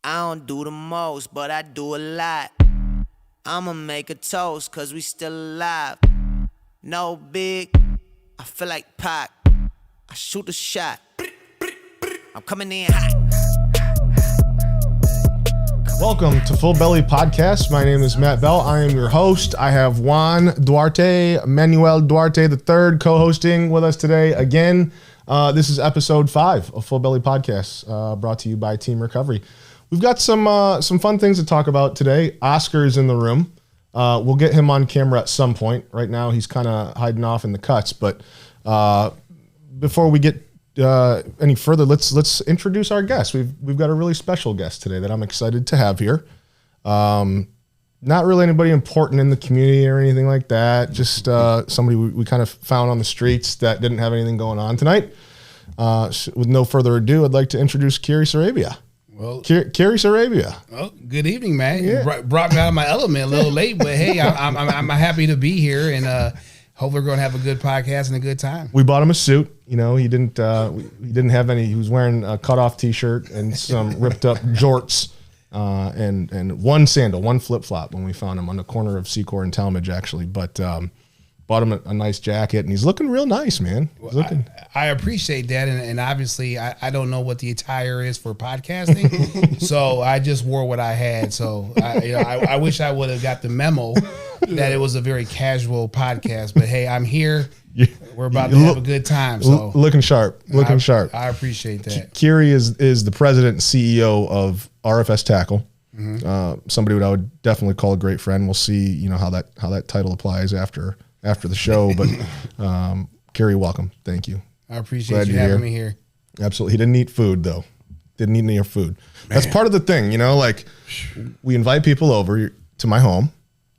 I don't do the most, but I do a lot. I'ma make a toast, cause we still alive. No big, I feel like Pac. I shoot a shot. I'm coming in hot. Welcome to Full Belly Podcast. My name is Matt Bell. I am your host. I have Juan Duarte, Manuel Duarte III, co-hosting with us today again. This is episode 5 of Full Belly Podcast, brought to you by Team Recovery. We've got some fun things to talk about today. Oscar's in the room. We'll get him on camera at some point. Right now, he's kind of hiding off in the cuts. But before we get any further, let's introduce our guest. We've got a really special guest today that I'm excited to have here. Not really anybody important in the community or anything like that. Just somebody we kind of found on the streets that didn't have anything going on tonight. With no further ado, I'd like to introduce Keary Sarabia. Well, Keary Sarabia. Oh, good evening, man. Yeah. You brought me out of my element a little late, but hey, I'm happy to be here, and hopefully we're going to have a good podcast and a good time. We bought him a suit. You know, he didn't have any. He was wearing a cutoff T-shirt and some ripped up jorts, and one sandal, one flip flop when we found him on the corner of Secor and Talmadge, actually. But bought him a nice jacket, and he's looking real nice, man. He's looking. I appreciate that, and obviously I don't know what the attire is for podcasting, so I just wore what I had. So I wish I would have got the memo that it was a very casual podcast. But hey, I'm here. We're about to have a good time. So looking sharp, sharp. I appreciate that. Keary is the president and CEO of RFS Tackle. Mm-hmm. Somebody I would definitely call a great friend. We'll see, how that title applies after the show. But Keary, welcome. Thank you. I appreciate you having me here. Absolutely. He didn't eat food though. Didn't eat any of food. Man. That's part of the thing, like we invite people over to my home.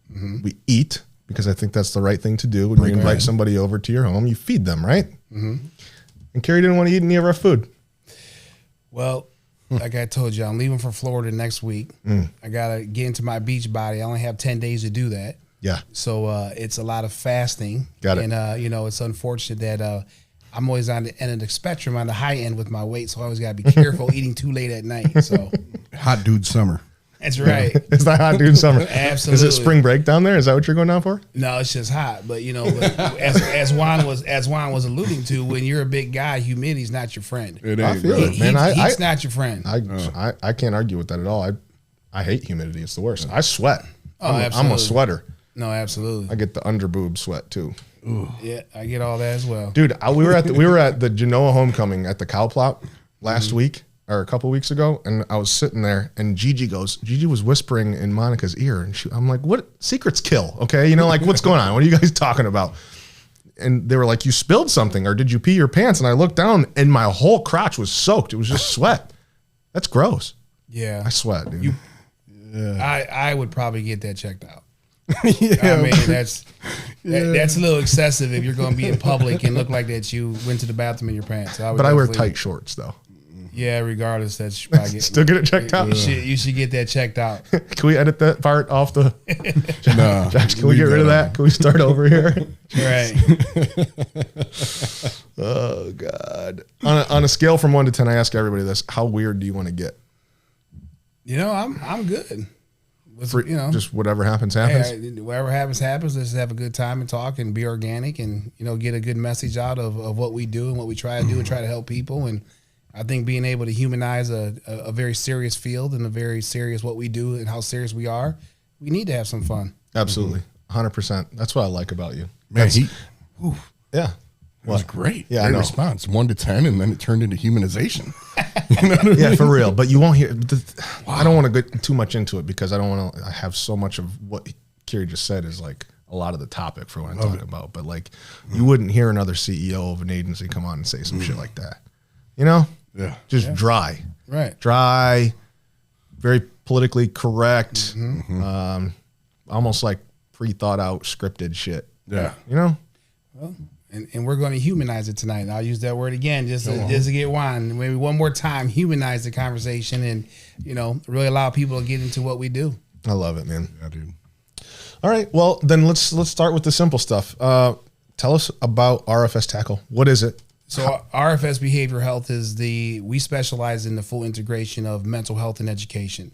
Mm-hmm. We eat because I think that's the right thing to do. When you invite somebody over to your home, you feed them, right? Mm-hmm. And Keary didn't want to eat any of our food. Well, like I told you, I'm leaving for Florida next week. I got to get into my beach body. I only have 10 days to do that. Yeah. So it's a lot of fasting. Got it. And, it's unfortunate that I'm always on the end of the spectrum, on the high end with my weight. So I always got to be careful eating too late at night. So hot dude summer. That's right. It's not hot dude summer. Absolutely. Is it spring break down there? Is that what you're going down for? No, it's just hot. But, as Juan was alluding to, when you're a big guy, humidity's not your friend. It ain't, I feel it, man. Heat's not your friend. I can't argue with that at all. I hate humidity. It's the worst. I sweat. Absolutely. I'm a sweater. No, absolutely. I get the under boob sweat too. Ooh. Yeah, I get all that as well. Dude, we were at the Genoa homecoming at the cow plot last week or a couple weeks ago, and I was sitting there, and Gigi was whispering in Monica's ear, and I'm like, "What? Secrets kill, okay? What's going on? What are you guys talking about?" And they were like, "You spilled something, or did you pee your pants?" And I looked down, and my whole crotch was soaked. It was just sweat. That's gross. Yeah, I sweat, dude. I would probably get that checked out. Yeah, I mean that's a little excessive if you're going to be in public and look like that you went to the bathroom in your pants. But I wear tight shorts though. Yeah, regardless, that's you probably still get it checked out. You should get that checked out. Can we edit that part off the? No. Josh, can we get rid of that? Can we start over here? Right. Oh God. On a scale from 1 to 10, I ask everybody this: how weird do you want to get? I'm good. Just whatever happens. Hey, whatever happens. Let's just have a good time and talk and be organic and get a good message out of what we do and what we try to do and try to help people. And I think being able to humanize a very serious field and a very serious what we do and how serious we are, we need to have some fun. Absolutely, 100%. That's what I like about you, man. Yeah. It was great. Yeah, great I know. Response 1 to 10, and then it turned into humanization. Yeah, for real. But you won't hear. I don't want to get too much into it because I don't want to. I have so much of what Keary just said is like a lot of the topic for what I'm talking about. But you wouldn't hear another CEO of an agency come on and say some shit like that. Yeah. Just dry. Right. Dry. Very politically correct. Almost like pre-thought out, scripted shit. Yeah. Well. And we're going to humanize it tonight. I'll use that word again just to get Juan. Maybe one more time, humanize the conversation and, really allow people to get into what we do. I love it, man. Yeah, dude. All right. Well, then let's start with the simple stuff. Tell us about RFS Tackle. What is it? So RFS Behavioral Health we specialize in the full integration of mental health and education.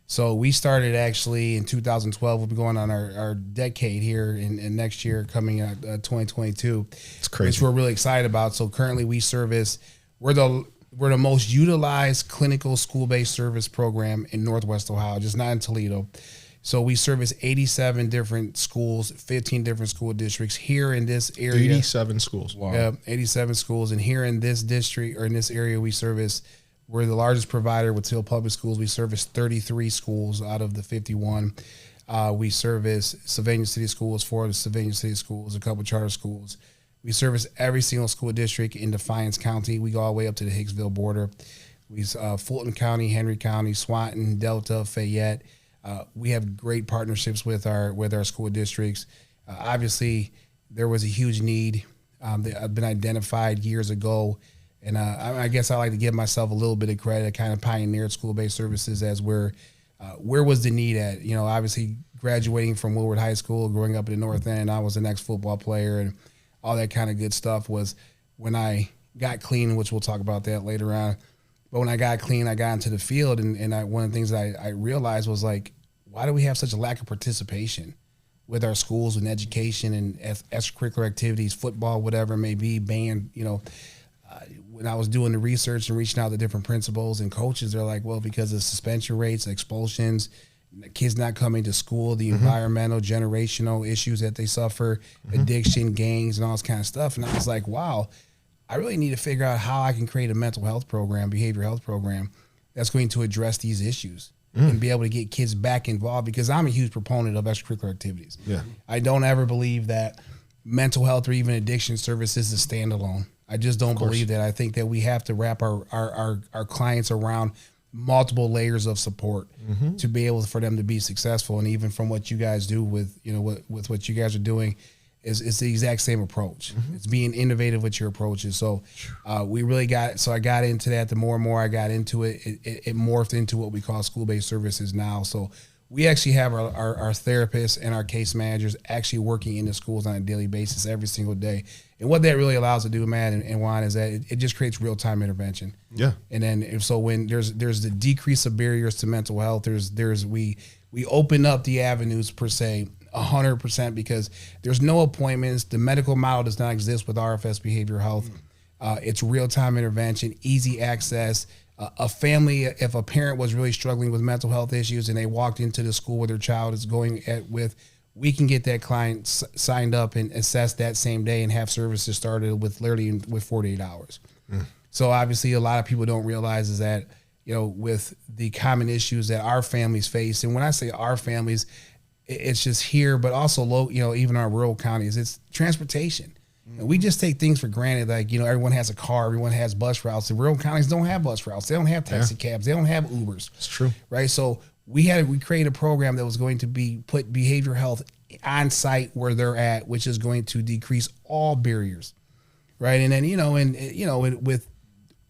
So we started actually in 2012. We'll be going on our decade here in next year, coming out 2022. It's crazy. Which we're really excited about. So currently we're the most utilized clinical school-based service program in Northwest Ohio, just not in Toledo. So we service 87 different schools, 15 different school districts here in this area. 87 schools. Wow. 87 schools. And here in this district or in this area, we're the largest provider with Hill Public Schools. We service 33 schools out of the 51. We service Sylvania City Schools, 4 of the Sylvania City Schools, a couple charter schools. We service every single school district in Defiance County. We go all the way up to the Hicksville border. We Fulton County, Henry County, Swanton, Delta, Fayette. We have great partnerships with our school districts. Obviously, there was a huge need that had been identified years ago. And I guess I like to give myself a little bit of credit. I kind of pioneered school-based services as where was the need at? You know, obviously graduating from Woodward High School, growing up in the North End, I was an ex-football player, and all that kind of good stuff was when I got clean, which we'll talk about that later on. But when I got clean, I got into the field, and one of the things that I realized was, like, why do we have such a lack of participation with our schools and education and extracurricular activities, football, whatever it may be, band, you know. When I was doing the research and reaching out to different principals and coaches, they're like, well, because of suspension rates, expulsions, kids not coming to school, the environmental, generational issues that they suffer, addiction, gangs, and all this kind of stuff. And I was like, wow, I really need to figure out how I can create a mental health program, behavioral health program that's going to address these issues and be able to get kids back involved, because I'm a huge proponent of extracurricular activities. Yeah, I don't ever believe that mental health or even addiction services is standalone. I just don't believe that. I think that we have to wrap our clients around multiple layers of support to be able for them to be successful. And even from what you guys do with what you guys are doing, it's the exact same approach. It's being innovative with your approaches. So I got into that. The more and more I got into it, it morphed into what we call school-based services now. So we actually have our therapists and our case managers actually working in the schools on a daily basis every single day. And what that really allows to do, Matt and Juan, is that it just creates real-time intervention. Yeah. And then when there's the decrease of barriers to mental health, we open up the avenues per se 100%, because there's no appointments. The medical model does not exist with RFS Behavioral Health. It's real-time intervention, easy access. A family, if a parent was really struggling with mental health issues and they walked into the school where their child is going with, we can get that client signed up and assessed that same day and have services started with 48 hours. So obviously a lot of people don't realize is that, you know, with the common issues that our families face, and when I say our families, it's just here, but also even our rural counties, it's transportation. And we just take things for granted, like, you know, everyone has a car, everyone has bus routes. The rural counties don't have bus routes. They don't have taxi cabs. They don't have Ubers. It's true. Right? So we created a program that was going to put behavioral health on site where they're at, which is going to decrease all barriers. Right? And then,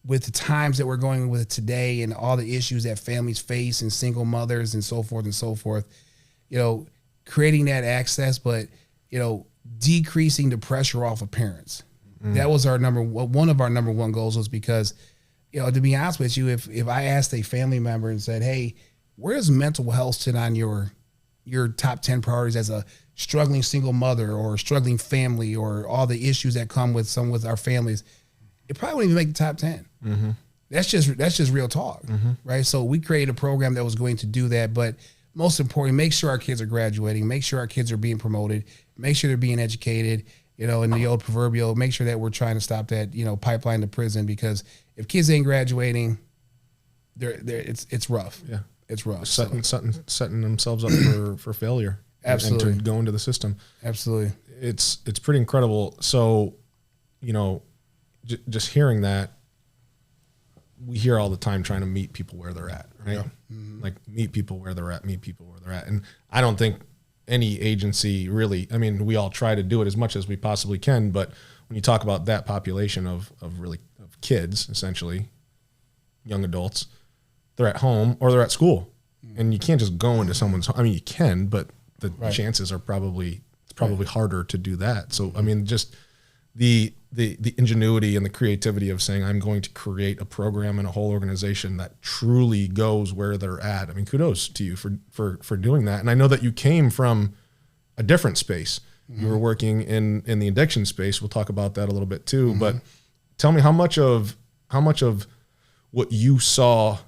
with the times that we're going with today and all the issues that families face and single mothers and so forth, you know, creating that access, but, you know, decreasing the pressure off of parents. That was one of our number one goals, was because, you know, to be honest with you, if I asked a family member and said, hey, where does mental health sit on your top 10 priorities as a struggling single mother or struggling family, or all the issues that come with our families, it probably wouldn't even make the top 10. That's just real talk, right? So we created a program that was going to do that, but most importantly, make sure our kids are graduating, make sure our kids are being promoted, make sure they're being educated, you know, in the old proverbial, make sure that we're trying to stop that, you know, pipeline to prison, because if kids ain't graduating, it's rough. Yeah. It's rough. Setting themselves up for failure. Absolutely. And to go into the system. Absolutely. It's pretty incredible. So, you know, just hearing that, we hear all the time trying to meet people where they're at, right? Yeah. Like meet people where they're at. And I don't think any agency really, I mean, we all try to do it as much as we possibly can, but when you talk about that population of kids, essentially, young adults, they're at home or they're at school. And you can't just go into someone's home. I mean, you can, but the chances are it's probably harder to do that. So, I mean, just the the ingenuity and the creativity of saying, I'm going to create a program and a whole organization that truly goes where they're at. I mean, kudos to you for doing that. And I know that you came from a different space. You were working in the addiction space. We'll talk about that a little bit too, but tell me how much of what you saw,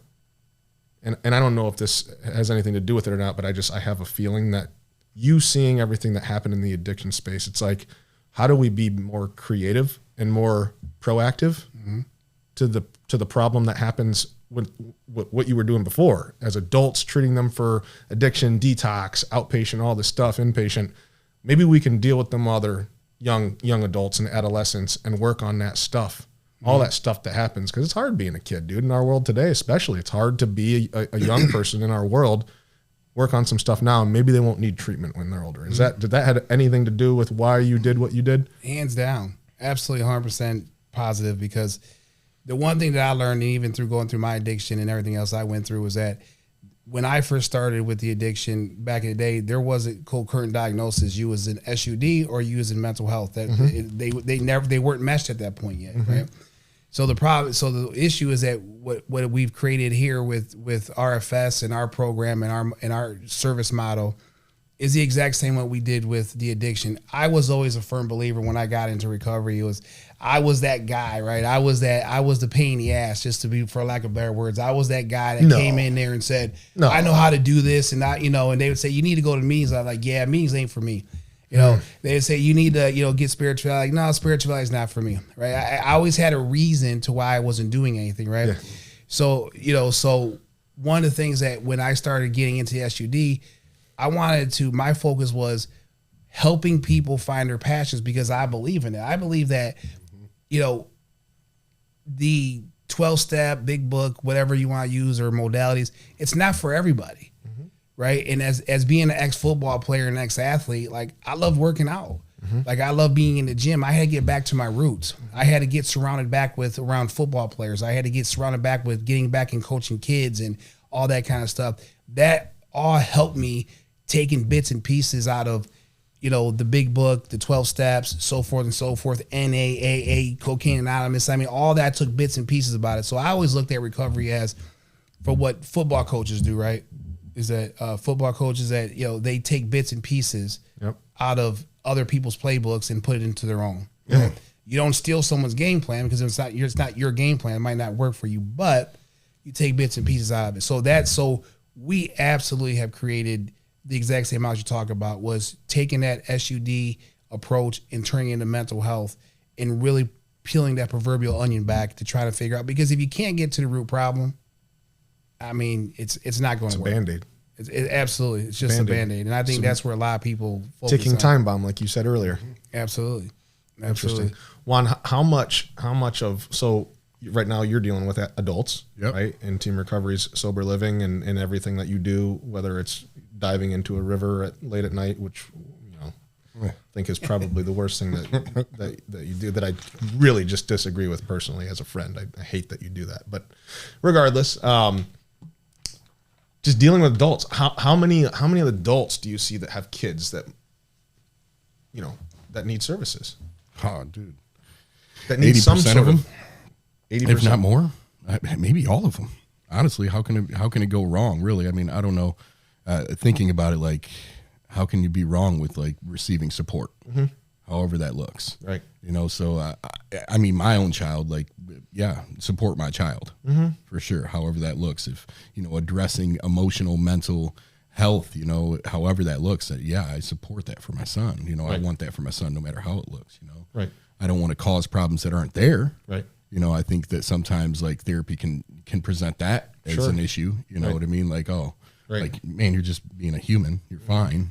and I don't know if this has anything to do with it or not, but I have a feeling that you seeing everything that happened in the addiction space, it's like, how do we be more creative and more proactive to the problem that happens with what you were doing before as adults, treating them for addiction, detox, outpatient, all this stuff, inpatient. Maybe we can deal with them while they're young adults and adolescents and work on that stuff, all that stuff that happens. Because it's hard being a kid, dude, in our world today especially. It's hard to be a young person in our world. Work on some stuff now, and maybe they won't need treatment when they're older. Did that have anything to do with why you did what you did? Hands down. Absolutely 100% positive, because the one thing that I learned, even through going through my addiction and everything else I went through, was that when I first started with the addiction back in the day, there wasn't current diagnosis. You was in SUD or you was in mental health. That they weren't meshed at that point yet, right? So the issue is that what we've created here with RFS and our program and our service model is the exact same what we did with the addiction. I was always a firm believer when I got into recovery. I was that guy, right? I was the pain in the ass, just to be, for lack of better words. I was that guy that came in there and said, I know how to do this, and and they would say, you need to go to meetings. I'm like, yeah, meetings ain't for me. They'd say, you need to, get spirituality. Like, no, spirituality is not for me, right? I always had a reason to why I wasn't doing anything, right? Yeah. So, so one of the things that when I started getting into the SUD, my focus was helping people find their passions, because I believe in it. I believe that, the 12-step, big book, whatever you want to use, or modalities, it's not for everybody. Right. And as being an ex-football player and ex-athlete, like, I love working out. Like, I love being in the gym. I had to get back to my roots. I had to get surrounded back around football players. I had to get surrounded back with getting back and coaching kids and all that kind of stuff. That all helped me taking bits and pieces out of, the big book, the 12 steps, so forth and so forth, NAAA, Cocaine Anonymous. I mean, all that took bits and pieces about it. So I always looked at recovery as for what football coaches do, right? Is that football coaches that, they take bits and pieces out of other people's playbooks and put it into their own. Yeah. You don't steal someone's game plan, because it's not your game plan. It might not work for you, but you take bits and pieces out of it. So we absolutely have created the exact same amount you talk about, was taking that SUD approach and turning it into mental health and really peeling that proverbial onion back to try to figure out, because if you can't get to the root problem, I mean, it's not going to work. It's a Band-Aid. Absolutely. It's just a Band-Aid. And I think that's where a lot of people focus ticking time bomb, like you said earlier. Absolutely. Interesting. Juan, how much of, so right now you're dealing with adults, right? And Team Recovery's sober living and everything that you do, whether it's diving into a river late at night, which, I think is probably the worst thing that you do, that I really just disagree with personally as a friend. I hate that you do that. But regardless, just dealing with adults, how many adults do you see that have kids that, that need services? Oh, dude. That need some sort of them, 80%. if not more, maybe all of them. Honestly, how can it go wrong? Really, I mean, I don't know. Thinking about it, like, how can you be wrong with, like, receiving support, however that looks, right? So I mean, my own child, like, support my child for sure. However that looks, if addressing emotional, mental health, however that looks, I support that for my son. Right. I want that for my son, no matter how it looks. Right. I don't want to cause problems that aren't there. Right. I think that sometimes, like, therapy can present that as an issue. You know what I mean? Like, like, man, you're just being a human. You're fine.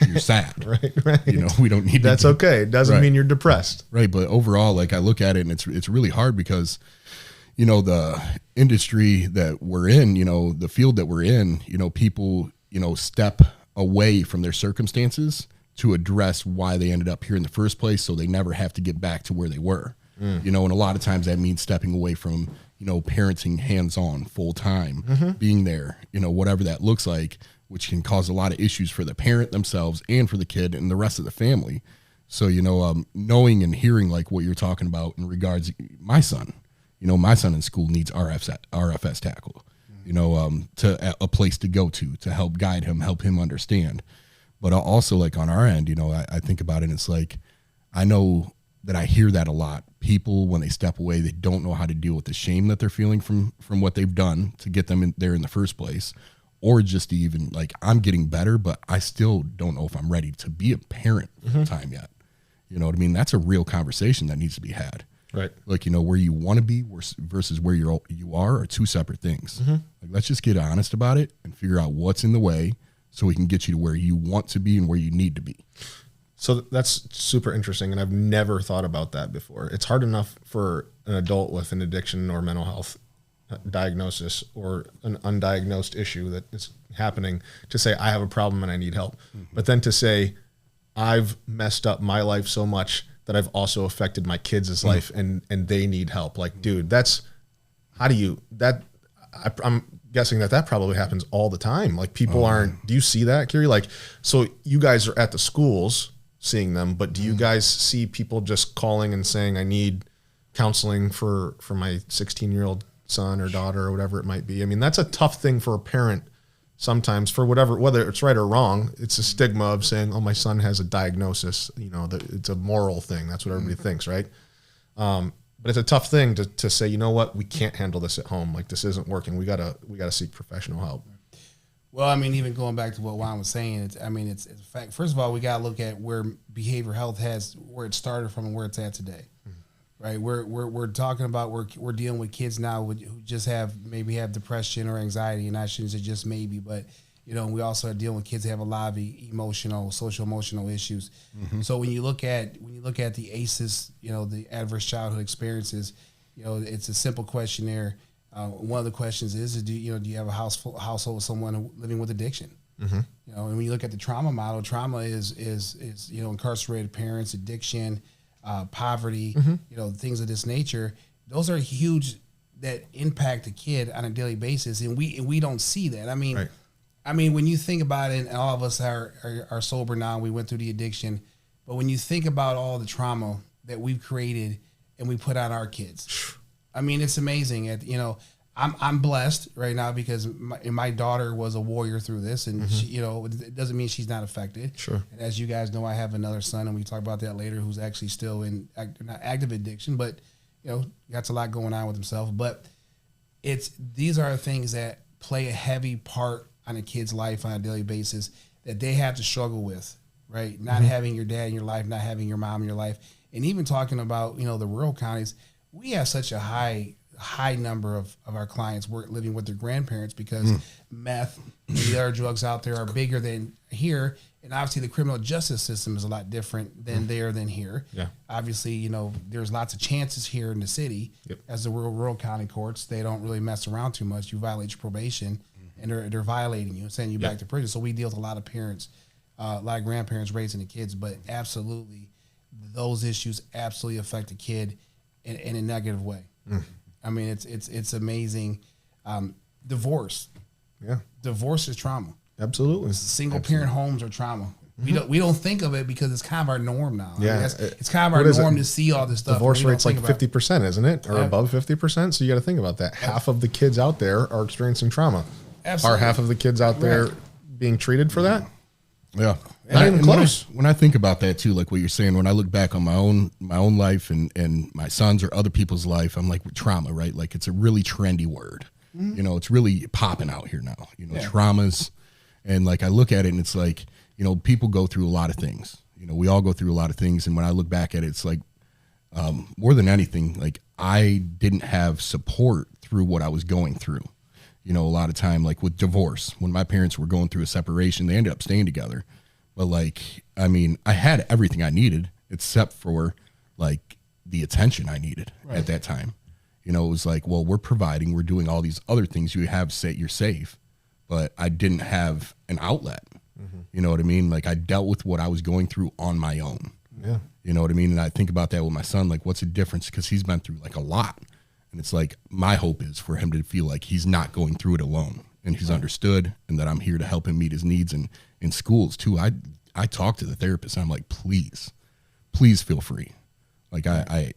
You're sad. Right. We don't need. That's okay. It doesn't mean you're depressed. Right. But overall, like, I look at it, and it's really hard, because, the industry that we're in, the field that we're in, people, step away from their circumstances to address why they ended up here in the first place, so they never have to get back to where they were. And a lot of times that means stepping away from, parenting hands-on, full-time, being there, whatever that looks like, which can cause a lot of issues for the parent themselves and for the kid and the rest of the family. So, knowing and hearing like what you're talking about in regards my son, my son in school needs RFS tackle, to a place to go to help guide him, help him understand. But also like on our end, I think about it and it's like, I know that I hear that a lot. People, when they step away, they don't know how to deal with the shame that they're feeling from what they've done to get them there in the first place. Or just even like, I'm getting better, but I still don't know if I'm ready to be a parent time yet. You know what I mean? That's a real conversation that needs to be had. Right. Like, where you want to be versus where you are two separate things. Like, let's just get honest about it and figure out what's in the way so we can get you to where you want to be and where you need to be. So that's super interesting, and I've never thought about that before. It's hard enough for an adult with an addiction or mental health diagnosis or an undiagnosed issue that is happening to say, I have a problem and I need help. But then to say, I've messed up my life so much that I've also affected my kids' life and they need help. Like, dude, I'm guessing that probably happens all the time. Like, people do you see that, Keary? Like, so you guys are at the schools seeing them, but do you guys see people just calling and saying, I need counseling for my 16-year-old son or daughter or whatever it might be? I mean, that's a tough thing for a parent sometimes, for whether it's right or wrong. It's a stigma of saying, oh, my son has a diagnosis, it's a moral thing. That's what everybody thinks. Right. But it's a tough thing to say, you know what, we can't handle this at home. Like, this isn't working. We gotta seek professional help. Well, I mean, even going back to what Juan was saying, it's a fact. First of all, we got to look at where behavioral health where it started from and where it's at today. Right. We're talking about, we're dealing with kids now who just maybe have depression or anxiety, and I shouldn't say just maybe, but we also are dealing with kids that have a lot of social emotional issues. So when you look at the ACEs, the adverse childhood experiences, it's a simple questionnaire. One of the questions is, do you have a household with someone living with addiction? And when you look at the trauma model, trauma is incarcerated parents, addiction, poverty, things of this nature. Those are huge that impact a kid on a daily basis, and we don't see that. I mean, when you think about it, and all of us are sober now, we went through the addiction, but when you think about all the trauma that we've created and we put on our kids, I mean, it's amazing. I'm blessed right now because my daughter was a warrior through this, and she, it doesn't mean she's not affected. Sure. And as you guys know, I have another son, and we talk about that later, who's actually still in not active addiction, but got a lot going on with himself. But these are things that play a heavy part on a kid's life on a daily basis that they have to struggle with, right? Not having your dad in your life, not having your mom in your life, and even talking about the rural counties, we have such a high number of our clients living with their grandparents because meth and the other drugs out there are bigger than here. And obviously the criminal justice system is a lot different than there than here. Yeah. Obviously, there's lots of chances here in the city. Yep. As the rural county courts, they don't really mess around too much. You violate your probation and they're violating you and sending you back to prison. So we deal with a lot of parents, a lot of grandparents raising the kids, but absolutely those issues absolutely affect the kid in a negative way. I mean, it's amazing. Divorce. Yeah. Divorce is trauma. Absolutely. Single parent homes are trauma. We don't think of it because it's kind of our norm now. Yeah. I mean, it's kind of our norm to see all this stuff. Divorce rate's like 50%, isn't it? Or above 50%. So you got to think about that. Half of the kids out there are experiencing trauma. Absolutely. Are half of the kids out there being treated for that? Yeah. Not even close. When I think about that too, like what you're saying, when I look back on my own life and my son's or other people's life, I'm like, trauma, right? Like, it's a really trendy word. It's really popping out here now, traumas. And like, I look at it and it's like, people go through a lot of things, we all go through a lot of things. And when I look back at it, it's like, more than anything, like, I didn't have support through what I was going through. A lot of time, like with divorce, when my parents were going through a separation, they ended up staying together. But like, I mean, I had everything I needed except for like the attention I needed at that time. It was like, well, we're providing, we're doing all these other things. You have you're safe, but I didn't have an outlet. You know what I mean? Like, I dealt with what I was going through on my own. Yeah. You know what I mean? And I think about that with my son, like, what's the difference? Because he's been through like a lot. And it's like, my hope is for him to feel like he's not going through it alone and he's understood, and that I'm here to help him meet his needs. And in schools too, I talk to the therapist and I'm like, please please feel free. Like I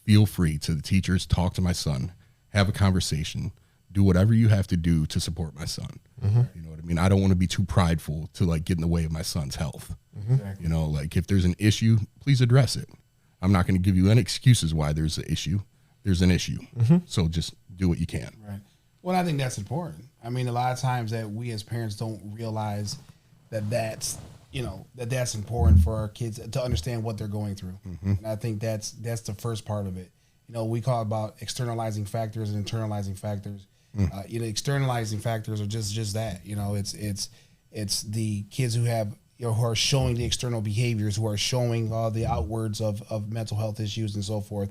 feel free to the teachers, talk to my son, have a conversation, do whatever you have to do to support my son. You know what I mean? I don't want to be too prideful to like get in the way of my son's health. You know, like if there's an issue, please address it. I'm not going to give you any excuses why there's an issue. There's an issue. So just do what you can. Right. Well, I think that's important. I mean, a lot of times that we as parents don't realize that's important for our kids to understand what they're going through. And I think that's the first part of it. You know, we call it about externalizing factors and internalizing factors. Externalizing factors are just that. You know, it's the kids who have, you know, who are showing the external behaviors, who are showing all the outwards of mental health issues and so forth.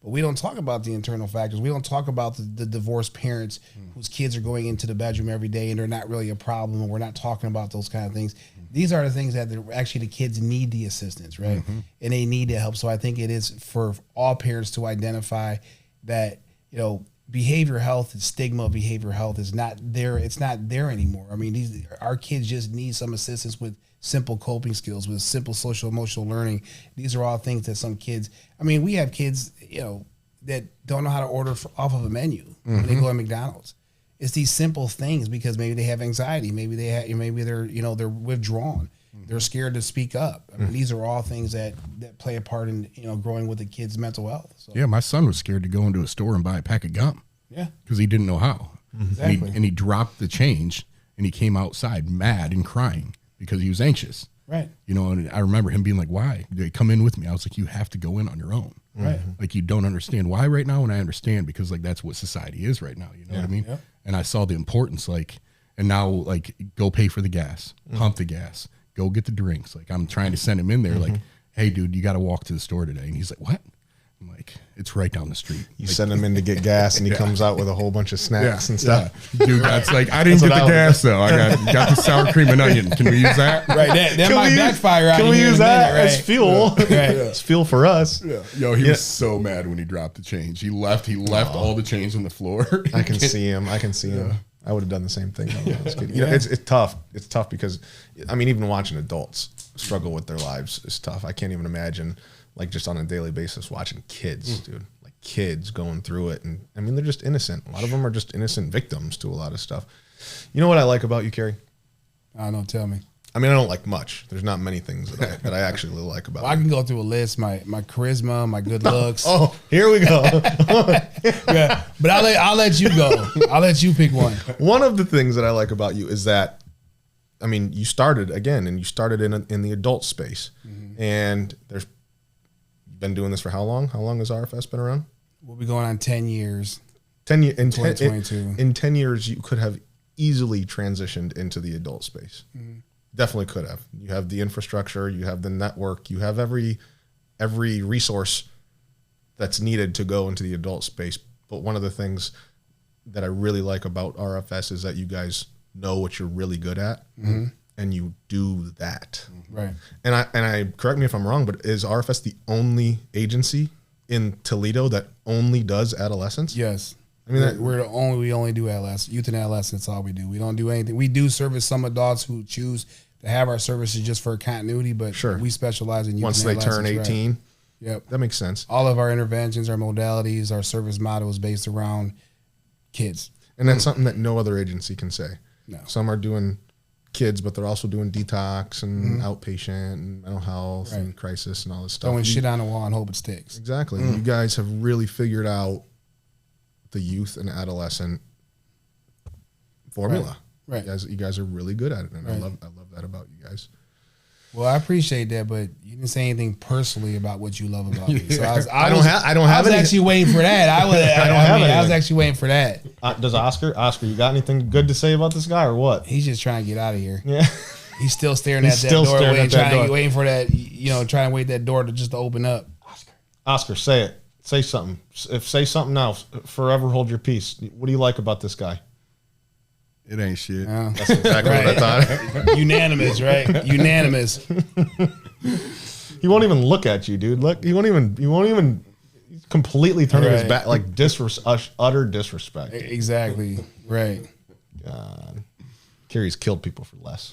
But we don't talk about the internal factors. We don't talk about the divorced parents whose kids are going into the bedroom every day and they're not really a problem. And we're not talking about those kind of things. These are the things that actually the kids need the assistance, right? And they need the help. So I think it is for all parents to identify that, you know, behavioral health and stigma of behavioral health is not there. It's not there anymore. I mean, our kids just need some assistance with simple coping skills, with simple social emotional learning. These are all things that some kids, I mean, we have kids, you know, that don't know how to order off of a menu when they go to McDonald's. It's these simple things because maybe they have anxiety, maybe they're withdrawn, they're scared to speak up. I mean, these are all things that play a part in, you know, growing with the kid's mental health. So. Yeah, my son was scared to go into a store and buy a pack of gum. Yeah, because he didn't know how. Exactly. And he dropped the change and he came outside mad and crying because he was anxious. Right. You know, and I remember him being like, "Why? They come in with me." I was like, "You have to go in on your own." Right. Like you don't understand why right now, and I understand because like that's what society is right now. You know what I mean? Yeah. And I saw the importance, like, and now like go pay for the gas, pump the gas, go get the drinks. Like I'm trying to send him in there, like, "Hey, dude, you got to walk to the store today." And he's like, "What?" I'm like, "It's right down the street." You send him in to get gas, and he comes out with a whole bunch of snacks and stuff. Yeah. Dude, that's like, I didn't get the gas though. I got the sour cream and onion. Can we use that? Right. That might backfire out. Can we use that minute, right? as fuel? Right. It's fuel for us. Yeah. Yo, he was so mad when he dropped the change. He left all the change on the floor. I can see him. I would have done the same thing when I was a kid. You know, it's tough. It's tough because, I mean, even watching adults struggle with their lives is tough. I can't even imagine, like, just on a daily basis watching kids, dude. Like, kids going through it. And, I mean, they're just innocent. A lot of them are just innocent victims to a lot of stuff. You know what I like about you, Keary? I don't know. Tell me. I mean, I don't like much. There's not many things that I actually really like about I can go through a list. My charisma, my good looks. Oh, here we go. Yeah, but I'll let you go. I'll let you pick one. One of the things that I like about you is that, I mean, you started in the adult space, and you've been doing this for how long? How long has RFS been around? We'll be going on 10 years. 10 years. In 2022. In 10 years, you could have easily transitioned into the adult space. Definitely could have. You have the infrastructure, you have the network, you have every resource that's needed to go into the adult space. But one of the things that I really like about RFS is that you guys know what you're really good at, and you do that. Right. And I correct me if I'm wrong, but is RFS the only agency in Toledo that only does adolescents? Yes. I mean, we only do youth and adolescents. That's all we do. We don't do anything. We do service some adults who choose to have our services just for continuity, but we specialize in youth once and they turn adolescents. 18. Right. Yep. That makes sense. All of our interventions, our modalities, our service model is based around kids. And that's something that no other agency can say. No. Some are doing kids, but they're also doing detox and outpatient and mental health and crisis and all this stuff. Throwing shit on the wall and hope it sticks. Exactly. You guys have really figured out the youth and adolescent formula. Right. You guys are really good at it, and I love that about you guys. Well, I appreciate that, but you didn't say anything personally about what you love about me. So I was actually waiting for that. I was actually waiting for that. Does Oscar, you got anything good to say about this guy or what? He's just trying to get out of here. Yeah. He's still staring at that door, waiting for that, trying to wait that door to open up. Oscar, say it. Say something. Say something now. Forever hold your peace. What do you like about this guy? It ain't shit. That's exactly what I thought. Unanimous, right? Unanimous. He won't even look at you, dude. Look, he won't even completely turn his back, like utter disrespect. Exactly. Right. God. Keary's killed people for less.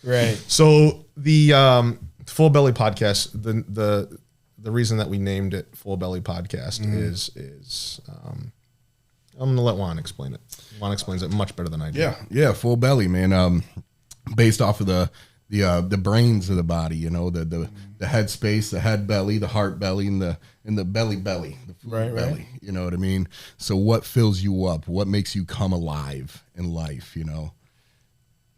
Right. So the Full Belly podcast, the reason that we named it Full Belly Podcast is I'm gonna let Juan explain it. Juan explains it much better than I do. Yeah, full belly, man. Based off of the brains of the body, you know, the head space, the head belly, the heart belly, and the belly, the food belly. You know what I mean? So what fills you up? What makes you come alive in life? You know,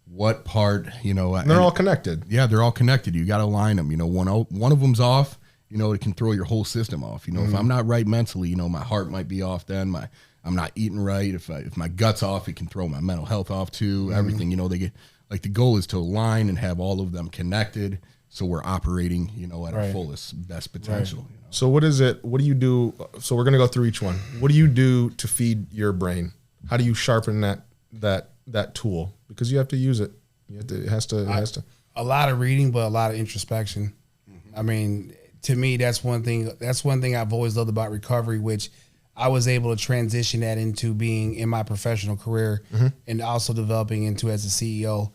what part? You know, and they're all connected. Yeah, they're all connected. You got to align them. You know, one of them's off. You know, it can throw your whole system off. You know, if I'm not right mentally, you know, my heart might be off. Then I'm not eating right. If my gut's off, it can throw my mental health off too. Everything. You know, they get. Like the goal is to align and have all of them connected, so we're operating, you know, at our fullest, best potential. You know? So what is it? What do you do? So we're gonna go through each one. What do you do to feed your brain? How do you sharpen that tool? Because you have to use it. It has to. A lot of reading, but a lot of introspection. I mean, to me, that's one thing. That's one thing I've always loved about recovery, which I was able to transition that into being in my professional career and also developing into as a CEO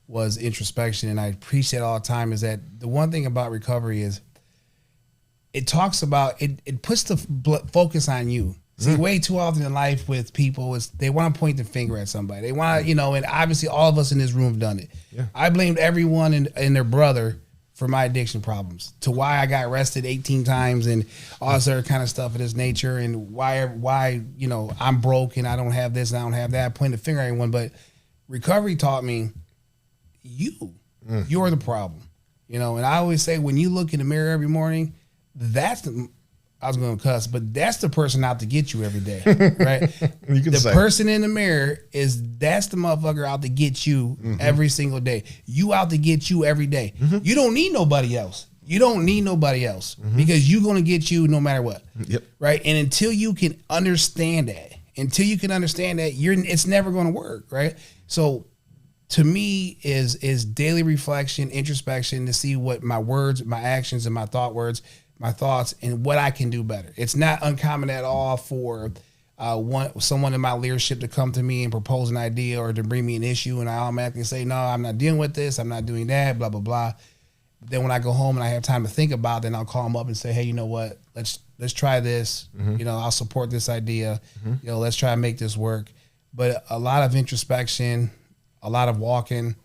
was introspection. And I preach that all the time is that the one thing about recovery is it talks about, it puts the focus on you. See, way too often in life with people is they want to point the finger at somebody. They want to, you know, and obviously all of us in this room have done it. Yeah. I blamed everyone and their brother for my addiction problems, to why I got arrested 18 times and all this other kind of stuff of this nature, and why you know, I'm broke and I don't have this and I don't have that. I point the finger at everyone, but recovery taught me you're the problem. You know, and I always say when you look in the mirror every morning, I was going to cuss, but that's the person out to get you every day, right? The person in the mirror that's the motherfucker out to get you every single day. You out to get you every day. You don't need nobody else. You don't need nobody else because you're going to get you no matter what. Yep. Right. And until you can understand that, it's never going to work. Right. So to me is daily reflection, introspection to see what my words, my actions, and my thoughts and what I can do better. It's not uncommon at all for someone in my leadership to come to me and propose an idea or to bring me an issue, and I automatically say, no, I'm not dealing with this, I'm not doing that, blah, blah, blah. But then when I go home and I have time to think about it, then I'll call them up and say, hey, you know what, let's try this. You know, I'll support this idea. You know, let's try to make this work. But a lot of introspection, a lot of walking,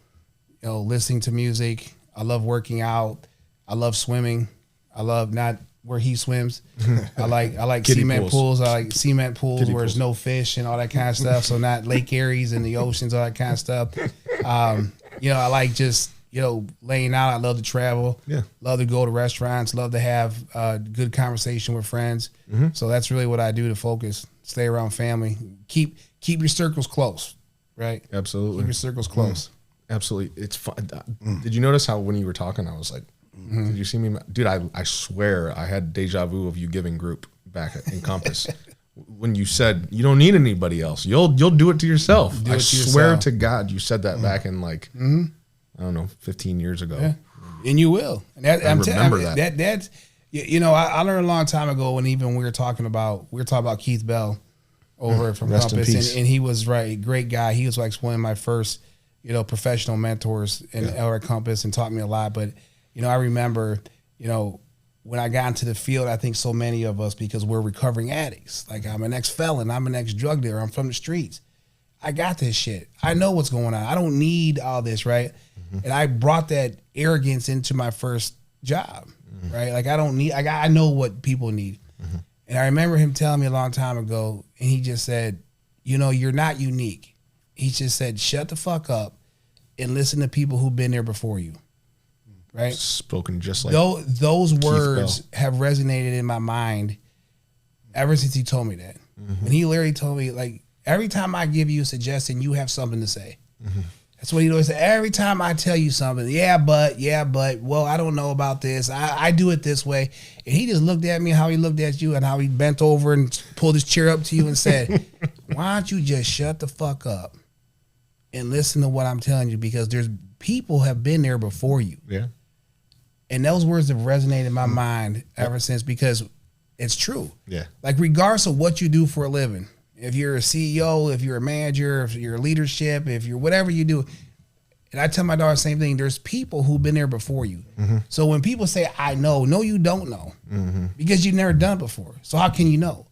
you know, listening to music. I love working out. I love swimming. I love not where he swims. I like cement pools. I like cement pools where there's no fish and all that kind of stuff. So not Lake Erie's and the oceans, all that kind of stuff. You know, I like just, you know, laying out. I love to travel. Yeah. Love to go to restaurants. Love to have good conversation with friends. So that's really what I do to focus. Stay around family. Keep your circles close. Right. Absolutely. Keep your circles close. Absolutely. It's fun. Did you notice how when you were talking, I was like, did you see me? Dude, I swear I had deja vu of you giving group back in Compass. When you said you don't need anybody else, you'll do it to yourself. I swear to God, you said that back in like I don't know, 15 years ago. Yeah. And you will. And I remember that. That's you know, I learned a long time ago when even we were talking about Keith Bell over from Compass, and he was great guy. He was like one of my first, you know, professional mentors over at Compass and taught me a lot. But you know, I remember, you know, when I got into the field, I think so many of us, because we're recovering addicts. Like, I'm an ex-felon. I'm an ex-drug dealer. I'm from the streets. I got this shit. I know what's going on. I don't need all this, right? And I brought that arrogance into my first job, right? Like, I know what people need. And I remember him telling me a long time ago, and he just said, you know, you're not unique. He just said, shut the fuck up and listen to people who've been there before you. Right? Spoken just like those words have resonated in my mind ever since he told me that. And he literally told me, like, every time I give you a suggestion, you have something to say. That's what he always said. Every time I tell you something, yeah, but, well, I don't know about this. I do it this way. And he just looked at me how he looked at you and how he bent over and pulled his chair up to you and said, why don't you just shut the fuck up and listen to what I'm telling you? Because there's people have been there before you. Yeah. And those words have resonated in my mind ever since, because it's true. Yeah. Like, regardless of what you do for a living, if you're a CEO, if you're a manager, if you're leadership, if you're whatever you do, And I tell my daughter the same thing. There's people who've been there before you. So when people say, I know, no, you don't know. Because you've never done it before. So how can you know?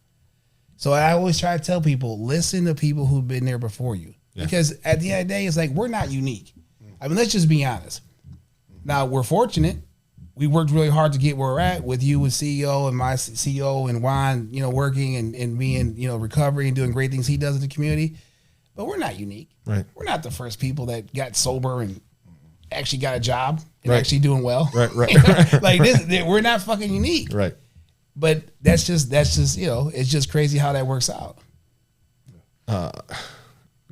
So I always try to tell people, listen to people who've been there before you. Yeah. Because at the end of the day, it's like, we're not unique. I mean, let's just be honest. Now, we're fortunate. We worked really hard to get where we're at with you as CEO and my CEO and Juan, working and being, recovering and doing great things he does in the community. But we're not unique. Right. We're not the first people that got sober and actually got a job and actually doing well. Right. Like this, we're not fucking unique. Right. But that's just it's just crazy how that works out.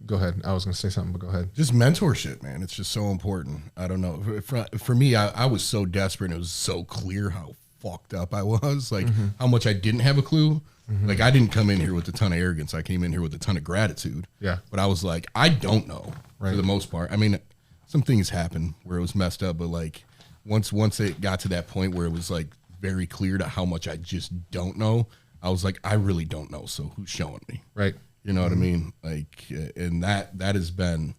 Go ahead. I was going to say something, but go ahead. Just mentorship, man. It's just so important. I don't know. For me, I was so desperate. And it was so clear how fucked up I was. Like how much I didn't have a clue. Like I didn't come in here with a ton of arrogance. I came in here with a ton of gratitude. Yeah. But I was like, I don't know for the most part. I mean, some things happened where it was messed up, but like once it got to that point where it was like very clear to how much I just don't know, I was like, I really don't know. So who's showing me? Right. You know what I mean? Like, and that has been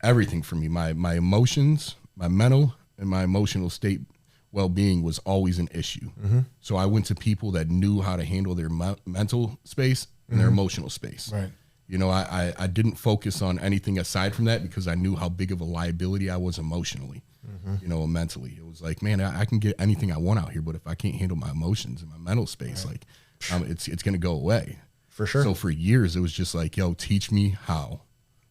everything for me. My emotions, my mental and my emotional state well-being was always an issue. So I went to people that knew how to handle their mental space and their emotional space. Right. I didn't focus on anything aside from that because I knew how big of a liability I was emotionally, and mentally. It was like, man, I can get anything I want out here, but if I can't handle my emotions and my mental space, like it's going to go away. For sure. So for years, it was just like, yo, teach me how.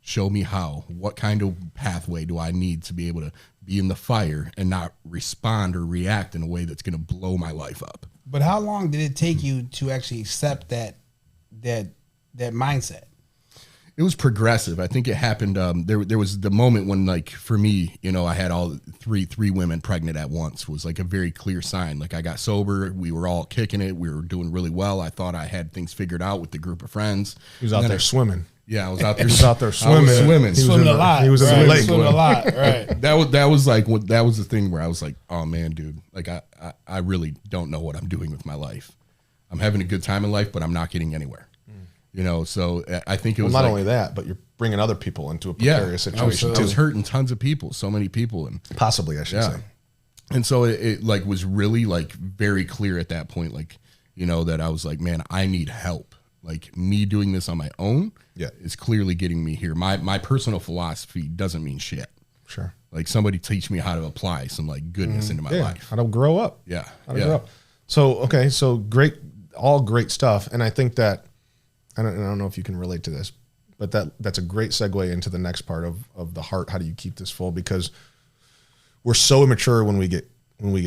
Show me how. What kind of pathway do I need to be able to be in the fire and not respond or react in a way that's going to blow my life up? But how long did it take you to actually accept that mindset? It was progressive. I think it happened. There was the moment when, like, for me, I had all three women pregnant at once. Was like a very clear sign. Like I got sober. We were all kicking it. We were doing really well. I thought I had things figured out with the group of friends. He was out there swimming. Yeah, I was out there. He was out there swimming. Swimming a lot. He was in the lake. Swimming a lot. Right. That was the thing where I was like, oh man, dude, like I really don't know what I'm doing with my life. I'm having a good time in life, but I'm not getting anywhere. So I think it was not only that, but you're bringing other people into a precarious situation. I was hurting tons of people, so many people, and possibly I should say. And so it like was really like very clear at that point, like that I was like, man, I need help. Like me doing this on my own, is clearly getting me here. My personal philosophy doesn't mean shit. Sure. Like somebody teach me how to apply some like goodness into my life. How to grow up. Yeah. How to grow up. So great, all great stuff, and I think that. I don't know if you can relate to this, but that's a great segue into the next part of the heart. How do you keep this full? Because we're so immature when we get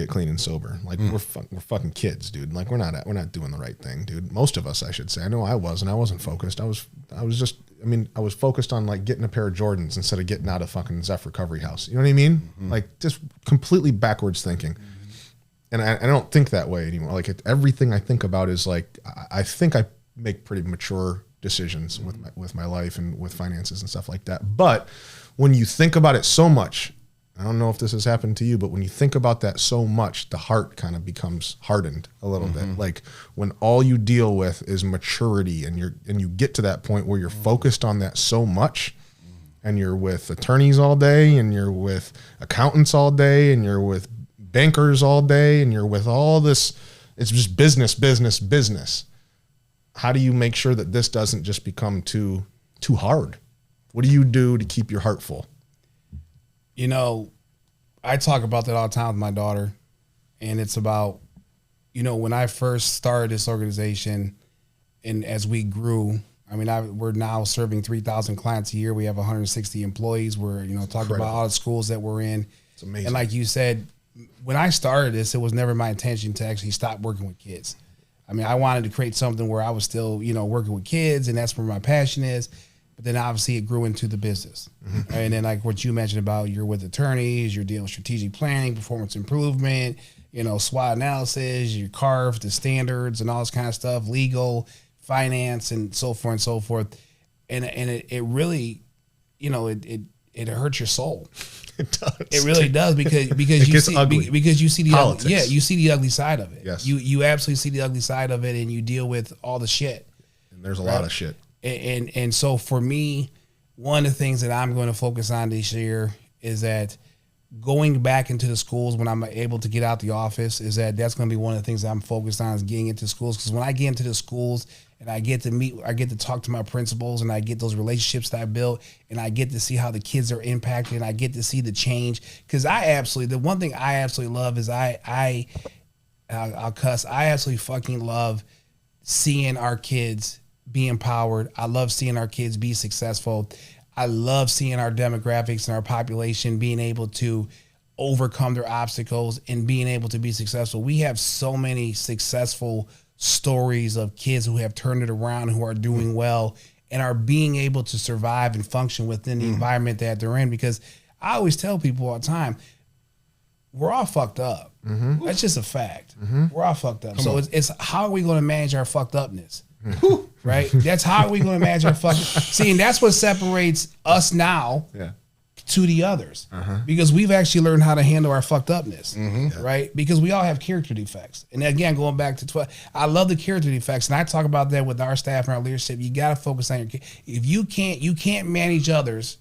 clean and sober. Like we're fucking kids, dude. Like we're not doing the right thing, dude. Most of us, I should say. I know I was, and I wasn't focused. I was focused on like getting a pair of Jordans instead of getting out of fucking Zeph Recovery House. You know what I mean? Like just completely backwards thinking. And I don't think that way anymore. Like everything I think about is like I think I make pretty mature decisions with my life and with finances and stuff like that. But when you think about it so much, I don't know if this has happened to you, but when you think about that so much, the heart kind of becomes hardened a little bit. Like when all you deal with is maturity and you get to that point where you're focused on that so much, and you're with attorneys all day, and you're with accountants all day, and you're with bankers all day, and you're with all this, it's just business. How do you make sure that this doesn't just become too hard? What do you do to keep your heart full? I talk about that all the time with my daughter, and it's about, when I first started this organization and as we grew, I mean, we're now serving 3,000 clients a year. We have 160 employees. We're, talking about all the schools that we're in. It's amazing. And like you said, when I started this, it was never my intention to actually stop working with kids. I mean, I wanted to create something where I was still, working with kids, and that's where my passion is. But then obviously it grew into the business. And then like what you mentioned about, you're with attorneys, you're dealing with strategic planning, performance improvement, SWOT analysis, you carve the standards and all this kind of stuff, legal, finance, and so forth and so forth. And it really, it hurts your soul. It does. It really does because you see ugly. Because you see the ugly, you see the ugly side of it. Yes. You absolutely see the ugly side of it, and you deal with all the shit. And there's a lot of shit. And so for me, one of the things that I'm going to focus on this year is that going back into the schools when I'm able to get out the office is that's going to be one of the things that I'm focused on is getting into schools. Because when I get into the schools and I get to talk to my principals and I get those relationships that I built and I get to see how the kids are impacted and I get to see the change. Because the one thing I absolutely love is I'll cuss. I absolutely fucking love seeing our kids be empowered. I love seeing our kids be successful. I love seeing our demographics and our population being able to overcome their obstacles and being able to be successful. We have so many successful stories of kids who have turned it around, who are doing well and are being able to survive and function within the environment that they're in. Because I always tell people all the time, we're all fucked up. That's just a fact. We're all fucked up. So it's how are we going to manage our fucked upness? Right? That's how are we going to manage our fucking... See, and that's what separates us now to the others. Because we've actually learned how to handle our fucked upness. Right? Because we all have character defects. And again, going back to 12, I love the character defects. And I talk about that with our staff and our leadership. You got to focus on your... If you can't manage others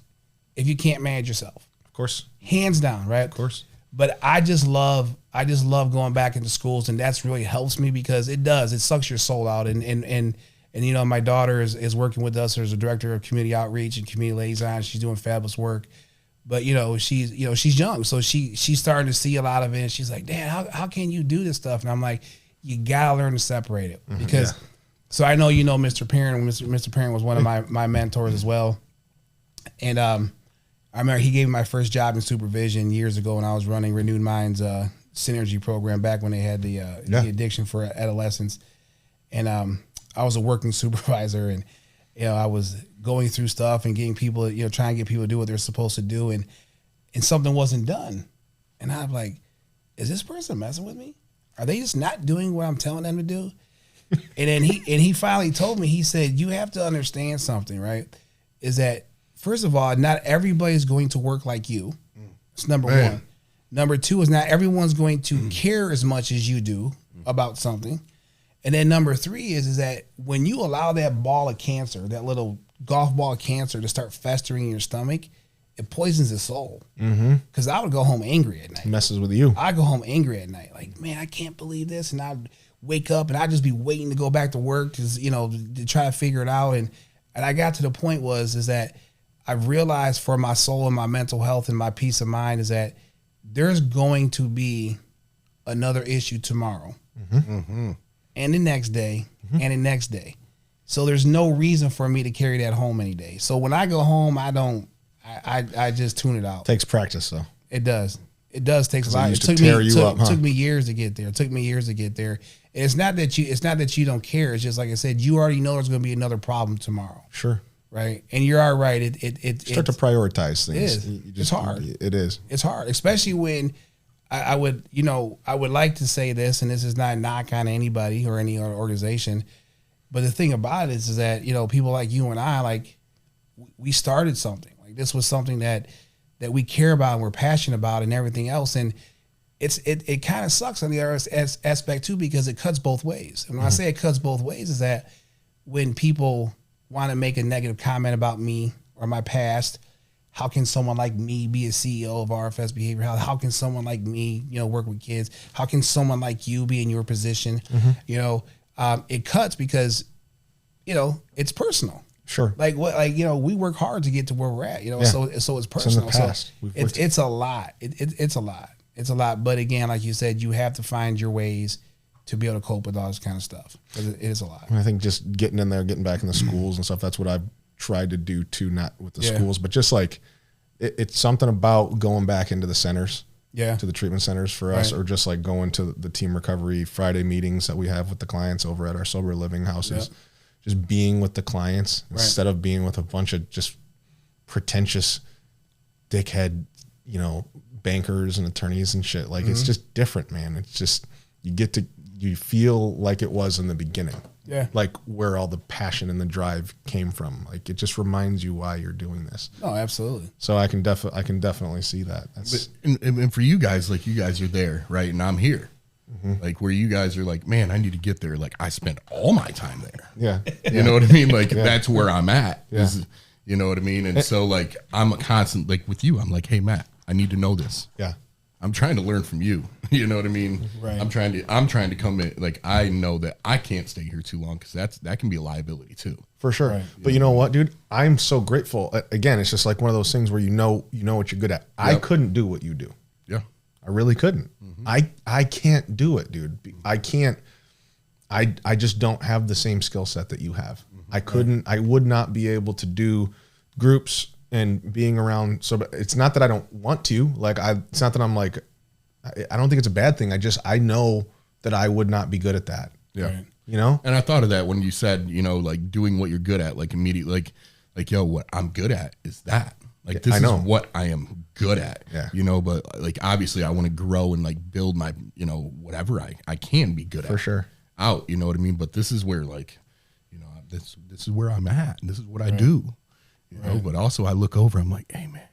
if you can't manage yourself. Of course. Hands down, right? Of course. But I just love going back into schools, and that's really helps me because it sucks your soul out. And you know, my daughter is working with us as a director of community outreach and community liaison. She's doing fabulous work. But she's young, so she's starting to see a lot of it. And she's like, Dad, how can you do this stuff? And I'm like, you gotta learn to separate it because. So I know you know Mr. Perrin. Mr. Perrin was one of my mentors as well, and I remember he gave me my first job in supervision years ago when I was running Renewed Minds Synergy program back when they had the addiction for adolescents. And I was a working supervisor and, I was going through stuff and getting people, trying to get people to do what they're supposed to do. And something wasn't done. And I'm like, is this person messing with me? Are they just not doing what I'm telling them to do? And then he finally told me, he said, you have to understand something, right? Is that, first of all, not everybody's going to work like you. It's number one. Number two is not everyone's going to care as much as you do about something. And then number three is that when you allow that ball of cancer, that little golf ball of cancer to start festering in your stomach, it poisons the soul. Because I would go home angry at night. It messes with you. I go home angry at night. Like, man, I can't believe this. And I'd wake up and I'd just be waiting to go back to work to try to figure it out. And I got to the point is that I've realized for my soul and my mental health and my peace of mind is that there's going to be another issue tomorrow and the next day and the next day. So there's no reason for me to carry that home any day. So when I go home, I just tune it out. Takes practice though. It does. It does take a lot. It took me years to get there. It took me years to get there. It's not that you don't care. It's just like I said, you already know there's going to be another problem tomorrow. Sure. Right. And you are right. It start to prioritize things. It's hard. It is. It's hard, especially when I would like to say this, and this is not a knock on anybody or any organization, but the thing about it is that, people like you and I, like, we started something. Like, this was something that we care about and we're passionate about and everything else. And it kind of sucks on the other aspect too, because it cuts both ways. And when I say it cuts both ways is that when people want to make a negative comment about me or my past, how can someone like me be a CEO of RFS Behavior Health? How can someone like me, work with kids? How can someone like you be in your position? It cuts because, it's personal. Sure. Like we work hard to get to where we're at, so it's personal. It's in the past. It's a lot. It's a lot. It's a lot. But again, like you said, you have to find your ways to be able to cope with all this kind of stuff. It is a lot. I think just getting in there, getting back in the schools and stuff, that's what I've tried to do too, not with the schools, but just like it's something about going back into the centers, to the treatment centers for us, or just like going to the team recovery Friday meetings that we have with the clients over at our sober living houses, just being with the clients instead of being with a bunch of just pretentious dickhead, bankers and attorneys and shit. Like, it's just different, man. It's just, you feel like it was in the beginning. Yeah. Like where all the passion and the drive came from. Like, it just reminds you why you're doing this. Oh, absolutely. So I can definitely see that. That's and for you guys, like, you guys are there, right? And I'm here. Like, where you guys are like, man, I need to get there. Like, I spent all my time there. Yeah. You know what I mean? Like, that's where I'm at. Yeah. You know what I mean? And so, like, I'm a constant, like with you, I'm like, hey, Matt, I need to know this. Yeah. I'm trying to learn from you. You know what I mean? Right. I'm trying to come in. Like, I know that I can't stay here too long because that can be a liability too. For sure. Right. But you know what, dude? I'm so grateful. Again, it's just like one of those things where you know what you're good at. I couldn't do what you do. Yeah. I really couldn't. I can't do it, dude. I can't. I just don't have the same skill set that you have. I couldn't. I would not be able to do groups and being around. So it's not that I don't want to. Like it's not that I'm like. I don't think it's a bad thing. I know that I would not be good at that. Yeah. Right. You know. And I thought of that when you said, like doing what you're good at, like immediately, like, yo, what I'm good at is that. Like, this is what I am good at. Yeah. But like, obviously I want to grow and like build my, whatever I can be good at. For sure. Out, you know what I mean? But this is where like, this is where I'm at. And this is what I do. You know, but also I look over, I'm like, hey man,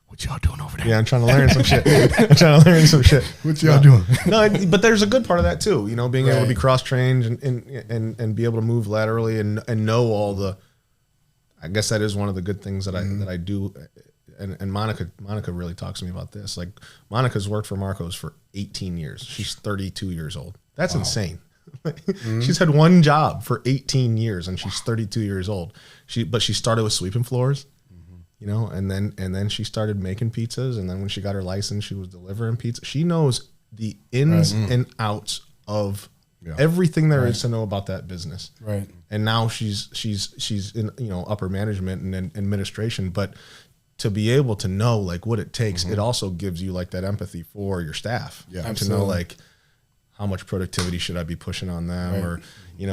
what y'all doing over there? Yeah, I'm trying to learn some shit. What y'all doing? No, but there's a good part of that too. Being able to be cross trained and be able to move laterally and know all the. I guess that is one of the good things that I do. And Monica really talks to me about this. Like, Monica's worked for Marcos for 18 years. She's 32 years old. That's insane. She's had one job for 18 years and she's 32 years old. But she started with sweeping floors. And then she started making pizzas, and then when she got her license, she was delivering pizza. She knows the ins and outs of everything there is to know about that business. Right. And now she's in upper management and administration, but to be able to know like what it takes, it also gives you like that empathy for your staff. Yeah, and to know like how much productivity should I be pushing on them, or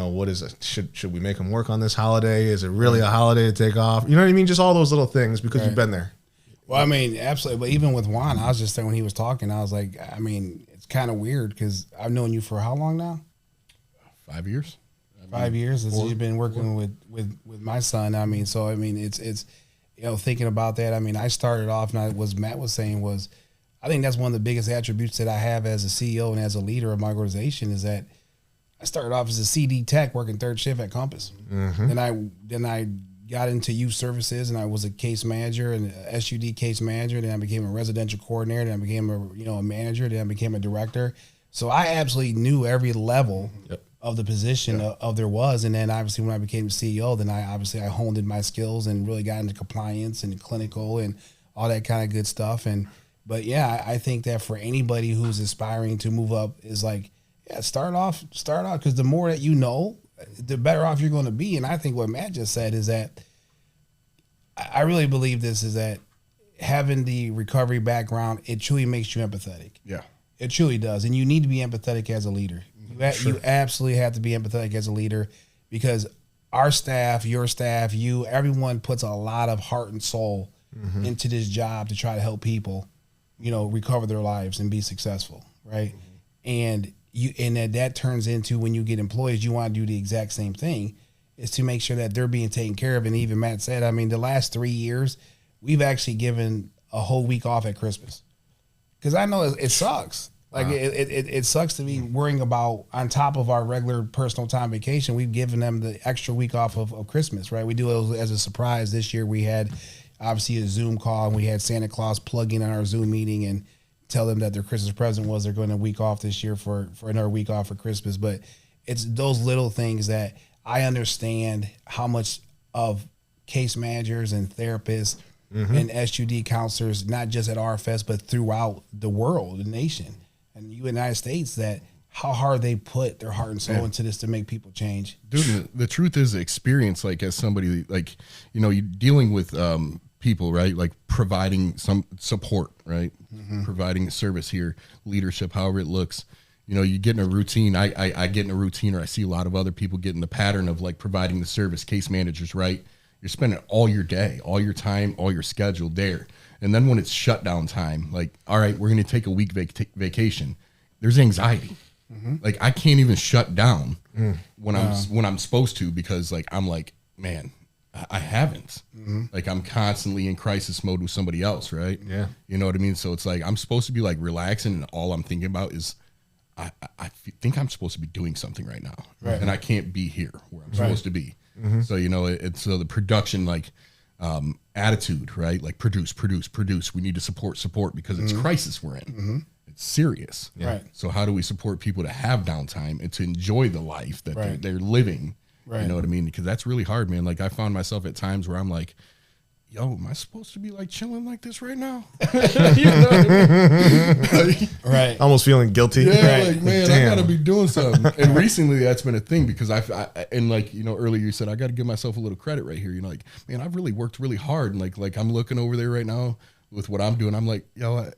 what is it? Should we make them work on this holiday? Is it really a holiday to take off? You know what I mean? Just all those little things because you've been there. Well, I mean, absolutely. But even with Juan, I was just saying when he was talking, I was like, I mean, it's kind of weird because I've known you for how long now? 5 years. 5 years since you've been working with my son. I mean, so I mean, it's thinking about that. I mean, I started off, and what Matt was saying was, I think that's one of the biggest attributes that I have as a CEO and as a leader of my organization is that I started off as a CD tech working third shift at Compass. Then I got into youth services, and I was a case manager and a SUD case manager. Then I became a residential coordinator. Then I became a manager. Then I became a director. So I absolutely knew every level of the position of there was. And then obviously when I became CEO, then I honed in my skills and really got into compliance and clinical and all that kind of good stuff. But yeah, I think that for anybody who's aspiring to move up is like, start off because the more that you know, the better off you're going to be. And I think what Matt just said is that I really believe this is that having the recovery background, it truly makes you empathetic. Yeah. It truly does. And you need to be empathetic as a leader. You absolutely have to be empathetic as a leader because our staff, your staff, everyone puts a lot of heart and soul into this job to try to help people, recover their lives and be successful. Right. And that turns into when you get employees, you want to do the exact same thing is to make sure that they're being taken care of. And even Matt said, I mean, the last 3 years, we've actually given a whole week off at Christmas. Because I know it sucks. Like it sucks to be worrying about on top of our regular personal time vacation. We've given them the extra week off of Christmas, right? We do it as a surprise. This year we had obviously a Zoom call, and we had Santa Claus plug in on our Zoom meeting and tell them that their Christmas present was they're going a week off this year for another week off for Christmas. But it's those little things that I understand how much of case managers and therapists and SUD counselors, not just at RFS, but throughout the world, the nation, and the United States, that how hard they put their heart and soul into this to make people change. Dude, the truth is the experience, like as somebody, like, you dealing with people, right? Like providing some support, right? Providing service here, leadership, however it looks. You get in a routine. I get in a routine, or I see a lot of other people get in the pattern of like providing the service, case managers, right? You're spending all your day, all your time, all your schedule there. And then when it's shutdown time, like, all right, we're going to take a week vacation. There's anxiety. Like I can't even shut down when I'm supposed to, because like, I'm like, man, I haven't. Like I'm constantly in crisis mode with somebody else. Right. Yeah. You know what I mean? So it's like, I'm supposed to be like relaxing, and all I'm thinking about is I think I'm supposed to be doing something right now. Right. And I can't be here where I'm supposed to be. So, so the production, like attitude, right? Like produce. We need to support because it's crisis we're in. It's serious. Right. So how do we support people to have downtime and to enjoy the life that Right. they're living? Right. You know what I mean? Because that's really hard, man. Like I found myself at times where I'm like, yo, am I supposed to be like chilling like this right now? You know what I mean? Right. Almost feeling guilty. Yeah, Right. like man, Damn. I gotta be doing something. And recently, that's been a thing because and like you know earlier you said I got to give myself a little credit right here. You know, like man, I've really worked really hard, and like I'm looking over there right now with what I'm doing. I'm like, yo,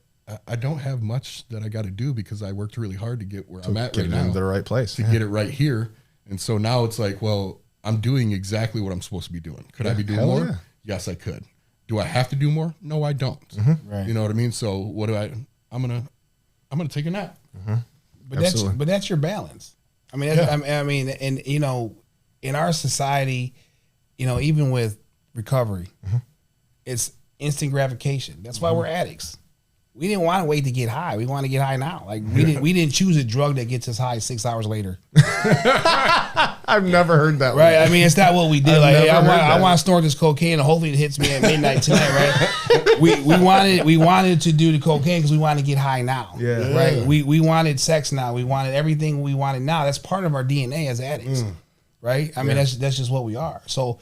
I don't have much that I got to do because I worked really hard to get where I'm at Get right it now in the right place. to get it right here. And so now it's like, well, I'm doing exactly what I'm supposed to be doing. Could I be doing hell more? yeah. Yes, I could. Do I have to do more? No, I don't. Right. You know what I mean? So what do I'm gonna take a nap. Absolutely. But that's your balance. I mean, I mean, and you know, in our society, you know, even with recovery, it's instant gratification. That's why we're addicts. We didn't want to wait to get high. We want to get high now. Like we didn't choose a drug that gets us high 6 hours later. I've never heard that. Right. I mean, it's not what we did. I've Like, hey, never heard I that. want to snort this cocaine, and hopefully it hits me at midnight tonight. Right. we wanted to do the cocaine because we wanted to get high now. Yeah. Right. We wanted sex now. We wanted everything we wanted now. That's part of our DNA as addicts. Right. I mean, that's just what we are. So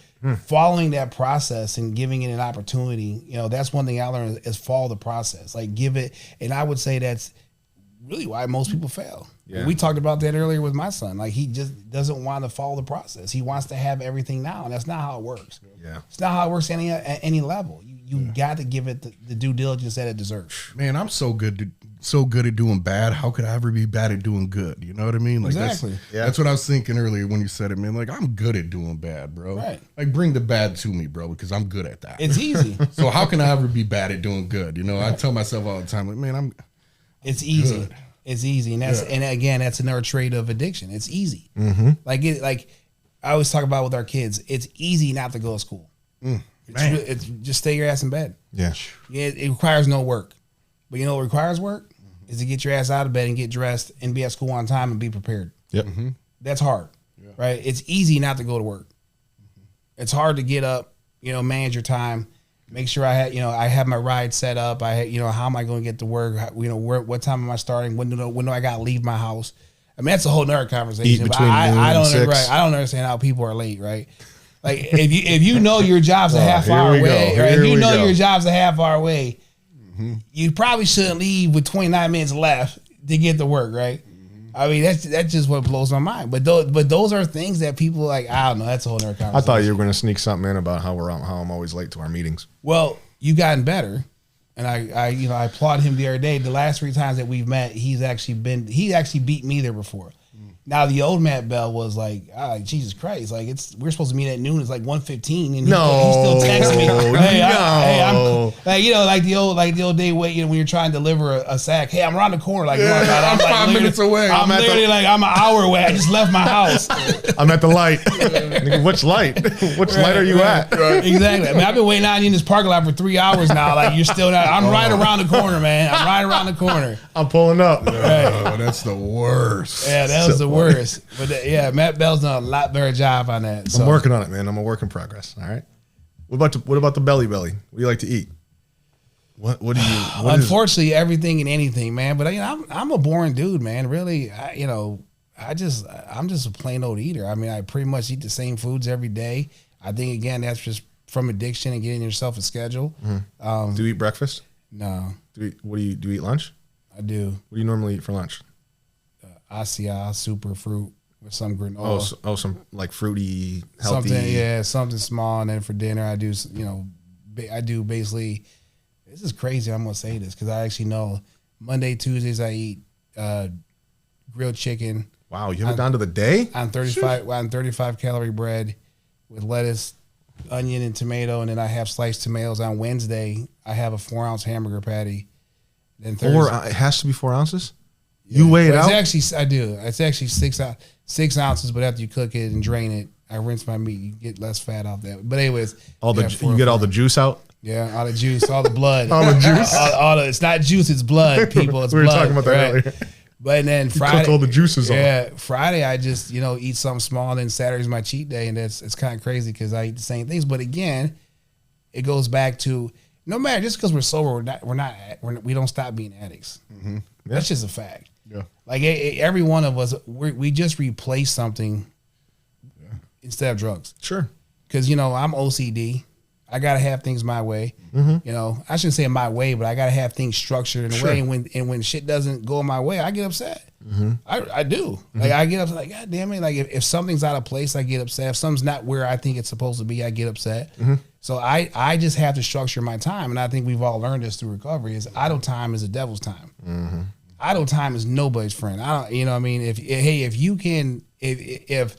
following that process and giving it an opportunity, you know, that's one thing I learned is follow the process. Like give it. And I would say that's really why most people fail. Yeah. We talked about that earlier with my son. Like he just doesn't want to follow the process. He wants to have everything now, and that's not how it works. Yeah. It's not how it works at any level. You got to give it the due diligence that it deserves. Man, I'm so good at doing bad. How could I ever be bad at doing good? You know what I mean? Like Exactly. that's what I was thinking earlier when you said it, man. Like I'm good at doing bad, bro. Right. Like bring the bad to me, bro, because I'm good at that. It's easy. So how can I ever be bad at doing good? You know, I tell myself all the time, like, man, It's easy. Good. It's easy, and and again, that's another trait of addiction. It's easy. Like I always talk about with our kids. It's easy not to go to school. It's just stay your ass in bed. Yeah. It requires no work, but you know what requires work is to get your ass out of bed and get dressed and be at school on time and be prepared. Yep. That's hard, right? It's easy not to go to work. It's hard to get up, you know, manage your time. Make sure I have my ride set up. How am I going to get to work? What time am I starting? When do I got to leave my house? I mean, that's a whole nother conversation. Eat But between I noon and don't 6. right. I don't understand how people are late, right? Like if you know your job's a half here hour we go. away, right? Here If you we know go. your job's a half hour away, you probably shouldn't leave with 29 minutes left to get to work, right? I mean, that's just what blows my mind. But those are things that people like. I don't know. That's a whole other conversation. I thought you were going to sneak something in about how I'm always late to our meetings. Well, you've gotten better, and I applaud him the other day. The last 3 times that we've met, he actually beat me there before. Now the old Matt Bell was like, Jesus Christ, like we're supposed to meet at noon. It's like 1:15, and he still texts me, I'm like the old day when you're trying to deliver a sack. Hey, I'm around the corner. Like, I'm 5 minutes away. I'm literally like I'm an hour away. I just left my house. I'm at the light. Nigga, which light? Which light are you at? Exactly. I mean, I've been waiting on you in this parking lot for 3 hours now. Like you're still not. I'm right around the corner, man. I'm right around the corner. I'm pulling up. Oh, that's the worst. Yeah, that was the worst. But Matt Bell's done a lot better job on that. So. I'm working on it, man. I'm a work in progress. All right. What about the belly? What do you like to eat? What do you? Unfortunately, everything and anything, man. But I'm a boring dude, man. Really, I'm just a plain old eater. I mean, I pretty much eat the same foods every day. I think again that's just from addiction and getting yourself a schedule. Do you eat breakfast? No, Do you eat lunch? I do. What do you normally eat for lunch? Acai super fruit with some granola. Some like fruity, healthy. Something small, and then for dinner I do basically. This is crazy. I'm gonna say this because I actually know Monday, Tuesdays I eat grilled chicken. Wow, you have it down to the day? On 35 calorie bread with lettuce, onion, and tomato, and then I have sliced tomatoes. On Wednesday I have a 4-ounce hamburger patty. Then Thursday, It has to be 4 ounces. You weigh it well, out. I do. It's actually 6 ounces, but after you cook it and drain it, I rinse my meat. You get less fat off that. But anyways, You get all the juice out. Yeah, all the juice, all the blood, All the juice. it's not juice, it's blood, people. It's We were blood, talking about that earlier. But then You Friday, cook all the juices off. Yeah, Friday I just eat something small, and then Saturday's my cheat day, and it's kind of crazy because I eat the same things. But again, it goes back to no matter just because we're sober, we don't stop being addicts. Mm-hmm. Yeah. That's just a fact. Yeah. Like every one of us, we just replace something instead of drugs. Sure. Because I'm OCD. I gotta have things my way. Mm-hmm. I shouldn't say my way, but I gotta have things structured in a way. And when shit doesn't go my way, I get upset. Mm-hmm. I do. Mm-hmm. Like I get upset. Like God damn it! Like if something's out of place, I get upset. If something's not where I think it's supposed to be, I get upset. Mm-hmm. So I just have to structure my time, and I think we've all learned this through recovery. Is idle time is the devil's time. Mm-hmm. Idle time is nobody's friend. I don't. You know what I mean? If you can, if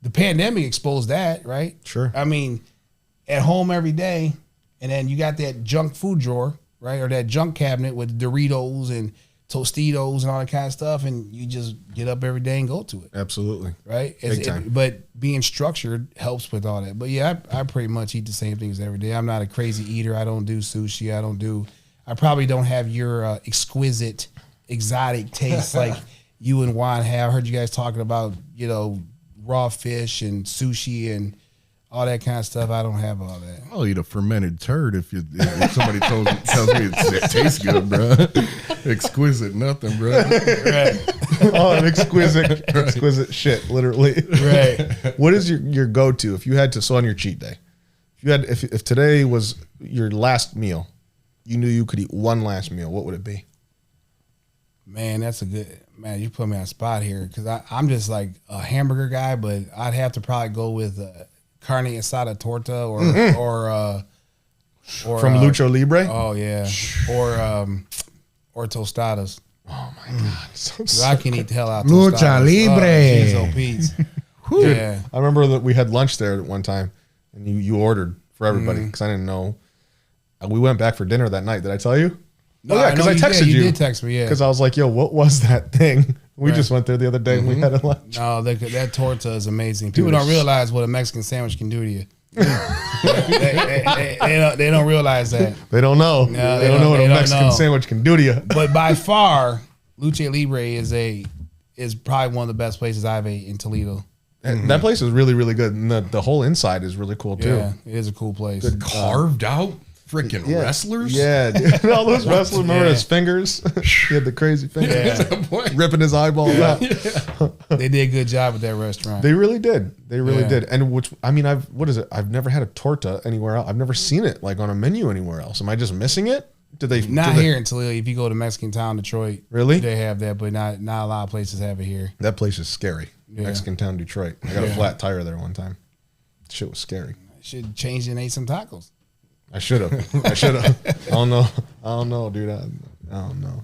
the pandemic exposed that, right? Sure. I mean, at home every day, and then you got that junk food drawer, right? Or that junk cabinet with Doritos and Tostitos and all that kind of stuff, and you just get up every day and go to it. Absolutely. Right? Big time. But being structured helps with all that. But yeah, I pretty much eat the same things every day. I'm not a crazy eater. I don't do sushi. I probably don't have your exquisite, exotic taste like you and Juan have. I heard you guys talking about, raw fish and sushi and all that kind of stuff. I don't have all that. I'll eat a fermented turd if somebody tells me it tastes good, bro. Exquisite nothing, bro. Right. Oh, exquisite shit, literally. Right. What is your go-to if you had to, so on your cheat day, if today was your last meal, you knew you could eat one last meal, what would it be? Man, you put me on a spot here because I'm just like a hamburger guy, but I'd have to probably go with carne asada torta or From Lucha Libre? Oh yeah, or tostadas. Oh my God. So I can eat the hell out of Lucha tostadas. Libre. Oh, Pete's. Dude, Yeah. I remember that we had lunch there at one time, and you ordered for everybody because I didn't know. We went back for dinner that night. Did I tell you? No, oh yeah, because I texted you. You did text me, yeah. Because I was like, "Yo, what was that thing?" We just went there the other day and we had a lunch. No, that torta is amazing. People don't realize what a Mexican sandwich can do to you. they don't realize that. They don't know. No, they don't know what a Mexican know. sandwich can do to you. But by far, Lucha Libre is probably one of the best places I've ate in Toledo. That place is really, really good, and the whole inside is really cool too. Yeah, it is a cool place. Carved out freaking wrestlers. Yeah, dude. All those wrestlers. Remember his fingers? He had the crazy fingers, ripping his eyeballs out. They did a good job at that restaurant. They really did. They really did. And what is it? I've never had a torta anywhere else. I've never seen it like on a menu anywhere else. Am I just missing it? Not here in Toledo. If you go to Mexican Town, Detroit, really, they have that, but not a lot of places have it here. That place is scary. Yeah. Mexican Town, Detroit. I got a flat tire there one time. Shit was scary. Should change and ate some tacos. I should have. I don't know, dude. I don't know.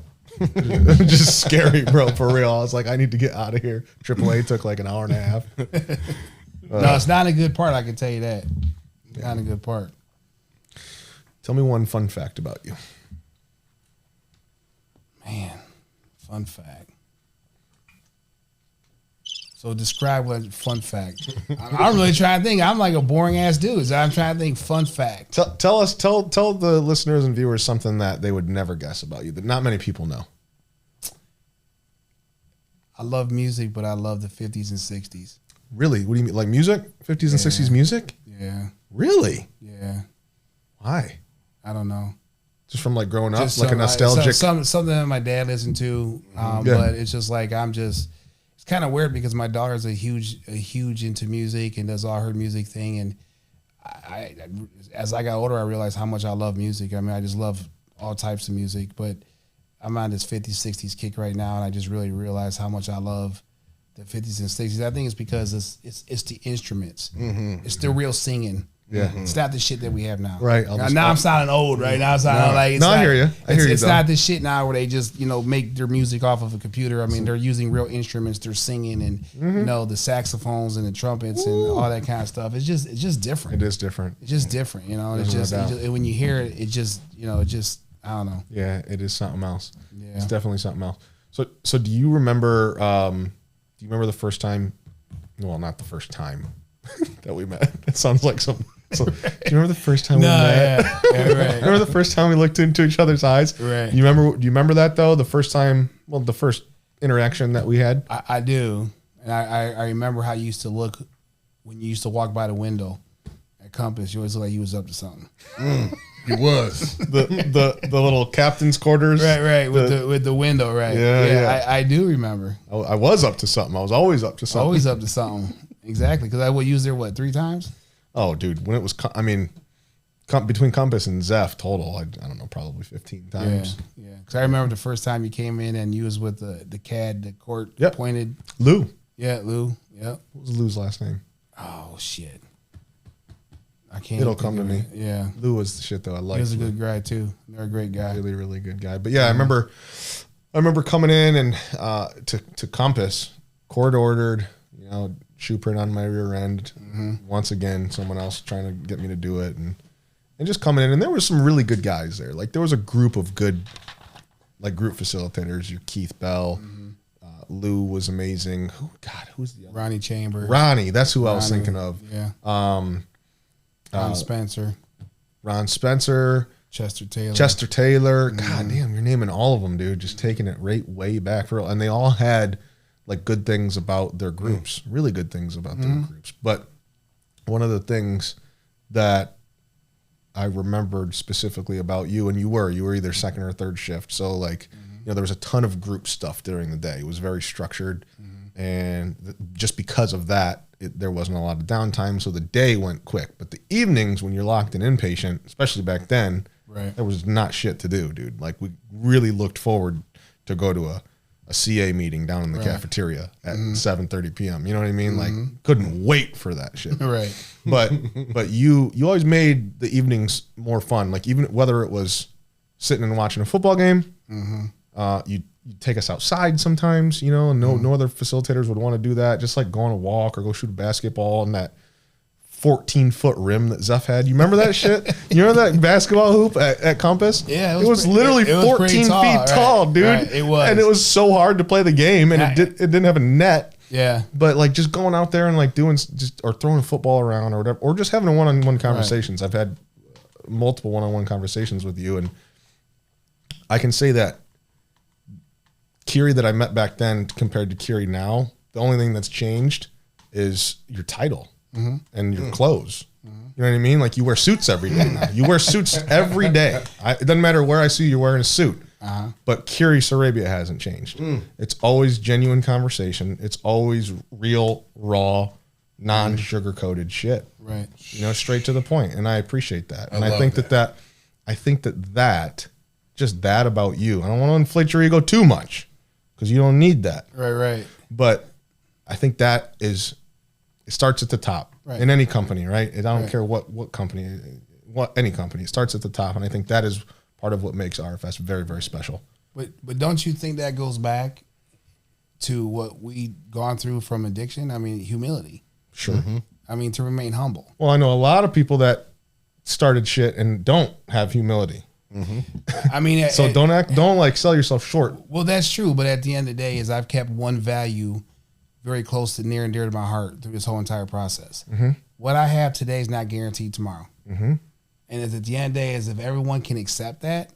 Just scary, bro. For real. I was like, I need to get out of here. AAA took like an hour and a half. No, it's not a good part. I can tell you that. Not a good part. Tell me one fun fact about you. Man, fun fact. So describe what fun fact. I'm really trying to think. I'm like a boring ass dude. So I'm trying to think fun fact. Tell the listeners and viewers something that they would never guess about you that not many people know. I love music, but I love the 50s and 60s. Really? What do you mean? Like music? 50s and 60s music? Yeah. Really? Yeah. Why? I don't know. Just from like growing up, Just like a nostalgic. something that my dad listened to, but it's just like it's kind of weird because my daughter's a huge into music and does all her music thing, and I as I got older, I realized how much I love music. I mean, I just love all types of music, but I'm on this 50s, 60s kick right now, and I just really realized how much I love the 50s and 60s. I think it's because it's the instruments, it's the real singing. Yeah. It's not the shit that we have now. Right. Now I'm sounding old, right? Now I'm sounding like... I hear you. It's not this shit now where they just, make their music off of a computer. I mean, they're using real instruments. They're singing and, the saxophones and the trumpets and all that kind of stuff. It's just different. It is different. It's just different, It's just when you hear it, I don't know. Yeah, it is something else. Yeah. It's definitely something else. So do you remember the first time, well, not the first time that we met. It sounds like some... So, do you remember the first time we met? Yeah, right. Remember the first time we looked into each other's eyes? Right. Do you remember that though? The first time, the first interaction that we had? I do. And I remember how you used to look when you used to walk by the window at Compass, you always look like you was up to something. He was. the little captain's quarters. Right. With the window, right. Yeah. I do remember. I was up to something. I was always up to something. Always up to something. Exactly. Because I would use there, 3 times? Oh, dude. When it was, between Compass and Zeph total, I don't know, probably 15 times. Yeah. Because I remember the first time you came in and you was with the CAD, the court appointed. Lou. Yeah, Lou. Yep. What was Lou's last name? Oh, shit. I can't. It'll come to me. Yeah. Lou was the shit though. I liked. He was a good guy too. They're a great guy. Really, really good guy. But yeah, I remember coming in and to Compass, court ordered, shoe print on my rear end. Once again, someone else trying to get me to do it, and just coming in, and there was some really good guys there. Like there was a group of good, like group facilitators. Your Keith Bell, Lou was amazing. Who's the other? Ronnie Chambers. Ronnie, that's who I was thinking of. Yeah. Ron Spencer. Chester Taylor. God damn, you're naming all of them, dude. Just taking it right way back for real. And they all had like good things about their groups, really good things about their groups. But one of the things that I remembered specifically about you, and you were either second or third shift. So like, there was a ton of group stuff during the day. It was very structured. And just because of that, there wasn't a lot of downtime. So the day went quick. But the evenings when you're locked in inpatient, especially back then, there was not shit to do, dude. Like we really looked forward to go to a CA meeting down in the cafeteria at 7:30 p.m. You know what I mean? Like couldn't wait for that shit. Right. But you always made the evenings more fun. Like even whether it was sitting and watching a football game, you'd take us outside sometimes, and no other facilitators would want to do that. Just like go on a walk or go shoot a basketball in that 14-foot rim that Zeph had. You remember that shit? You remember that basketball hoop at Compass? Yeah, it was literally 14 feet tall, dude. Right, it was. And it was so hard to play the game, and it didn't have a net. Yeah. But like just going out there and like doing or throwing a football around or whatever, or just having a one-on-one conversations. I've had multiple one-on-one conversations with you, and I can say that Keary that I met back then compared to Keary now, the only thing that's changed is your title and your clothes. You know what I mean? Like you wear suits every day now. You wear suits every day. It doesn't matter where I see you wearing a suit. But Keary Sarabia hasn't changed. It's always genuine conversation. It's always real, raw, non-sugar-coated shit. Right. Straight to the point. And I appreciate that. And I think that just that about you. I don't want to inflate your ego too much because you don't need that. Right. But I think that it starts at the top in any company, right? I don't care what company, any company. It starts at the top, and I think that is part of what makes RFS very, very special. But don't you think that goes back to what we gone through from addiction? I mean, humility. Sure. I mean, to remain humble. Well, I know a lot of people that started shit and don't have humility. I mean, so don't like sell yourself short. Well, that's true. But at the end of the day, is I've kept one value very close to near and dear to my heart through this whole entire process. What I have today is not guaranteed tomorrow. And at the end of the day, is if everyone can accept that,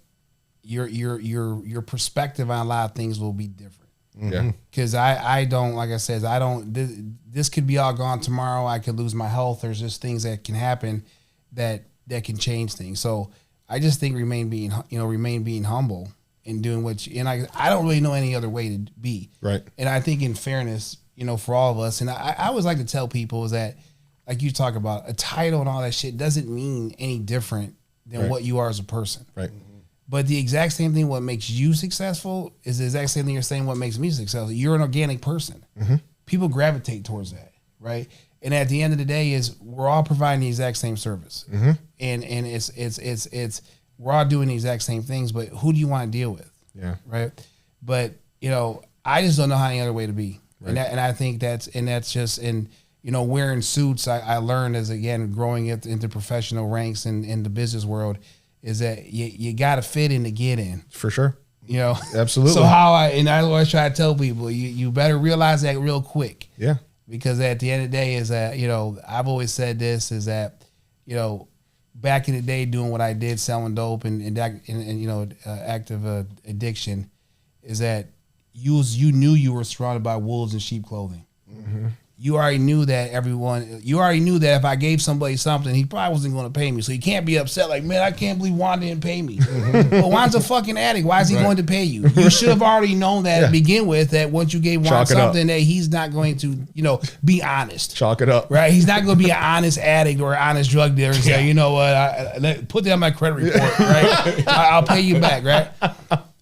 your perspective on a lot of things will be different. Yeah. Because I don't, like I said, this could be all gone tomorrow. I could lose my health. There's just things that can happen that can change things. So I just think remain being humble and doing and I don't really know any other way to be. Right. And I think in fairness, for all of us, and I always like to tell people is that, like you talk about, a title and all that shit doesn't mean any different than what you are as a person. Right. But the exact same thing, what makes you successful is the exact same thing you're saying what makes me successful. You're an organic person. People gravitate towards that, right? And at the end of the day, is we're all providing the exact same service, and it's we're all doing the exact same things. But who do you want to deal with? Yeah, right. But I just don't know how any other way to be, and I think that's just wearing suits. I learned as again growing into professional ranks in the business world is that you got to fit in to get in for sure. Absolutely. So I always try to tell people you better realize that real quick. Yeah. Because at the end of the day is that, I've always said this is that, back in the day doing what I did, selling dope and active addiction is that you knew you were surrounded by wolves in sheep clothing. you already knew that if I gave somebody something, he probably wasn't going to pay me. So you can't be upset like, man, I can't believe Juan didn't pay me. Well, Juan's a fucking addict. Why is he going to pay you? You should have already known that to begin with, that once you gave Juan something that he's not going to, be honest. Chalk it up. Right? He's not going to be an honest addict or an honest drug dealer and say, you know what, put that on my credit report, right? I'll pay you back, right?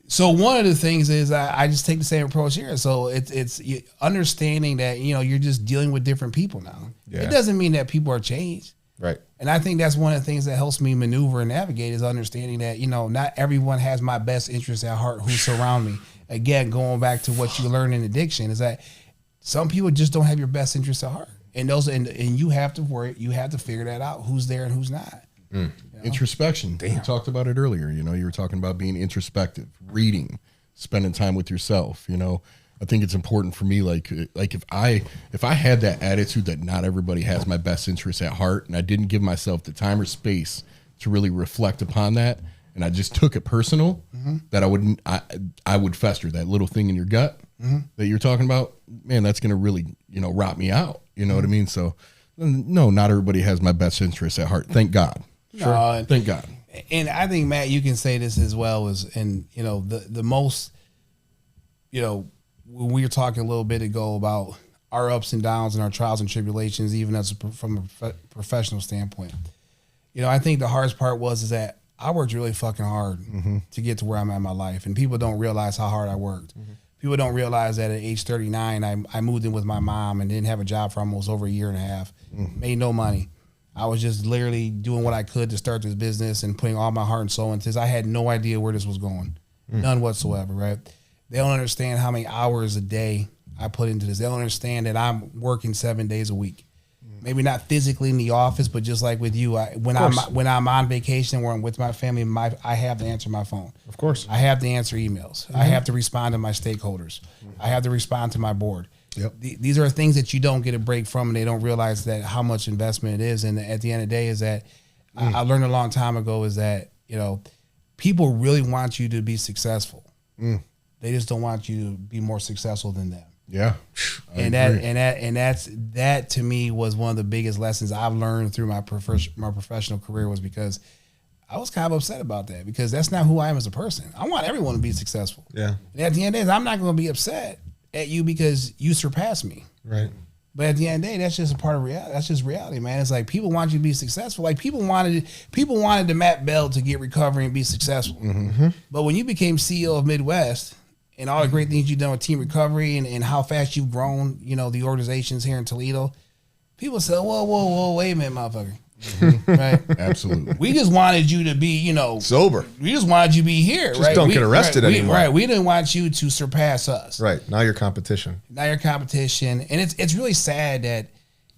So one of the things is I just take the same approach here. So it's understanding that, you're just dealing with different people now. Yeah. It doesn't mean that people are changed. Right. And I think that's one of the things that helps me maneuver and navigate is understanding that, not everyone has my best interests at heart who surround me. Again, going back to what you learn in addiction is that some people just don't have your best interests at heart. And you have to figure that out, who's there and who's not. Introspection. Damn. You talked about it earlier. You were talking about being introspective, reading, spending time with yourself. I think it's important for me. Like if I had that attitude that not everybody has my best interests at heart, and I didn't give myself the time or space to really reflect upon that, and I just took it personal, that I would fester that little thing in your gut that you're talking about. Man, that's gonna really rot me out. You know what I mean? So no, not everybody has my best interests at heart. Thank God. Sure. Thank God. And I think, Matt, you can say this as well the most, when we were talking a little bit ago about our ups and downs and our trials and tribulations, even from a professional standpoint, I think the hardest part is that I worked really fucking hard to get to where I'm at in my life. And people don't realize how hard I worked. People don't realize that at age 39, I moved in with my mom and didn't have a job for almost over a year and a half, made no money. I was just literally doing what I could to start this business and putting all my heart and soul into this. I had no idea where this was going, none whatsoever, right? They don't understand how many hours a day I put into this. They don't understand that I'm working 7 days a week. Maybe not physically in the office, but just like with you, when I'm on vacation or I'm with my family, I have to answer my phone. Of course. I have to answer emails. I have to respond to my stakeholders. I have to respond to my board. Yep. These are things that you don't get a break from, and they don't realize that how much investment it is. And at the end of the day is that I learned a long time ago is that, people really want you to be successful. They just don't want you to be more successful than them. Yeah. That to me was one of the biggest lessons I've learned through my professional career, was because I was kind of upset about that, because that's not who I am as a person. I want everyone to be successful. Yeah. And at the end of the day, I'm not going to be upset at you because you surpassed me. Right. But at the end of the day, that's just a part of reality. That's just reality, man. It's like people want you to be successful. Like people wanted the Matt Bell to get recovery and be successful. But when you became CEO of Midwest and all the great things you've done with team recovery and how fast you've grown, the organizations here in Toledo, people say, whoa, wait a minute, motherfucker. Right? Absolutely. We just wanted you to be, sober. We just wanted you to be here. Just don't get arrested anymore. Right. We didn't want you to surpass us. Right. Now you're competition. And it's really sad that,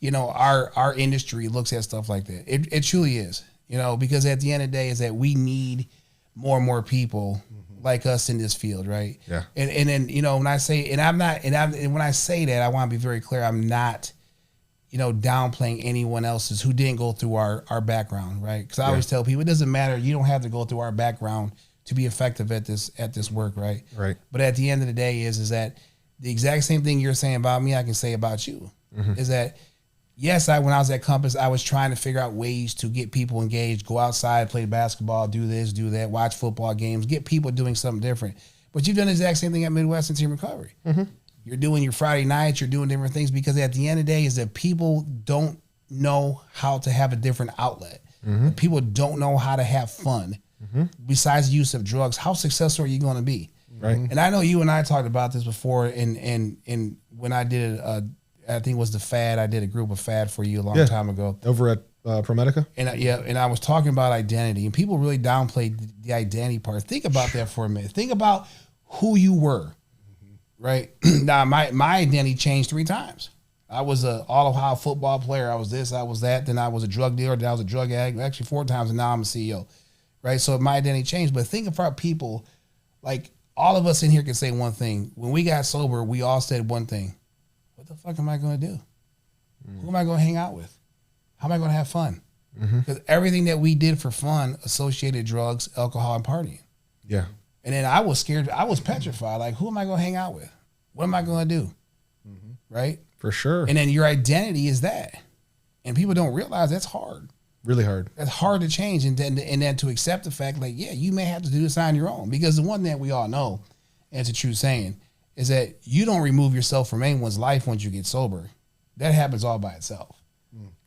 our industry looks at stuff like that. It truly is, because at the end of the day is that we need more and more people like us in this field. Right. Yeah. And then, when I say, when I say that, I want to be very clear. I'm not, downplaying anyone else's who didn't go through our background, right? Because I always tell people, it doesn't matter. You don't have to go through our background to be effective at this work, right? Right. But at the end of the day is that the exact same thing you're saying about me, I can say about you. Is that, yes, when I was at Compass, I was trying to figure out ways to get people engaged, go outside, play basketball, do this, do that, watch football games, get people doing something different. But you've done the exact same thing at Midwest and Team Recovery. You're doing your Friday nights, you're doing different things, because at the end of the day is that people don't know how to have a different outlet. People don't know how to have fun. Besides the use of drugs, how successful are you going to be? Right. And I know you and I talked about this before, and when I did I think it was the FAD, I did a group of FAD for you a long time ago. Over at ProMedica? And I was talking about identity, and people really downplayed the identity part. Think about that for a minute. Think about who you were. Right now, my identity changed 3 times. I was a all Ohio football player. I was this, I was that. Then I was a drug dealer. Then I was a drug addict. Actually, 4 times, and now I'm a CEO. Right. So my identity changed. But think about people, like all of us in here can say one thing. When we got sober, we all said one thing: what the fuck am I going to do? Who am I going to hang out with? How am I going to have fun? Because everything that we did for fun associated drugs, alcohol, and partying. Yeah. And then I was scared. I was petrified. Like, who am I going to hang out with? What am I going to do? Right? For sure. And then your identity is that. And people don't realize that's hard. Really hard. That's hard to change. And then to accept the fact, like, yeah, you may have to do this on your own. Because the one thing we all know, and it's a true saying, is that you don't remove yourself from anyone's life once you get sober. That happens all by itself.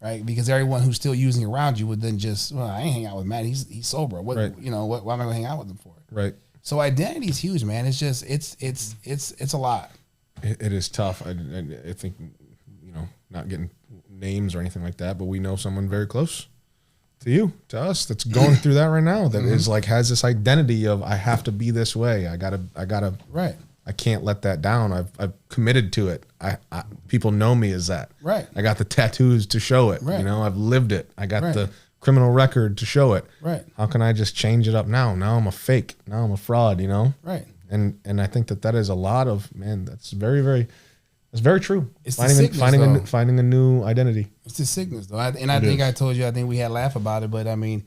Right? Because everyone who's still using around you would then just, well, I ain't hang out with Matt. He's sober. What, right. You know, why am I going to hang out with him for? Right. So identity is huge, man. It's just, it's a lot. It is tough. I think, you know, not getting names or anything like that, but we know someone very close to you, to us, that's going through that right now. That is like, has this identity of, I have to be this way. I gotta. Right. I can't let that down. I've committed to it. People know me as that. Right. I got the tattoos to show it. Right. You know, I've lived it. I got the criminal record to show it. Right. How can I just change it up now? Now I'm a fake. Now I'm a fraud, you know? Right. And I think that is a lot of, man, that's very, very, that's very true. It's finding a new identity. It's the sickness though. I think I told you, I think we had a laugh about it, but I mean,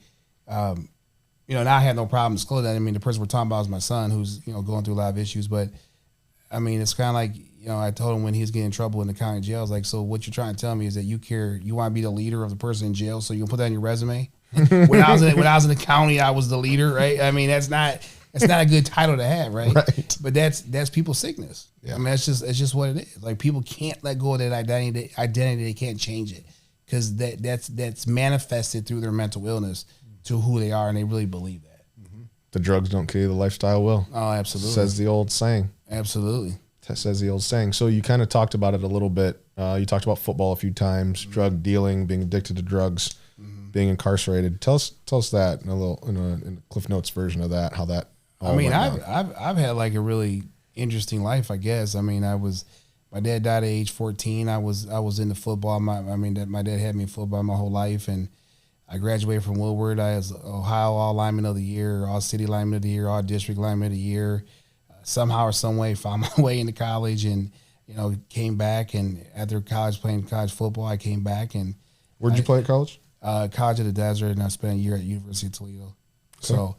you know, and I had no problem disclosing that. I mean, the person we're talking about is my son who's, you know, going through a lot of issues, but I mean, it's kind of like, you know, I told him when he was getting in trouble in the county jail, I was like, so what you're trying to tell me is that you want to be the leader of the person in jail, so you can put that on your resume? when I was in the county, I was the leader, right? I mean, that's not a good title to have, right? Right. But that's people's sickness. Yeah. I mean, it's just what it is. Like, people can't let go of that identity. They can't change it because that's manifested through their mental illness to who they are, and they really believe that. The drugs don't kill you, the lifestyle will. Oh, absolutely. Says the old saying. Absolutely. Says the old saying. So you kind of talked about it a little bit. You talked about football a few times, drug dealing, being addicted to drugs, being incarcerated. Tell us that in a Cliff Notes version of that, how that all went down. I've had like a really interesting life, I guess. I mean, my dad died at age 14. I was into football. My dad had me in football my whole life, and I graduated from Woodward. I was Ohio All Lineman of the Year, All City Lineman of the Year, All District Lineman of the Year. Somehow or some way found my way into college, and, you know, came back, and after college, playing college football, I came back. And where'd you play at college? College of the Desert, and I spent a year at University of Toledo. Okay. So,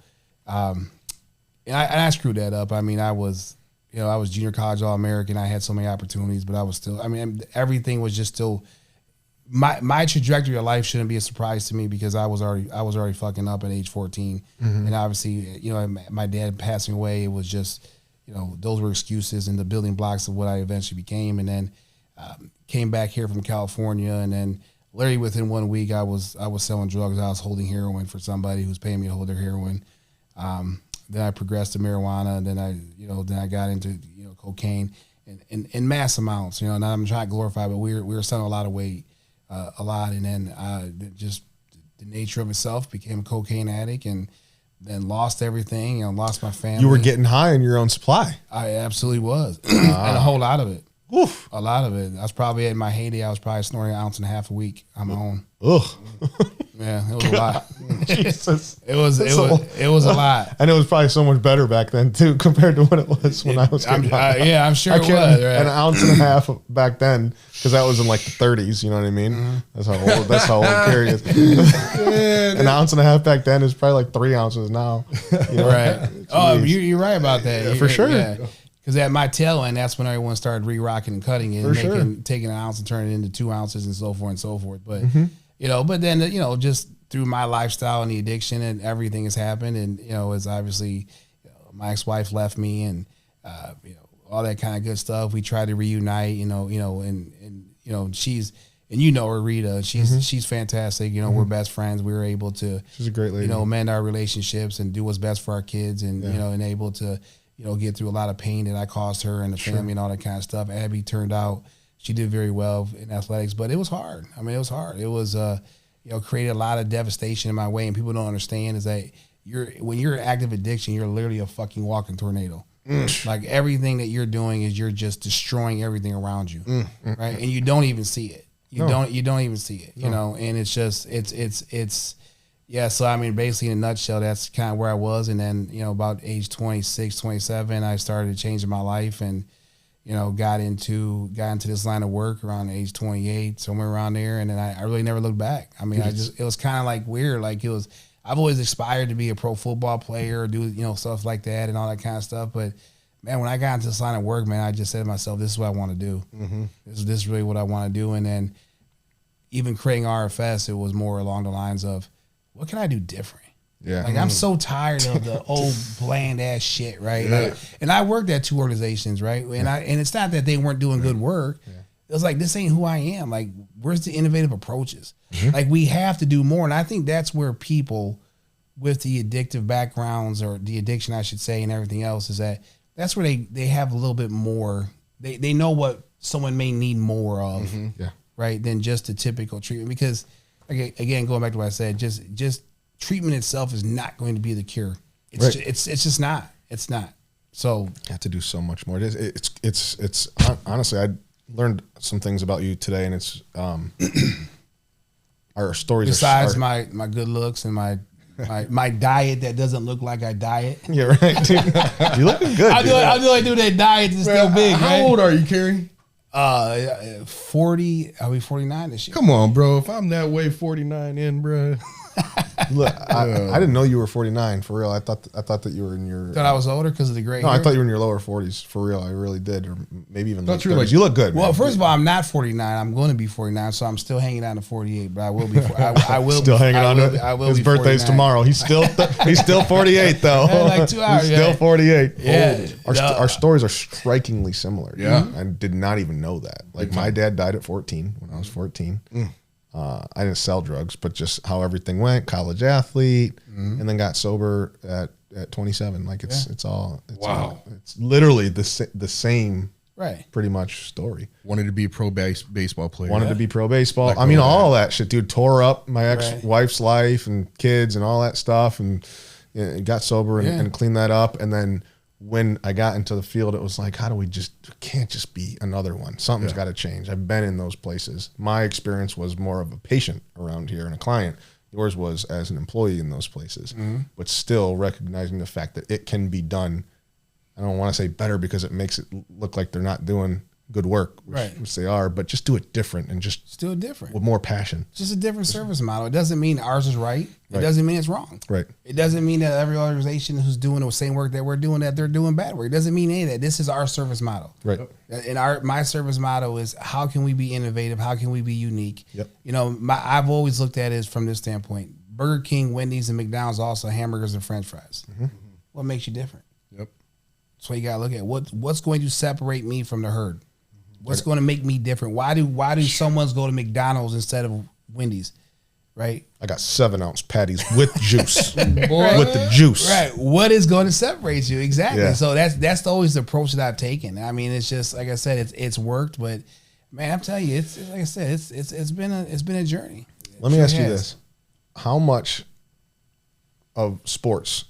and I screwed that up. I mean, I was junior college All-American. I had so many opportunities, but I was still, I mean, everything was just still, my trajectory of life shouldn't be a surprise to me because I was already fucking up at age 14. And obviously, you know, my dad passing away, it was just, you know, those were excuses and the building blocks of what I eventually became. And then came back here from California, and then literally within 1 week, I was selling drugs. I was holding heroin for somebody who's paying me to hold their heroin. Then I progressed to marijuana, and then I got into, you know, cocaine in mass amounts. You know, and I'm trying to glorify, but we were selling a lot of weight, a lot, and then just the nature of itself, became a cocaine addict, and then lost everything, you know, lost my family. You were getting high in your own supply. I absolutely was, and a whole lot of it. Oof. A lot of it. I was probably in my heyday. I was probably snorting 1.5 ounces a week on my own. Ugh. Yeah, it was a lot. Jesus. It was a lot. And it was probably so much better back then too, compared to what it was when I was getting high. Yeah, I'm sure it was. Right? 1.5 ounces back then, because that was in like the 30s. You know what I mean? That's how old Keary is. 1.5 ounces back then is probably like 3 ounces now. You know? Right. Oh, you're right about that. Yeah, for sure. Yeah. Because at my tail end, that's when everyone started re-rocking and cutting it, and taking 1 ounce and turning it into 2 ounces and so forth and so forth. But you know, but then, you know, just through my lifestyle and the addiction and everything has happened, and, you know, it's obviously, you know, my ex-wife left me, and you know, all that kind of good stuff. We tried to reunite, and you know, she's, and you know her, Rita. She's fantastic. You know, we're best friends. We were able to, she's a great lady, you know, mend our relationships and do what's best for our kids, and you know, and able to, you know, get through a lot of pain that I caused her and the family and all that kind of stuff. Abby turned out, she did very well in athletics, but it was hard. I mean, it was hard. It was, you know, created a lot of devastation in my way, and people don't understand is that when you're active addiction, you're literally a fucking walking tornado. Like, everything that you're doing is you're just destroying everything around you, right? And you don't even see it. You don't even see it, you know? And it's just, it's, yeah. So, I mean, basically in a nutshell, that's kind of where I was. And then, you know, about age 26, 27, I started changing my life, and, you know, got into this line of work around age 28, somewhere around there. And then I really never looked back. I mean, it was kind of like weird. Like, I've always aspired to be a pro football player, or do, you know, stuff like that and all that kind of stuff. But man, when I got into this line of work, man, I just said to myself, this is what I want to do. This is really what I want to do. And then even creating RFS, it was more along the lines of, what can I do different? Yeah. Like, I'm so tired of the old bland ass shit, right? Like, and I worked at 2 organizations, right? And it's not that they weren't doing good work. It was like, this ain't who I am. Like, where's the innovative approaches? Like, we have to do more. And I think that's where people with the addictive backgrounds, or the addiction, I should say, and everything else, is that's where they have a little bit more. They know what someone may need more of, right, than just the typical treatment. Because, again, going back to what I said, just treatment itself is not going to be the cure. It's just not. It's not. So you have to do so much more. It's honestly, I learned some things about you today, and it's our stories. Besides my good looks and my diet that doesn't look like I diet. Yeah, right. Dude. You looking good. I feel like that diet is still big. How old are you, Keary? 40. I'll be 49 this year. Come on, bro. If I'm that way, 49 in, bro. Look, I didn't know you were 49 for real. I thought that you were in your. Thought I was older because of the gray hair? I thought you were in your lower 40s for real. I really did, or maybe even. That's late really 30s. You look good. Well, man. first of all, I'm not 49. I'm going to be 49, so I'm still hanging on to 48. But I will be. I will still hanging on to it. I will. His be birthday's 49. tomorrow. He's still 48 though. Yeah, like 2 hours. He's still 48. Yeah. Our stories are strikingly similar. Yeah. I did not even know that. Like, my dad died at 14 when I was 14. I didn't sell drugs, but just how everything went. College athlete, and then got sober at 27. Like, it's literally the same, right? Pretty much story. Wanted to be a pro baseball player. Wanted to be pro baseball. Like, I mean, all that shit, dude. Tore up my ex-wife's Right. life and kids and all that stuff, and got sober and cleaned that up. And then when I got into the field, it was like, how do we can't just be another one. Something's got to change. I've been in those places. My experience was more of a patient around here and a client. Yours was as an employee in those places, but still recognizing the fact that it can be done. I don't want to say better because it makes it look like they're not doing good work, which they are, but just do it different and just do it different with more passion. Just a different service model. It doesn't mean ours is right. It doesn't mean it's wrong. Right. It doesn't mean that every organization who's doing the same work that we're doing, that they're doing bad work. It doesn't mean any of that. This is our service model. Right. And my service model is, how can we be innovative? How can we be unique? Yep. You know, I've always looked at it from this standpoint. Burger King, Wendy's, and McDonald's also hamburgers and French fries. What makes you different? Yep. So you gotta look at what's going to separate me from the herd. What's going to make me different? Why do someone's go to McDonald's instead of Wendy's? Right. I got 7-ounce patties with juice. Boy. With the juice. Right. What is going to separate you? Exactly. Yeah. So that's always the approach that I've taken. I mean, it's just, like I said, it's worked, but man, I'm telling you, it's like I said, it's been a journey. Let me ask you this: how much of sports,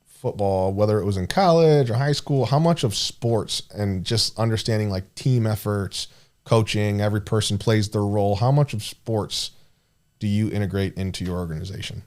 football, whether it was in college or high school, how much of sports and just understanding like team efforts, coaching, every person plays their role, how much of sports do you integrate into your organization?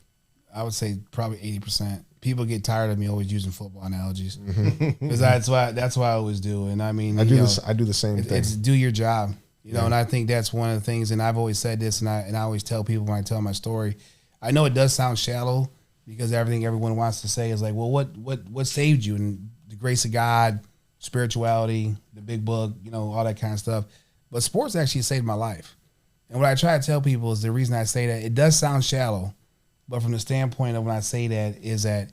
I would say probably 80%. People get tired of me always using football analogies because that's what I always do. And I mean, I do the same thing. It's do your job, you know. And I think that's one of the things. And I've always said this, and I always tell people when I tell my story. I know it does sound shallow because everyone wants to say is like, well, what saved you? And the grace of God, spirituality, the big book, you know, all that kind of stuff. But sports actually saved my life. And what I try to tell people is the reason I say that, it does sound shallow, but from the standpoint of when I say that is that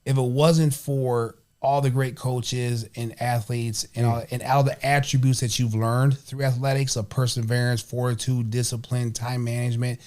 if it wasn't for all the great coaches and athletes and all the attributes that you've learned through athletics of perseverance, fortitude, discipline, time management,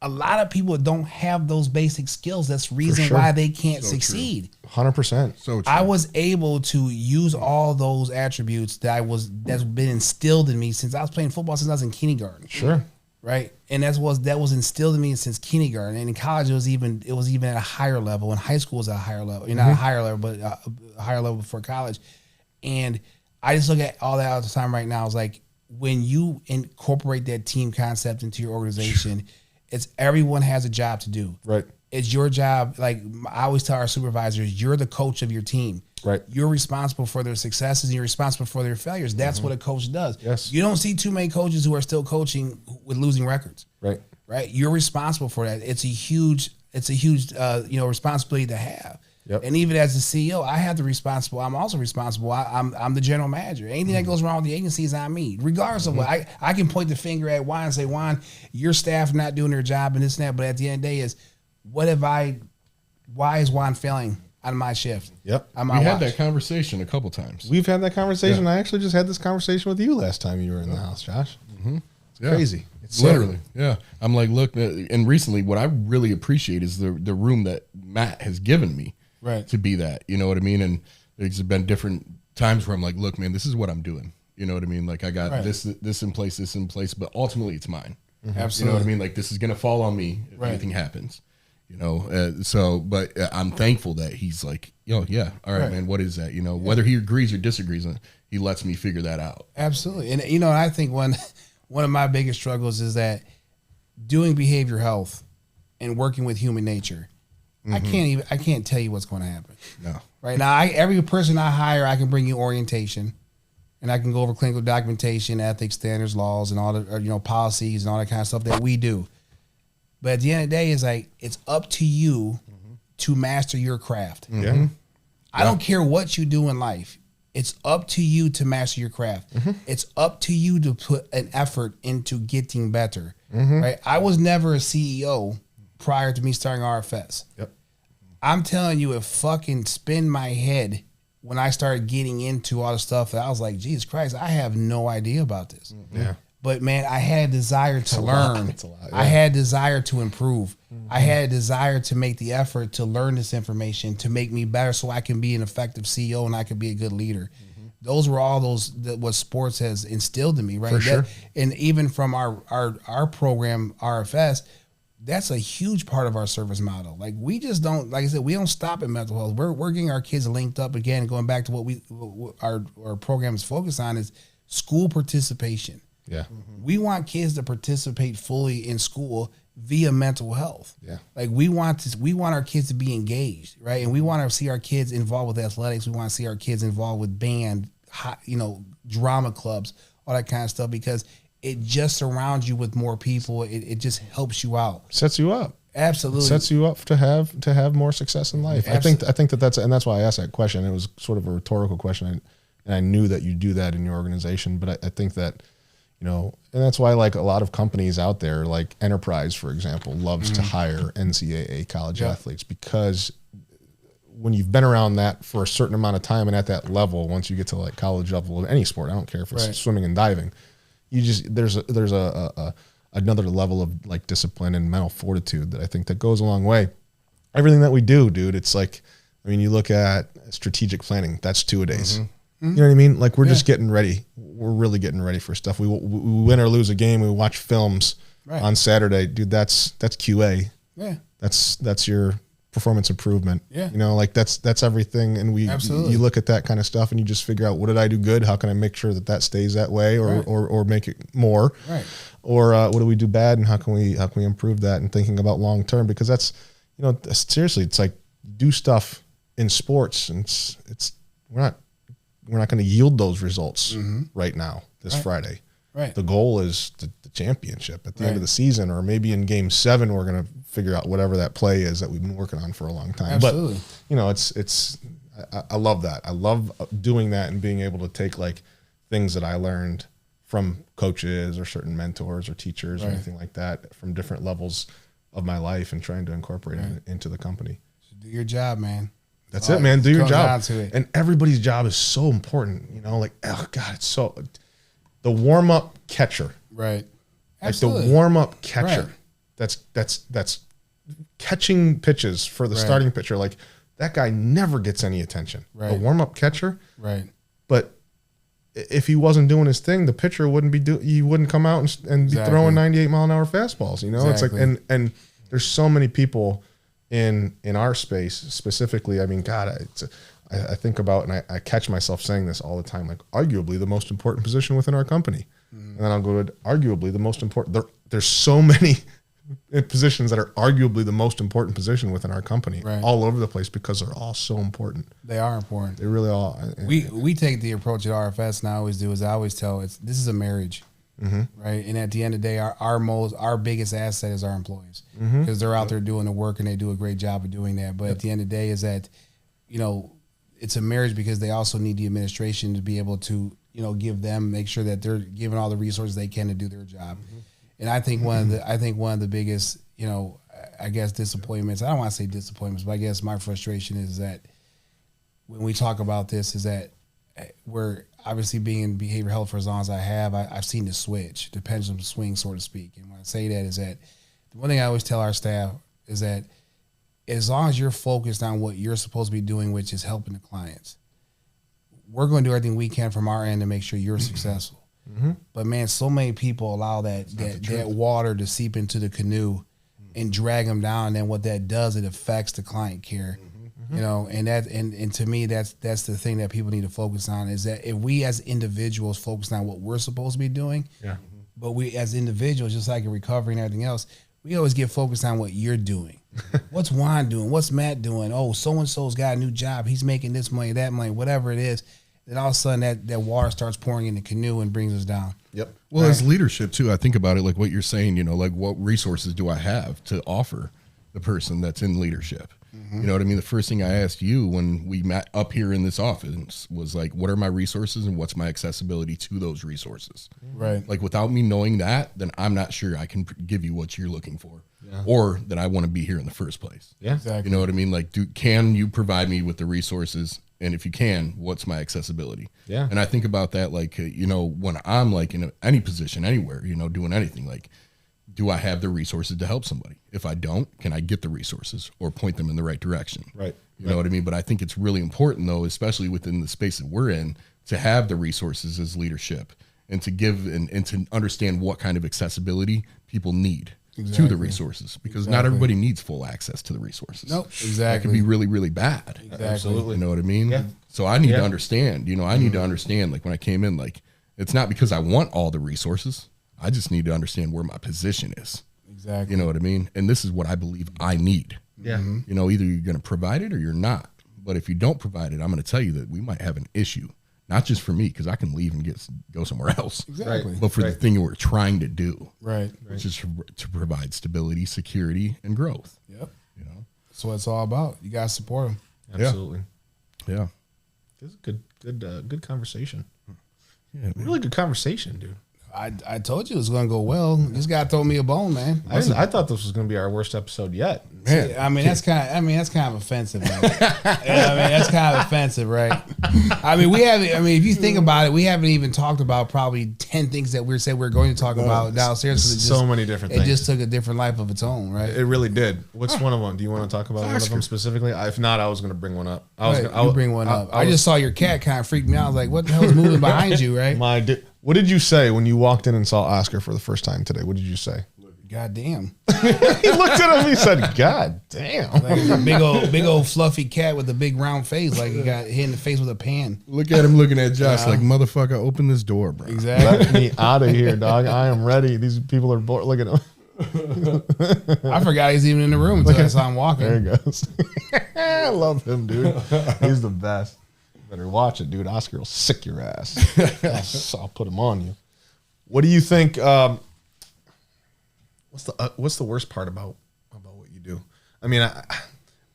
a lot of people don't have those basic skills. That's the reason why they can't succeed. 100%. So true. I was able to use all those attributes that's been instilled in me since I was playing football since I was in kindergarten. Sure. Right. And that was instilled in me since kindergarten. And in college, it was even at a higher level. In high school, it was at a higher level. Not a higher level, but a higher level before college. And I just look at all that all the time right now. It's like when you incorporate that team concept into your organization, it's everyone has a job to do. Right. It's your job. Like I always tell our supervisors, you're the coach of your team. Right. You're responsible for their successes and you're responsible for their failures. That's what a coach does. Yes. You don't see too many coaches who are still coaching with losing records. Right. Right. You're responsible for that. It's a huge responsibility to have. Yep. And even as the CEO, I have the responsible. I'm also responsible. I'm the general manager. Anything that goes wrong with the agency is on me, regardless of what. I can point the finger at Juan and say, Juan, your staff not doing their job and this and that. But at the end of the day, is why is Juan failing on my shift? Yep. On my We had watch? that conversation a couple times. We've had that conversation. I actually just had this conversation with you last time you were in the house, Josh. It's crazy. It's Literally, yeah. I'm like, look, and recently, what I really appreciate is the room that Matt has given me, Right. to be that. You know what I mean? And there's been different times where I'm like, look, man, this is what I'm doing. You know what I mean? Like, I got Right. this in place, but ultimately, it's mine. Absolutely. You know what I mean? Like, this is gonna fall on me if Right. anything happens. You know, but I'm thankful that he's like, yeah, all right, Right. man, what is that? You know, whether he agrees or disagrees, he lets me figure that out. Absolutely. And I think one of my biggest struggles is that doing behavior health and working with human nature, I can't tell you what's going to happen. No, Right now, every person I hire, I can bring you orientation, and I can go over clinical documentation, ethics, standards, laws, and all the policies and all that kind of stuff that we do. But at the end of the day, it's up to you to master your craft. Yeah. I don't care what you do in life. It's up to you to master your craft. It's up to you to put an effort into getting better. Right? I was never a CEO prior to me starting RFS. Yep. I'm telling you, it fucking spin my head when I started getting into all the stuff that I was like, Jesus Christ, I have no idea about this. Yeah. But man, I had a desire to learn. It's a lot, I yeah. had a desire to improve. I had a desire to make the effort to learn this information, to make me better so I can be an effective CEO and I can be a good leader. Those were all what sports has instilled in me, right? For sure. And even from our program, RFS, that's a huge part of our service model. Like, we just don't, like I said, we don't stop at mental health. We're getting our kids linked up again, going back to what our program is focused on is school participation. Yeah. We want kids to participate fully in school via mental health. Yeah. Like, we want our kids to be engaged, right? And we want to see our kids involved with athletics. We want to see our kids involved with band, drama clubs, all that kind of stuff, because it just surrounds you with more people. It just helps you out. Sets you up. Absolutely. Sets you up to have more success in life. I think that's why I asked that question. It was sort of a rhetorical question, and I knew that you do that in your organization. But I think that, and that's why, like, a lot of companies out there, like Enterprise, for example, loves to hire NCAA college athletes, because when you've been around that for a certain amount of time and at that level, once you get to like college level of any sport, I don't care if it's swimming and diving, there's another level of like discipline and mental fortitude that I think that goes a long way. Everything that we do, dude, it's like, you look at strategic planning, that's 2-a-days. You know what I mean? Like, we're just getting ready. We're really getting ready for stuff. We win or lose a game. We watch films on Saturday, dude. That's QA. Yeah. That's your performance improvement. Yeah. Like that's everything. And you look at that kind of stuff and you just figure out, what did I do good? How can I make sure that stays that way, or make it more? Right. Or what do we do bad, and how can we improve that? And thinking about long term, because that's, seriously, it's like, do stuff in sports, and it's we're not going to yield those results right now this Friday. Right. The goal is the championship at the end of the season, or maybe in game 7, we're going to figure out whatever that play is that we've been working on for a long time. Absolutely. But, I love that. I love doing that and being able to take like things that I learned from coaches or certain mentors or teachers or anything like that from different levels of my life, and trying to incorporate it into the company. Do your job, man. That's it, man. Do your job. To it. And everybody's job is so important. Like, oh God, it's so, the warm up catcher, right? Absolutely. Like the warm up catcher, that's catching pitches for the starting pitcher. Like, that guy never gets any attention. Right. The warm up catcher, right? But if he wasn't doing his thing, the pitcher wouldn't he wouldn't come out and be throwing 98-mile-an-hour fastballs. It's like, and there's so many people in our space specifically. I mean, God, I think about, and I catch myself saying this all the time, like, arguably the most important position within our company. And then I'll go to arguably the most important. There's so many positions that are arguably the most important position within our company, all over the place, because they're all so important. They are important. They really are. We take the approach at RFS, and I always tell, this is a marriage. Right. And at the end of the day, our biggest asset is our employees, because they're out there doing the work, and they do a great job of doing that. But at the end of the day, is that it's a marriage because they also need the administration to be able to, make sure that they're given all the resources they can to do their job. And I think one of the biggest, I guess disappointments, I don't want to say disappointments, but I guess my frustration is that when we talk about this is that we're obviously being in behavioral health for as long as I have, I've seen the switch, the pendulum swing, so to speak. And when I say that is that the one thing I always tell our staff is that as long as you're focused on what you're supposed to be doing, which is helping the clients, we're going to do everything we can from our end to make sure you're successful. But man, so many people allow that water to seep into the canoe and drag them down. And then what that does, it affects the client care. And to me, that's the thing that people need to focus on is that if we as individuals focus on what we're supposed to be doing, but we as individuals, just like in recovery and everything else, we always get focused on what you're doing. What's Juan doing? What's Matt doing? Oh, so-and-so's got a new job. He's making this money, that money, whatever it is. Then all of a sudden that water starts pouring in the canoe and brings us down. Yep. Well, as leadership too, I think about it like what you're saying, like what resources do I have to offer the person that's in leadership? You know what I mean? The first thing I asked you when we met up here in this office was like, what are my resources and what's my accessibility to those resources? Right. Like without me knowing that, then I'm not sure I can give you what you're looking for or that I want to be here in the first place. Yeah. Exactly. You know what I mean? Like, can you provide me with the resources? And if you can, what's my accessibility? Yeah. And I think about that, like, when I'm like in any position, anywhere, doing anything, like, do I have the resources to help somebody? If I don't, can I get the resources or point them in the right direction? Right. You know what I mean? But I think it's really important, though, especially within the space that we're in, to have the resources as leadership and to give and to understand what kind of accessibility people need to the resources, because not everybody needs full access to the resources. Nope. That Exactly. could be really, really bad. Absolutely. You know what I mean? Yeah. So I need to understand, I need to understand, like when I came in, like it's not because I want all the resources. I just need to understand where my position is. Exactly. You know what I mean? And this is what I believe I need. Yeah. Either you're going to provide it or you're not. But if you don't provide it, I'm going to tell you that we might have an issue, not just for me, because I can leave and go somewhere else. Exactly. But for the thing we're trying to do, Right. which is to provide stability, security, and growth. Yep. That's what it's all about. You got to support them. Absolutely. Yeah. This is a good conversation. Yeah. Really good conversation, dude. I told you it was going to go well. This guy throw me a bone, man. I thought this was going to be our worst episode yet. Man. That's kind of offensive, man. That's kind of offensive, right? If you think about it, we haven't even talked about probably 10 things that we said we were going to talk about downstairs. So many different things. It just took a different life of its own, right? It really did. What's one of them? Do you want to talk about one of them specifically? If not, I was going to bring one up. I'll bring one up. I just saw your cat kind of freak me out. I was like, what the hell is moving behind you, right? What did you say when you walked in and saw Oscar for the first time today? What did you say? God damn. He looked at him. He said, God damn. Like a big old fluffy cat with a big round face. Like he got hit in the face with a pan. Look at him looking at Josh like, motherfucker, open this door, bro. Exactly. Let me out of here, dog. I am ready. These people are bored. Look at him. I forgot he's even in the room until I saw him walking. There he goes. I love him, dude. He's the best. Better watch it, dude. Oscar will sick your ass. I'll put him on you. What do you think? What's the worst part about what you do? I mean, I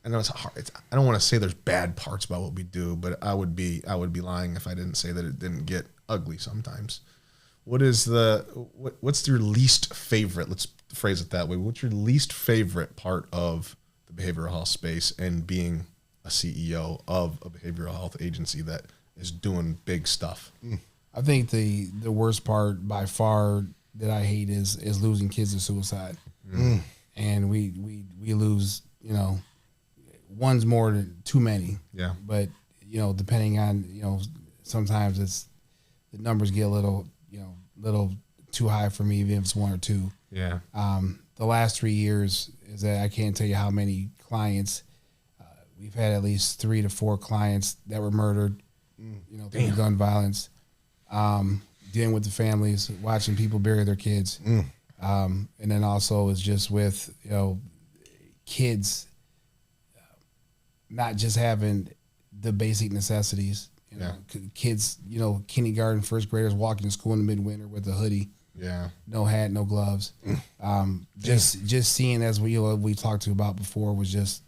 know it's hard. I don't want to say there's bad parts about what we do, but I would be lying if I didn't say that it didn't get ugly sometimes. What's your least favorite? Let's phrase it that way. What's your least favorite part of the behavioral health space and being a CEO of a behavioral health agency that is doing big stuff? I think the worst part by far that I hate is losing kids to suicide. And we lose, one's more than too many. Yeah. But, depending on, sometimes the numbers get a little too high for me, even if it's one or two. Yeah. The last 3 years is that I can't tell you how many clients. We've had at least 3 to 4 clients that were murdered, through gun violence, dealing with the families, watching people bury their kids. And then also is just with, kids not just having the basic necessities, kids, kindergarten, first graders walking to school in the midwinter with a hoodie. Yeah. No hat, no gloves. Just seeing, as we talked about before, was just,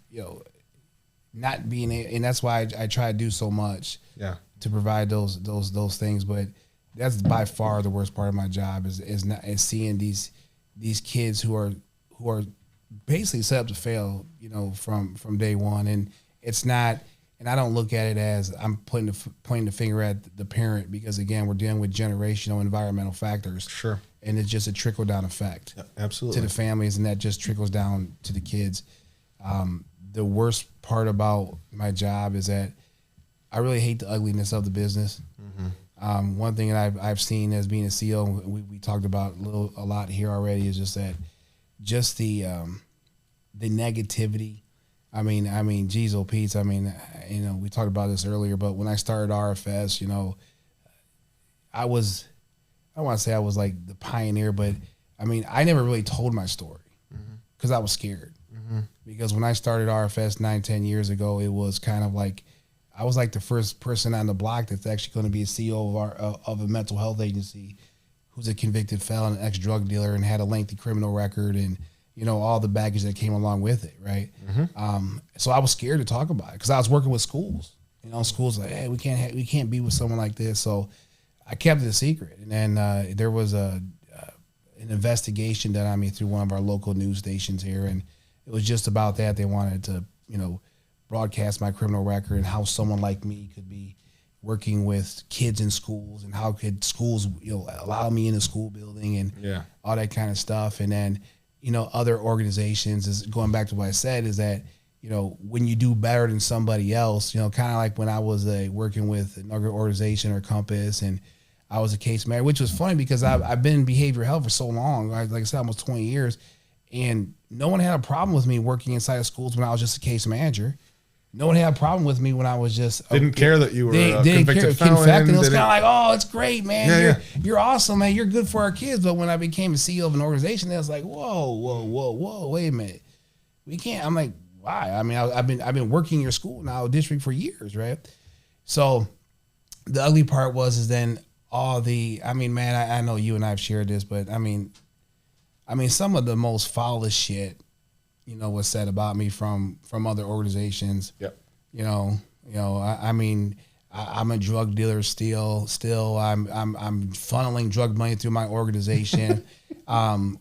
not being, and that's why I try to do so much to provide those things. But that's by far the worst part of my job is seeing these kids who are basically set up to fail, you know, from day one. And it's not, and I don't look at it as I'm pointing the finger at the parent, because again, we're dealing with generational environmental factors. Sure. And it's just a trickle down effect absolutely to the families, and that just trickles down to the kids. The worst part about my job is that I really hate the ugliness of the business. Mm-hmm. One thing that I've seen as being a CEO, we talked about a lot here already, is just that, just the negativity. I mean, geez, oh Pete, I mean, you know, we talked about this earlier, but when I started RFS, you know, I don't want to say I was like the pioneer, but I mean, I never really told my story because I was scared. Mm-hmm. Because when I started RFS 9-10 years ago, it was kind of like, I was like the first person on the block that's actually going to be a CEO of a mental health agency, who's a convicted felon, an ex-drug dealer, and had a lengthy criminal record, and you know, all the baggage that came along with it, right? Mm-hmm. So I was scared to talk about it because I was working with schools. You know, schools like, hey, we can't be with someone like this. So I kept it a secret. And then there was an investigation done on me through one of our local news stations here, and it was just about that. They wanted to, you know, broadcast my criminal record and how someone like me could be working with kids in schools, and how could schools, you know, allow me in a school building, and all that kind of stuff. And then, you know, other organizations, is going back to what I said, is that, you know, when you do better than somebody else, you know, kind of like when I was working with another organization or Compass, and I was a case manager, which was funny because I've been in behavioral health for so long, like I said, almost 20 years, and no one had a problem with me working inside of schools when I was just a case manager. No one had a problem with me when I was just didn't care that you were a convicted felon. And it was kind of like, oh, it's great, man. You're awesome, man. You're good for our kids. But when I became a CEO of an organization, it was like, whoa, wait a minute. We can't. I'm like, why? I mean, I've been working your school now, district, for years, right? So the ugly part is then all the, I mean, man, I know you and I have shared this, but I mean, some of the most foulest shit, you know, was said about me from other organizations. Yep. You know, I mean, I'm a drug dealer still. I'm funneling drug money through my organization,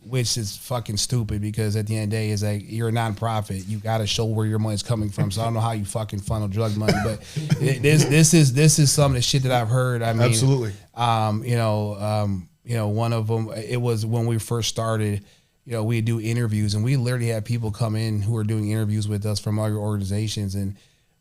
which is fucking stupid, because at the end of the day, is like, you're a nonprofit. You got to show where your money's coming from. So I don't know how you fucking funnel drug money, but this is some of the shit that I've heard. I mean, absolutely. You know, one of them, it was when we first started. You know, we do interviews, and we literally have people come in who are doing interviews with us from other organizations, and,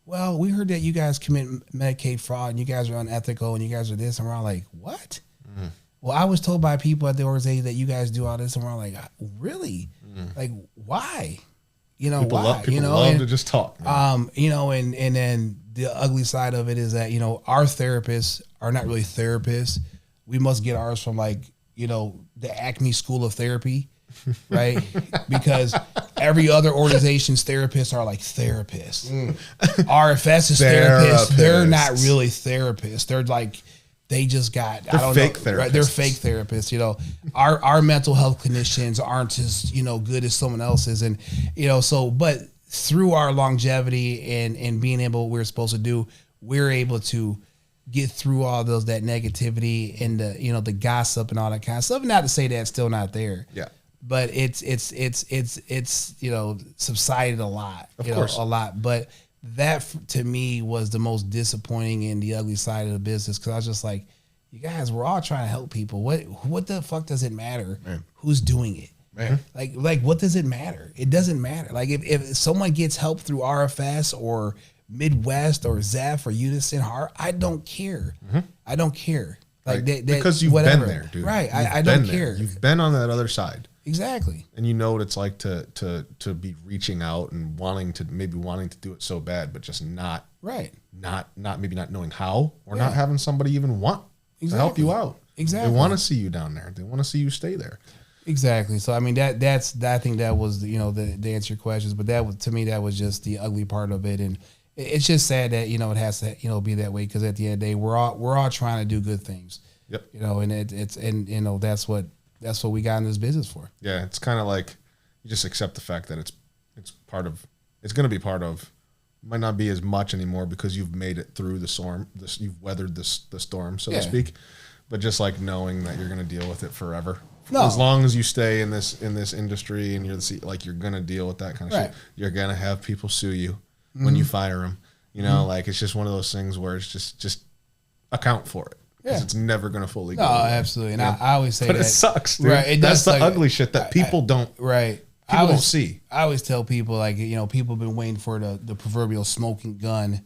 well, we heard that you guys commit Medicaid fraud, and you guys are unethical, and you guys are this, and we're all like, what? Mm. Well, I was told by people at the organization that you guys do all this, and we're all like, really? Mm. Like, why? You know, people why? People love to just talk. Man. You know, and then the ugly side of it is that, you know, our therapists are not really therapists. We must get ours from, like, you know, the Acme School of Therapy. Right? Because every other organization's therapists are like therapists. RFS is therapists. They're not really therapists. They're like, they just got, they're fake therapists. Right? They're fake therapists. You know, our mental health clinicians aren't as, you know, good as someone else's. And, you know, so, but through our longevity and being able, what we're supposed to do, we're able to get through all that negativity and the, you know, the gossip and all that kind of stuff. Not to say that it's still not there. Yeah. But it's you know, subsided a lot, of course. A lot. But that to me was the most disappointing and the ugly side of the business, because I was just like, you guys, we're all trying to help people. What the fuck does it matter who's doing it? Man. Like what does it matter? It doesn't matter. Like if someone gets help through RFS or Midwest or Zeph or Unison Heart, I don't care. Mm-hmm. I don't care. Like right. Because you've been there, dude. Right. I don't care. You've been on that other side. Exactly. And you know what it's like to be reaching out and wanting to do it so bad, but just not maybe not knowing how, or not having somebody even want to help you out. Exactly. They want to see you down there. They want to see you stay there. Exactly. So I mean I think that was, you know, the answer your questions, but that was, to me, that was just the ugly part of it. And it's just sad that, you know, it has to, you know, be that way, because at the end of the day, we're all trying to do good things. Yep. You know, and it's you know, that's what we got in this business for. Yeah, it's kind of like you just accept the fact that it's going to be part of might not be as much anymore because you've made it through the storm. You've weathered the storm, so to speak. But just like knowing that you're going to deal with it forever. No. As long as you stay in this industry and you're going to deal with that kind of shit. You're going to have people sue you when you fire them. You know, like it's just one of those things where it's just account for it. Because it's never going to fully go away. Absolutely. And I always say but that. It sucks, dude. Right. That's the ugly shit that people don't. Right. People don't see. I always tell people, like, you know, people have been waiting for the proverbial smoking gun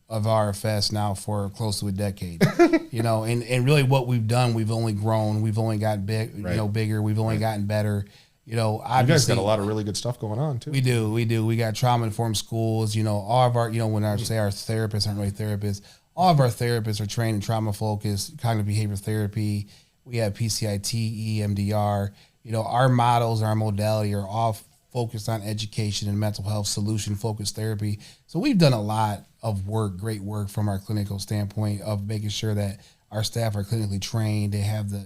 of RFS now for close to a decade. You know, and really what we've done, we've only grown, we've only gotten big, you know, bigger, we've only gotten better. You know, obviously, you guys got a lot of really good stuff going on too. We do. We got trauma informed schools. You know, all of our, you know, when I say our therapists aren't really therapists, all of our therapists are trained in trauma focused, cognitive behavior therapy. We have PCIT, EMDR. You know, our models, our modality are all focused on education and mental health, solution focused therapy. So we've done a lot of work, great work from our clinical standpoint of making sure that our staff are clinically trained. They have the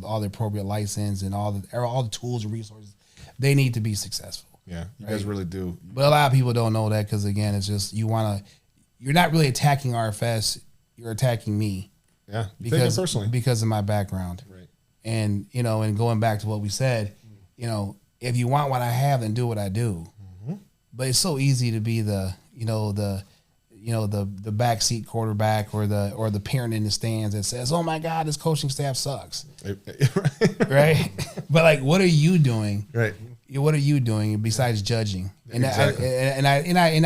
all the appropriate license and all the tools and resources they need to be successful. Yeah, you guys really do. But a lot of people don't know that because again, it's just you're not really attacking RFS, you're attacking me. Yeah, because of my background. Right. And you know, and going back to what we said, you know, if you want what I have, then do what I do. Mm-hmm. But it's so easy to be the backseat quarterback or the parent in the stands that says, "Oh my God, this coaching staff sucks." Right? But like, what are you doing? Right. What are you doing besides judging? And exactly.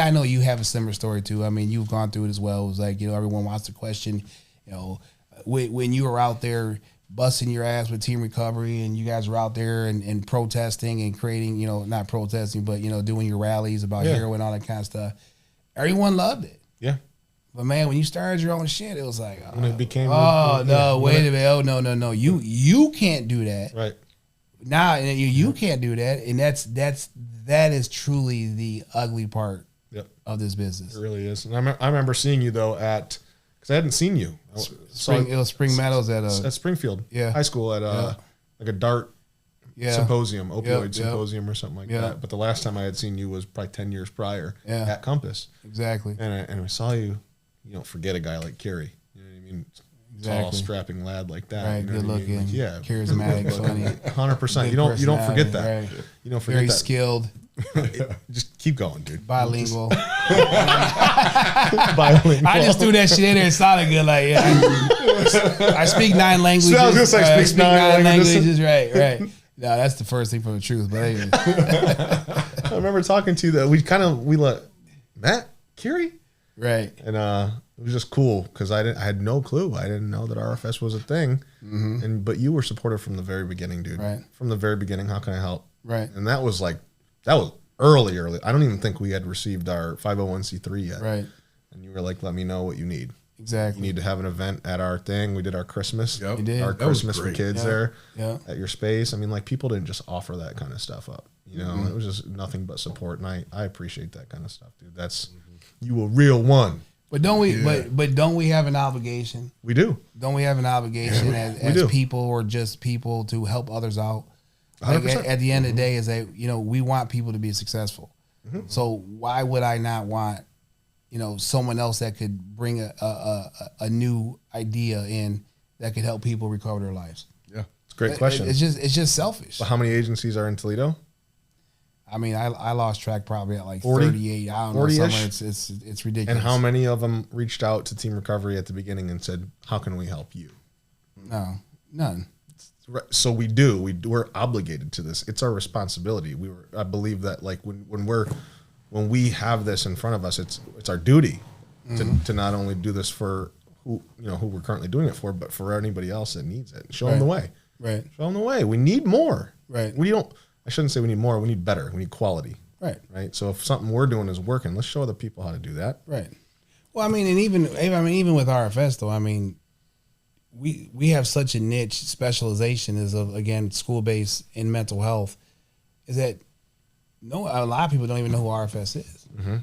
I know you have a similar story too. I mean, you've gone through it as well. It was like, you know, everyone wants to question, you know, when you were out there busting your ass with team recovery and you guys were out there and protesting and creating, you know, not protesting, but, you know, doing your rallies about heroin, all that kind of stuff. Everyone loved it. Yeah. But man, when you started your own shit, it was like, when it became, wait a minute. Oh, no. You can't do that. Right. Now you can't do that. And that is truly the ugly part of this business. It really is. And I remember seeing you though because I hadn't seen you. It was Spring Meadows at Springfield High School at like a dart symposium, opioid symposium or something like that. But the last time I had seen you was probably 10 years prior at Compass. Exactly. And I saw you. You don't forget a guy like Keary. You know what I mean? Tall, strapping lad like that. Right, you know good looking. Like, yeah, charismatic, funny. 100%. You don't forget that. Right. You don't forget Very that. skilled. Just keep going, dude. Bilingual. Bilingual. I just threw that shit in there. It sounded good. Like, I speak 9 languages. So I was gonna say, I speak 9 languages. Right. No, that's the first thing from the truth. But anyway. I remember talking to you that we let Matt Keary. Right. And it was just cool because I had no clue. I didn't know that RFS was a thing. Mm-hmm. But you were supportive from the very beginning, dude. Right. From the very beginning. How can I help? Right. And that was early. I don't even think we had received our 501c3 yet. Right. And you were like, let me know what you need. Exactly. You need to have an event at our thing. We did our Christmas. Yep. We did. Our Christmas for kids there at your space. I mean, like, people didn't just offer that kind of stuff up. You know, it was just nothing but support. And I appreciate that kind of stuff, dude. That's you a real one. But don't we? Yeah. But don't we have an obligation? We do. Don't we have an obligation as people or just people to help others out? Like at the end of the day, is that, you know, we want people to be successful. Mm-hmm. So why would I not want, you know, someone else that could bring a new idea in that could help people recover their lives? Yeah, it's a great question. It's just selfish. But how many agencies are in Toledo? I mean, I lost track probably at like 40, 38. I don't know. Somewhere it's ridiculous. And how many of them reached out to Team Recovery at the beginning and said, "How can we help you?" No, none. So we do. We're obligated to this. It's our responsibility. I believe that, like, when we have this in front of us, it's our duty to not only do this for who we're currently doing it for, but for anybody else that needs it. Show them the way. Right. Show them the way. We need more. Right. I shouldn't say we need more. We need better. We need quality. Right. Right. So if something we're doing is working, let's show other people how to do that. Right. Well, I mean, and even with RFS though, I mean, we have such a niche specialization as of, again, school-based in mental health, is that a lot of people don't even know who RFS is. Mm-hmm.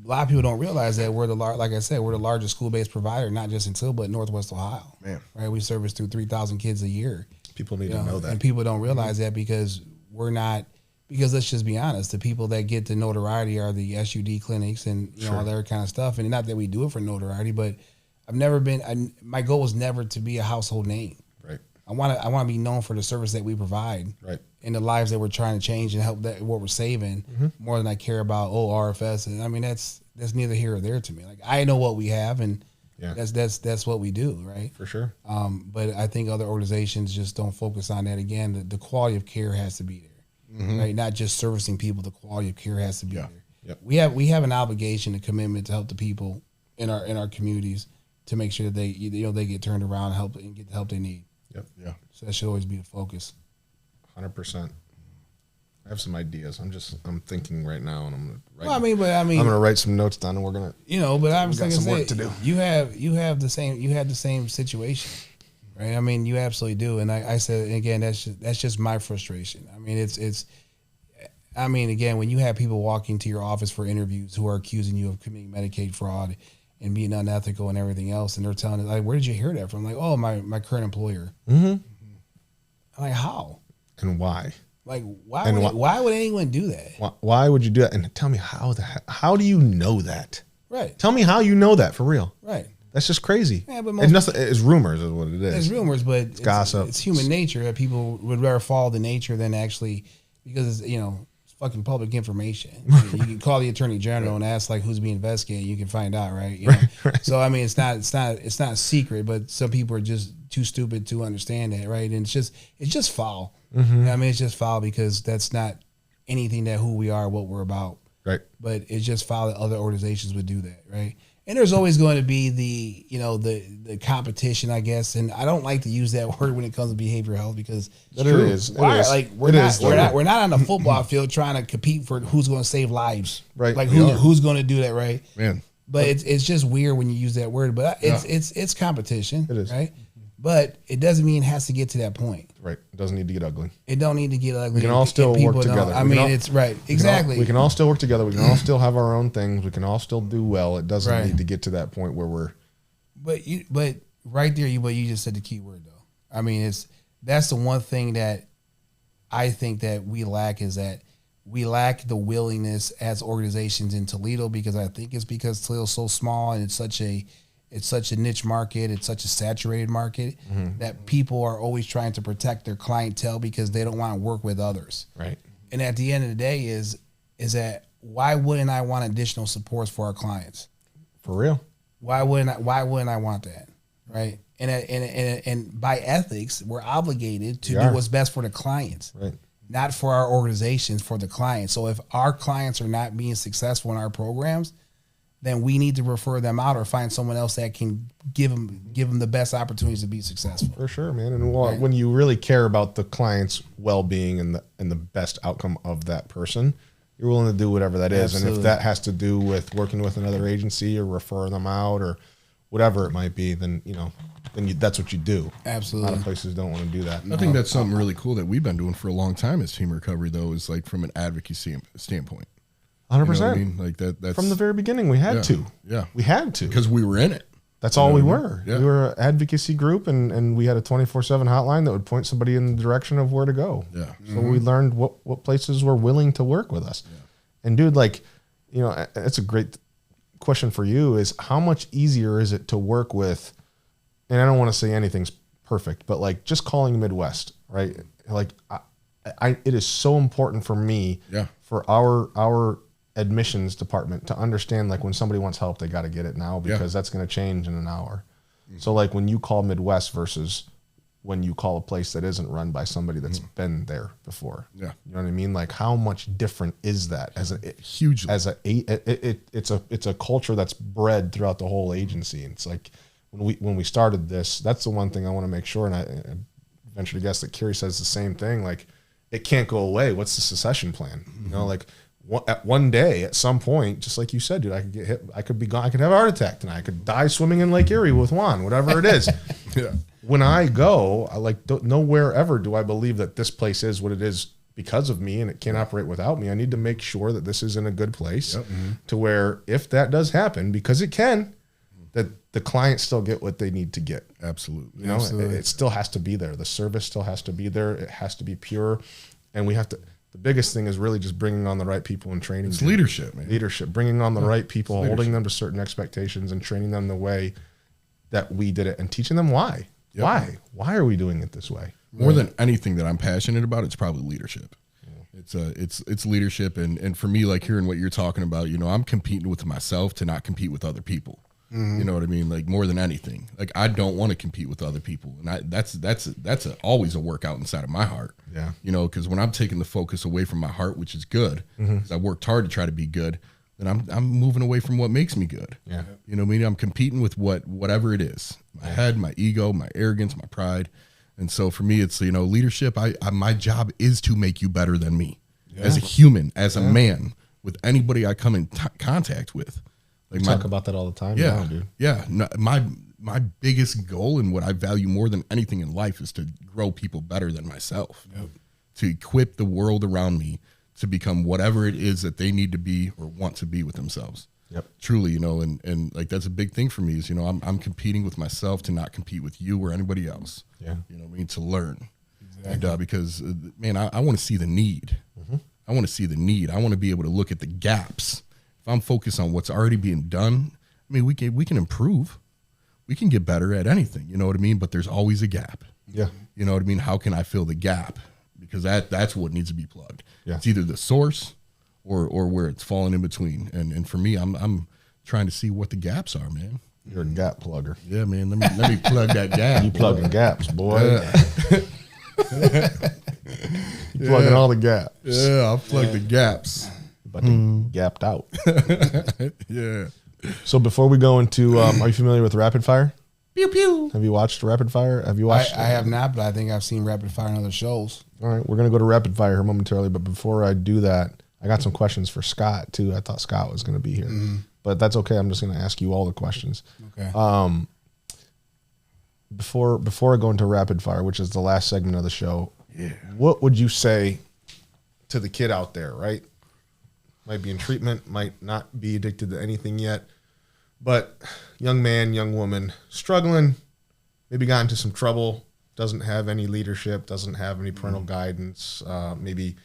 A lot of people don't realize that we're like I said, we're the largest school-based provider, not just in Toledo, but Northwest Ohio. Man. Right. We service through 3,000 kids a year. People need to know that. And people don't realize that because we're not Because let's just be honest, the people that get the notoriety are the SUD clinics and all that kind of stuff. And not that we do it for notoriety, but my goal was never to be a household name. Right. I want to be known for the service that we provide. Right. And the lives that we're trying to change and help what we're saving more than I care about RFS. And I mean that's neither here or there to me. Like I know what we have and that's what we do, right? For sure. But I think other organizations just don't focus on that. Again, the quality of care has to be there, right? Not just servicing people. The quality of care has to be there. Yep. We have an obligation, a commitment to help the people in our communities to make sure that they get turned around and get the help they need. Yep. Yeah. So that should always be the focus. 100%. I have some ideas. I'm thinking right now, and I'm gonna write. Well, I'm gonna write some notes down, and we're gonna. But I'm got some work to do. You had the same situation, right? I mean, you absolutely do. And I said again, that's just my frustration. I mean, again, when you have people walking to your office for interviews who are accusing you of committing Medicaid fraud and being unethical and everything else, and they're telling us, like, where did you hear that from? Like, oh, my current employer. Mm-hmm. I'm like, how? And why? Like, why would anyone do that? Why would you do that? And tell me how do you know that? Right. Tell me how you know that for real. Right. That's just crazy. Yeah, but it's rumors is what it is. It's rumors, but it's gossip. It's human nature that people would rather follow the nature than actually, because it's fucking public information. You can call the attorney general and ask like who's being investigated. You can find out, right? Right. So I mean, it's not secret, but some people are just too stupid to understand that, right? And it's just foul. Mm-hmm. I mean, it's just foul because that's not anything that who we are, what we're about. Right. But it's just foul that other organizations would do that, right? And there's always going to be the competition, I guess. And I don't like to use that word when it comes to behavioral health because it is. Like we're not on a football field trying to compete for who's going to save lives, right? Like who's going to do that, right? Man, but it's just weird when you use that word. But it's competition, it is, right? But it doesn't mean it has to get to that point. Right. It doesn't need to get ugly. It don't need to get ugly. We can all still work together. It's right. Exactly. We can all still work together. We can all still have our own things. We can all still do well. It doesn't need to get to that point where we're. But right there, you just said the key word though. I mean, that's the one thing that I think that we lack is that we lack the willingness as organizations in Toledo because I think it's because Toledo's so small and it's such a niche market, it's such a saturated market that people are always trying to protect their clientele because they don't want to work with others. Right. And at the end of the day is that why wouldn't I want additional supports for our clients? For real. Why wouldn't I want that? Right. And by ethics, we're obligated to do what's best for the clients. Right. Not for our organizations, for the clients. So if our clients are not being successful in our programs, then we need to refer them out or find someone else that can give them the best opportunities to be successful. For sure, man. And when you really care about the client's well-being and the best outcome of that person, you're willing to do whatever that is. Absolutely. And if that has to do with working with another agency or referring them out or whatever it might be, then that's what you do. Absolutely. A lot of places don't want to do that. I think that's something really cool that we've been doing for a long time as Team Recovery, though, is like from an advocacy standpoint. 100%. You know what I mean? Like that's from the very beginning, we had to. Yeah. We had to. Because we were in it. That's all we were. Yeah. We were an advocacy group, and we had a 24/7 hotline that would point somebody in the direction of where to go. Yeah. So we learned what places were willing to work with us. Yeah. And dude, it's a great question for you is how much easier is it to work with, and I don't want to say anything's perfect, but like just calling Midwest, right? Like it is so important for me, for our admissions department to understand like when somebody wants help, they got to get it now because that's going to change in an hour. So like when you call Midwest versus when you call a place that isn't run by somebody that's been there before. Yeah. You know what I mean? Like how much different is that hugely it's a culture that's bred throughout the whole agency. And it's like when we started this, that's the one thing I want to make sure. And I venture to guess that Keary says the same thing. Like it can't go away. What's the succession plan? You know, like one day at some point, just like you said, dude, I could get hit. I could be gone. I could have a heart attack tonight. I could die swimming in Lake Erie with Juan, whatever it is. Yeah. When I go, nowhere ever do I believe that this place is what it is because of me and it can't operate without me. I need to make sure that this is in a good place to where if that does happen, because it can, that the clients still get what they need to get. Absolutely. You know, it still has to be there. The service still has to be there. It has to be pure. And we have to, the biggest thing is really just bringing on the right people and training. It's leadership, man. Leadership, bringing on the right people, holding them to certain expectations and training them the way that we did it and teaching them why. Yep. Why are we doing it this way? More than anything that I'm passionate about, it's probably leadership. It's leadership, and for me, like hearing what you're talking about, you know, I'm competing with myself to not compete with other people. You know what I mean? Like more than anything, like I don't want to compete with other people, and that's always a workout inside of my heart. Yeah, you know, because when I'm taking the focus away from my heart, which is good, because I worked hard to try to be good, then I'm moving away from what makes me good. Yeah, you know what I mean? I'm competing with whatever it is, my head, my ego, my arrogance, my pride. And so for me, it's, you know, leadership. My job is to make you better than me as a human, as a man, with anybody I come in contact with. Like we talk about that all the time. Yeah, now, dude. Yeah. No, my biggest goal and what I value more than anything in life is to grow people better than myself. To equip the world around me to become whatever it is that they need to be or want to be with themselves. Yep. Truly, you know, and like that's a big thing for me is, you know, I'm competing with myself to not compete with you or anybody else. Yeah. You know what I mean? To learn. Exactly. And because, man, I want to see the need. I want to see the need. I want to be able to look at the gaps. If I'm focused on what's already being done, I mean, we can improve. We can get better at anything, you know what I mean? But there's always a gap. Yeah. You know what I mean? How can I fill the gap? Because that's what needs to be plugged. Yeah. It's either the source or where it's falling in between. And for me, I'm trying to see what the gaps are, man. You're a gap plugger. Yeah, man. Let me plug that gap. You plugging gaps, boy. You plugging all the gaps. Yeah, I'll plug the gaps. But they gapped out. Yeah. So before we go into, are you familiar with Rapid Fire? Pew pew. Have you watched Rapid Fire? Have you watched? I have not, but I think I've seen Rapid Fire in other shows. All right, we're gonna go to Rapid Fire here momentarily, but before I do that, I got some questions for Scott too. I thought Scott was gonna be here, but that's okay. I'm just gonna ask you all the questions. Okay. Before I go into Rapid Fire, which is the last segment of the show, what would you say to the kid out there? Right, might be in treatment, might not be addicted to anything yet, but young man, young woman, struggling, maybe got into some trouble, doesn't have any leadership, doesn't have any parental guidance, maybe,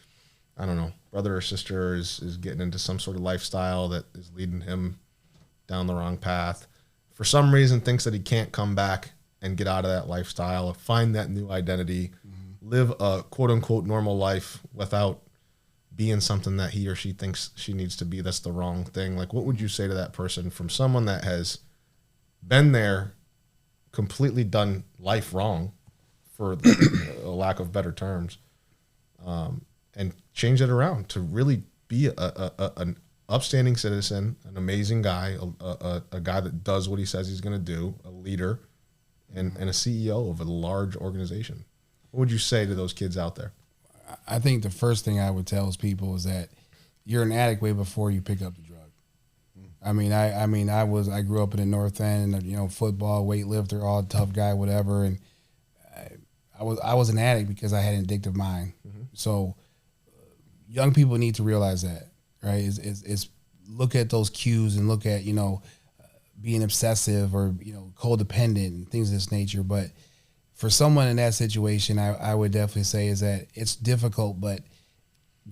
I don't know, brother or sister is getting into some sort of lifestyle that is leading him down the wrong path. For some reason, thinks that he can't come back and get out of that lifestyle, find that new identity, live a quote-unquote normal life without being something that he or she thinks she needs to be. That's the wrong thing. Like, what would you say to that person from someone that has been there, completely done life wrong, for a lack of better terms, and change it around to really be an upstanding citizen, an amazing guy, a guy that does what he says he's going to do, a leader, and a CEO of a large organization? What would you say to those kids out there? I think the first thing I would tell people is that you're an addict way before you pick up the drug. I mean, I grew up in the North End, you know, football, weightlifter, all tough guy, whatever, and I was an addict because I had an addictive mind. So young people need to realize that, right? Is look at those cues and look at, you know, being obsessive or, you know, codependent and things of this nature. But for someone in that situation, I would definitely say is that it's difficult, but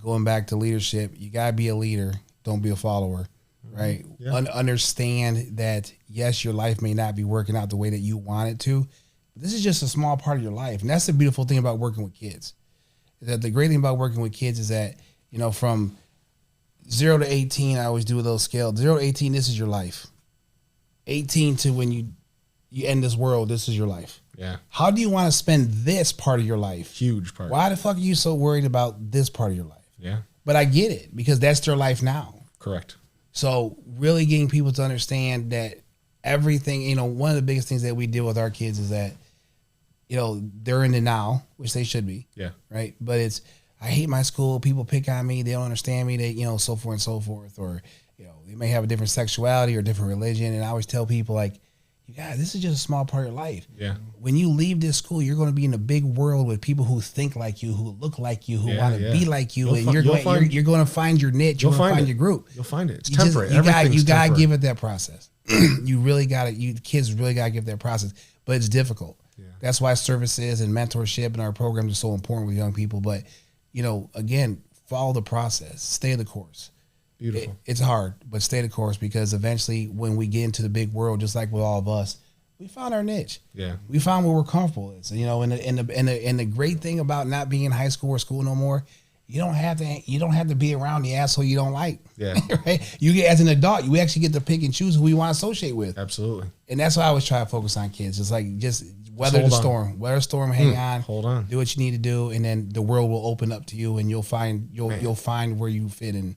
going back to leadership, you got to be a leader. Don't be a follower, right? Yeah. Understand that, yes, your life may not be working out the way that you want it to. This is just a small part of your life. And that's the beautiful thing about working with kids. That the great thing about working with kids is that, you know, from 0 to 18, I always do a little scale. 0 to 18, this is your life. 18 to when you end this world, this is your life. Yeah. How do you want to spend this part of your life? Huge part. Why the fuck are you so worried about this part of your life? Yeah. But I get it, because that's their life now. Correct. So really getting people to understand that everything, you know, one of the biggest things that we deal with our kids is that, you know, they're in the now, which they should be. Yeah. Right. But it's, I hate my school. People pick on me. They don't understand me. They, you know, so forth and so forth. Or, you know, they may have a different sexuality or different religion. And I always tell people, like, you guys, this is just a small part of your life. Yeah. When you leave this school, you're going to be in a big world with people who think like you, who look like you, who want to be like you, and you're going to find your niche. You're going to find your group. You'll find it. It's You temporary. you got to give it that process. You really got to. You kids really got to give that process, but it's difficult. Yeah. That's why services and mentorship and our programs are so important with young people. But, you know, again, follow the process, stay the course. Beautiful. It's hard, but stay the course, because eventually when we get into the big world, just like with all of us, we found our niche. Yeah. We found where we're comfortable with. So, and the great thing about not being in high school or school no more, you don't have to be around the asshole you don't like. Yeah. Right? You get, as an adult, you actually get to pick and choose who you want to associate with. Absolutely. And that's why I always try to focus on kids. It's like, just weather the storm, hang on, hold on, do what you need to do, and then the world will open up to you, and you'll find where you fit in.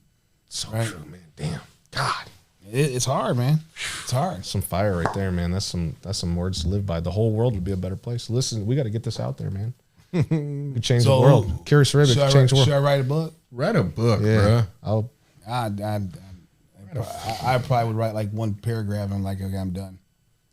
So true, man. Damn. God. It's hard, man. It's hard. Some fire right there, man. That's some words to live by. The whole world would be a better place. Listen, we got to get this out there, man. We could change the world. Keary Sarabia could change the world. Should I write a book? Write a book, Yeah. bro. I probably would write like one paragraph and I'm like, okay, I'm done.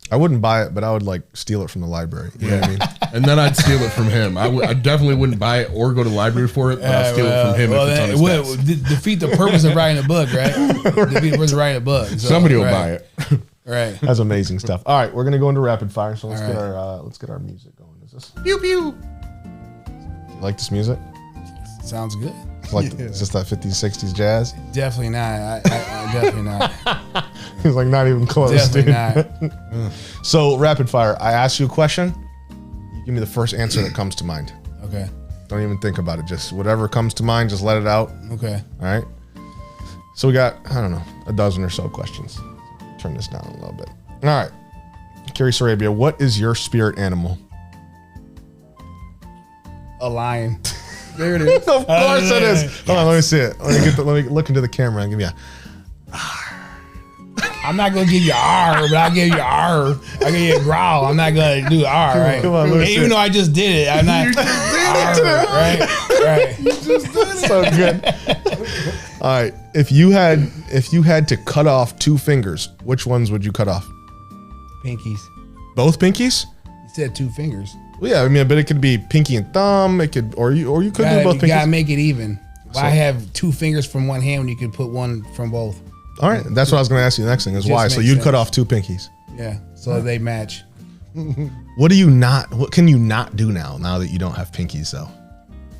I wouldn't buy it, but I would like steal it from the library. You know what I mean? And then I'd steal it from him. I definitely wouldn't buy it or go to the library for it, but I'll steal it from him if it's on his desk. Defeat the purpose of writing a book, right? Defeat the purpose of writing a book. So, Somebody will buy it. Right. That's amazing stuff. All right, we're gonna go into rapid fire. So let's All get right. let's get our music going. Is this Pew pew. you like this music? Sounds good. Like it's just that 50s, 60s jazz. Definitely not. I definitely not. He's like not even close. Definitely Dude. not. So rapid fire. I ask you a question. You give me the first answer that comes to mind. Okay. Don't even think about it. Just whatever comes to mind, just let it out. Okay. All right. So we got, I don't know, a dozen or so questions. Turn this down a little bit. All right. Keary Sarabia, what is your spirit animal? A lion. There it is. Of course it is. Hold on, let me see it. Let me look into the camera and give you a. I'm not gonna give you R, but I'll give you R. I'll give you a growl. I'm not gonna do R, right? Come on, let me And see even it. though I just did it, I'm not R, right? So good. All right. If you had to cut off two fingers, which ones would you cut off? Pinkies. Both pinkies? You said two fingers. Well, yeah, I mean, but it could be pinky and thumb. It could, or you could do both You gotta pinkies. make it even. Why So- have two fingers from one hand when you could put one from both? All right, that's what I was going to ask you. The next thing is Just why. So makes you'd cut sense. off two pinkies. Yeah, so they match. What do you not? What can you not do now that you don't have pinkies though?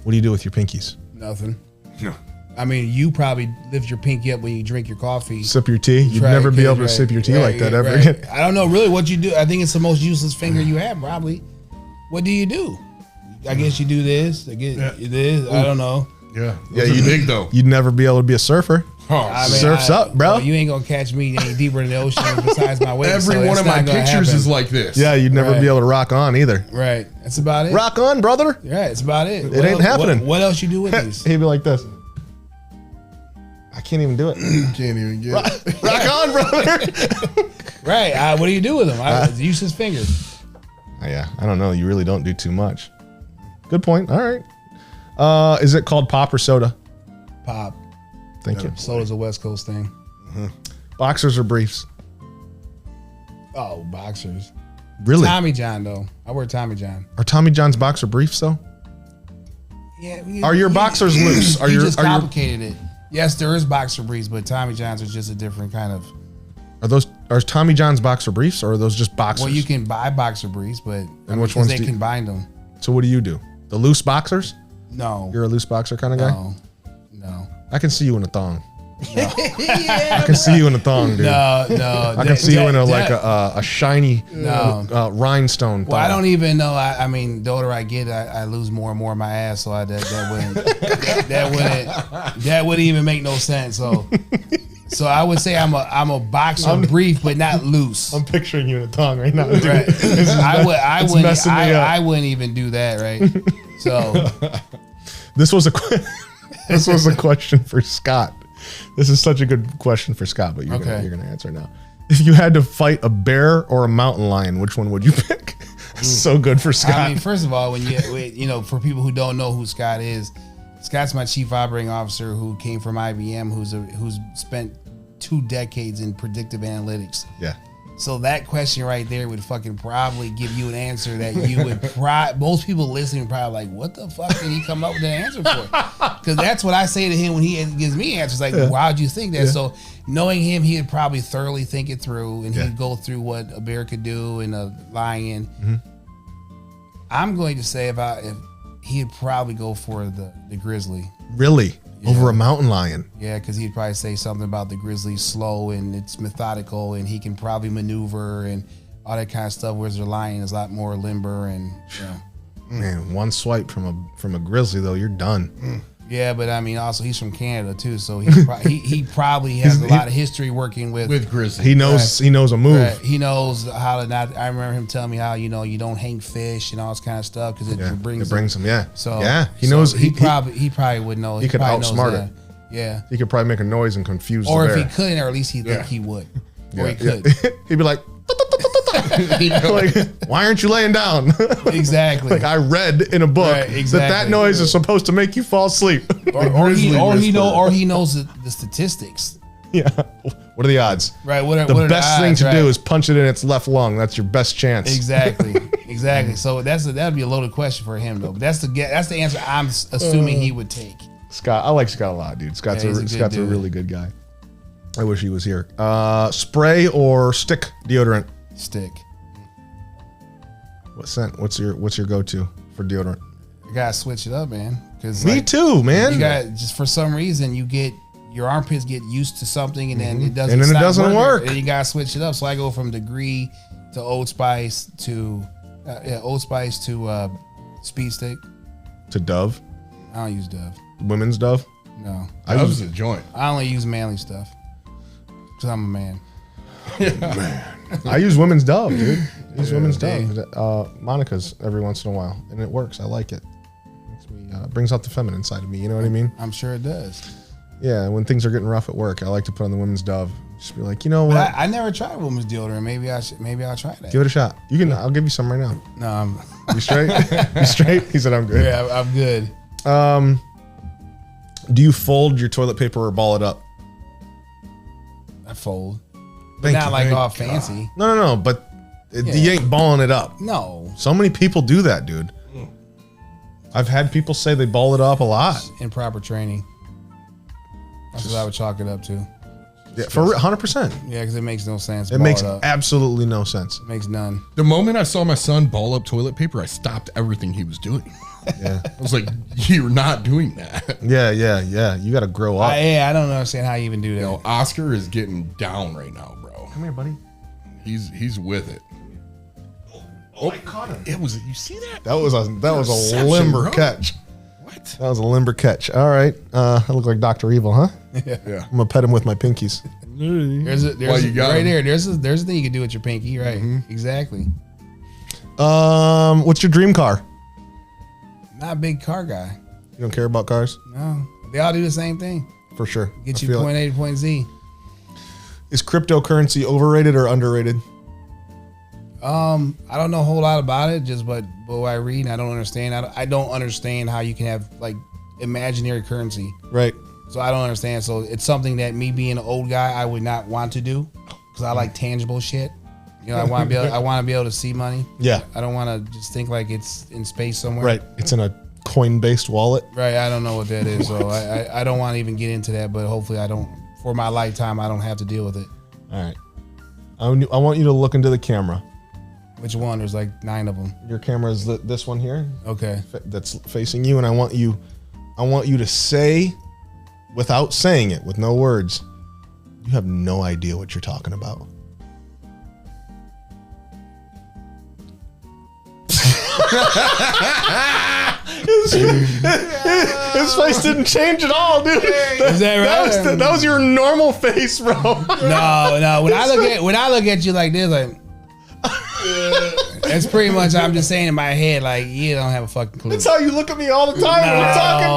What do you do with your pinkies? Nothing. No. I mean, you probably lift your pinky up when you drink your coffee. Sip your tea. You'd Right, never be kid, able to right, sip your tea right, like that yeah, ever right. again. I don't know really what you do. I think it's the most useless finger you have, probably. What do you do? I guess you do this. I guess it is. I don't know. Yeah. Yeah, Those are you big though. You'd never be able to be a surfer. Oh, I mean, Surf's up, bro. well, you ain't gonna catch me any deeper in the ocean besides my waist. every so one that's of my not gonna pictures happen. is like this. Yeah, you'd never Right. be able to rock on either. Right. That's about it. Rock on, brother. Yeah, it's about it. It ain't happening. What else you do with these? He'd be like this. I can't even do it. Can't even get it. Rock on, brother. Right. What do you do with them? Useless fingers. Yeah, I don't know. You really don't do too much. Good point. All right. Is it called pop or soda? Pop. Thank you. Soda's a West Coast thing. Boxers or briefs? Oh, boxers. Really? Tommy John though. I wear Tommy John. Are Tommy John's boxer briefs though? Yeah. Are your boxers loose? Are you your just complicated it. Yes, there is boxer briefs, but Tommy John's are just a different kind of. are Tommy John's boxer briefs or are those just boxers? Well, you can buy boxer briefs, but which ones they do you- can bind them. So what do you do? The loose boxers? No. You're a loose boxer kind of guy? No. I can see you in a thong. I can see you in a thong, dude. No. I can see you in a shiny rhinestone thong. Well, I don't even know. I mean, the older I get, I lose more and more of my ass. So that wouldn't even make no sense. So I would say I'm a boxer brief, but not loose. I'm picturing you in a thong right now, dude. Right. messing me up. I wouldn't even do that. Right. So This was a question for Scott. This is such a good question for Scott, but you're gonna answer it now. If you had to fight a bear or a mountain lion, which one would you pick? So good for Scott. I mean, first of all, for people who don't know who Scott is, Scott's my chief operating officer who came from IBM, who's spent 2 decades in predictive analytics. Yeah. So that question right there would fucking probably give you an answer that you would most people listening would probably like, what the fuck did he come up with an answer for? Because that's what I say to him when he gives me answers. Like, why'd you think that? Yeah. So knowing him, he'd probably thoroughly think it through and he'd go through what a bear could do and a lion. Mm-hmm. I'm going to say if he'd probably go for the grizzly. Really? over a mountain lion. Yeah, because he'd probably say something about the grizzly's slow and it's methodical and he can probably maneuver and all that kind of stuff. Whereas the lion is a lot more limber and Man, one swipe from a grizzly though, you're done. Yeah, but I mean, also he's from Canada too, so he probably has a lot of history working with grizzly. He knows he knows a move. Right. He knows how to not. I remember him telling me how you don't hang fish and all this kind of stuff because it brings him. Yeah. So yeah, he knows. He probably would know. He could outsmart it. Yeah. He could probably make a noise and confuse. Or the if bear. he couldn't, or at least he think he would. Or he could. He'd be like. Like, why aren't you laying down? Exactly. Like I read in a book that noise is supposed to make you fall asleep. Or he knows the statistics. Yeah. What are the odds? Right. The best thing to do is punch it in its left lung. That's your best chance. Exactly. So that'd be a loaded question for him though. But that's the answer I'm assuming he would take. Scott, I like Scott a lot, dude. Scott's a really good guy. I wish he was here. Spray or stick deodorant? Stick. What scent? What's your go-to for deodorant? You gotta switch it up, man. Me too, man. You got just for some reason your armpits get used to something and then it doesn't work. And you gotta switch it up. So I go from Degree to Old Spice to Speed Stick to Dove. I don't use Dove. Women's Dove. No, I use a joint. I only use manly stuff because I'm a man. I use women's Dove, dude. I use women's Dove. Monica's every once in a while, and it works. I like it. Brings out the feminine side of me. You know what I mean? I'm sure it does. Yeah, when things are getting rough at work, I like to put on the women's Dove. Just be like, you know what? But I never tried women's deodorant. Maybe I'll try that. Give it a shot. You can. I'll give you some right now. No, I'm. You straight? You straight? He said, I'm good. Yeah, I'm good. Do you fold your toilet paper or ball it up? I fold. Thank Not you. like all fancy. No. But you ain't balling it up. No. So many people do that, dude. I've had people say they ball it up a lot. Improper training. That's what I would chalk it up to. Yeah, for 100%. Yeah, because it makes no sense. It makes absolutely no sense. It makes none. The moment I saw my son ball up toilet paper, I stopped everything he was doing. Yeah. I was like, you're not doing that. Yeah. You got to grow up. I don't understand how you even do that. You know, Oscar is getting down right now, bro. Come here, buddy. He's with it. Oh, I caught him. It was. You see that? That was a Interception, limber bro. catch. What? That was a limber catch. All right. I look like Dr. Evil, huh? Yeah. I'm gonna pet him with my pinkies. There's a thing you can do with your pinky, right? Exactly. What's your dream car? Not a big car guy. You don't care about cars? No. They all do the same thing. For sure. Get I you feel point it. A to point Z. Is cryptocurrency overrated or underrated? I don't know a whole lot about it, just but what I read, and I don't understand. I don't understand how you can have like imaginary currency. Right. So I don't understand. So it's something that me being an old guy, I would not want to do because I like tangible shit. You know, I want to be able to see money. Yeah. I don't want to just think like it's in space somewhere. Right. It's in a coin-based wallet. Right. I don't know what that is. So I don't want to even get into that, but hopefully for my lifetime, I don't have to deal with it. All right. I want you to look into the camera. Which one? There's like 9 of them. Your camera is this one here. Okay. That's facing you, and I want you to say, without saying it, with no words, you have no idea what you're talking about. His face didn't change at all, dude. Is that right? That was your normal face, bro. No. When I look at you like this, like that's pretty much I'm just saying in my head, like you don't have a fucking clue. That's how you look at me all the time when we're talking,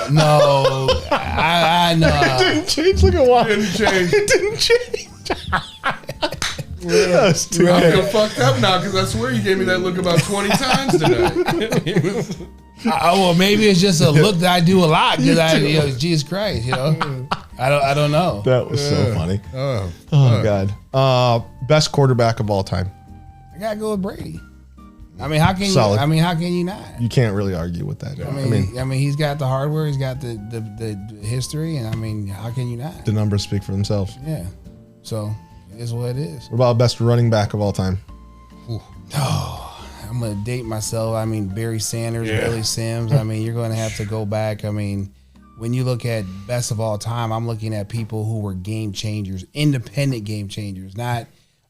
dude. No, I know. It didn't change. Look at Juan. It didn't change. It didn't change. That's too I good. feel fucked up now because I swear you gave me that look about 20 times today. Well, maybe it's just a look that I do a lot because Jesus Christ, I don't know. That was so funny. Oh God. Best quarterback of all time. I gotta go with Brady. I mean, how can Solid. how can you not? You can't really argue with that. I mean, he's got the hardware, he's got the history, and I mean, how can you not? The numbers speak for themselves. Yeah. So it is what it is. What about best running back of all time? I'm gonna date myself. I mean, Barry Sanders, Billy Sims. I mean, you're gonna have to go back. I mean, when you look at best of all time, I'm looking at people who were game changers, independent game changers, not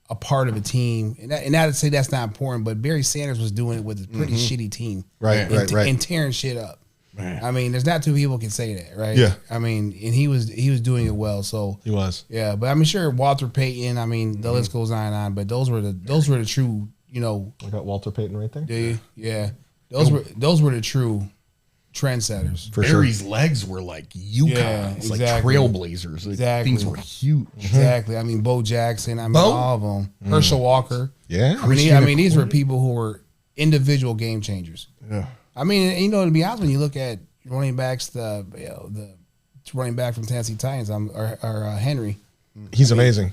a part of a team. And not to say that's not important, but Barry Sanders was doing it with a pretty shitty team. Right. And tearing shit up. Man. I mean, there's not two people can say that, right? Yeah. I mean, and he was doing it well. So He was. yeah, but I'm sure Walter Payton. I mean, the list goes on and on. But those were the true. You know, I got Walter Payton right there. yeah. Those were the true trendsetters. For sure. Barry's legs were like Yukons, Yeah, like exactly. trailblazers. Exactly. Things were huge. Exactly. I mean, Bo Jackson. I mean, Bo? all of them. Herschel Walker. Yeah. I mean, these were people who were individual game changers. Yeah. I mean, you know, to be honest, when you look at running backs, the running back from Tennessee Titans, or Henry. He's amazing.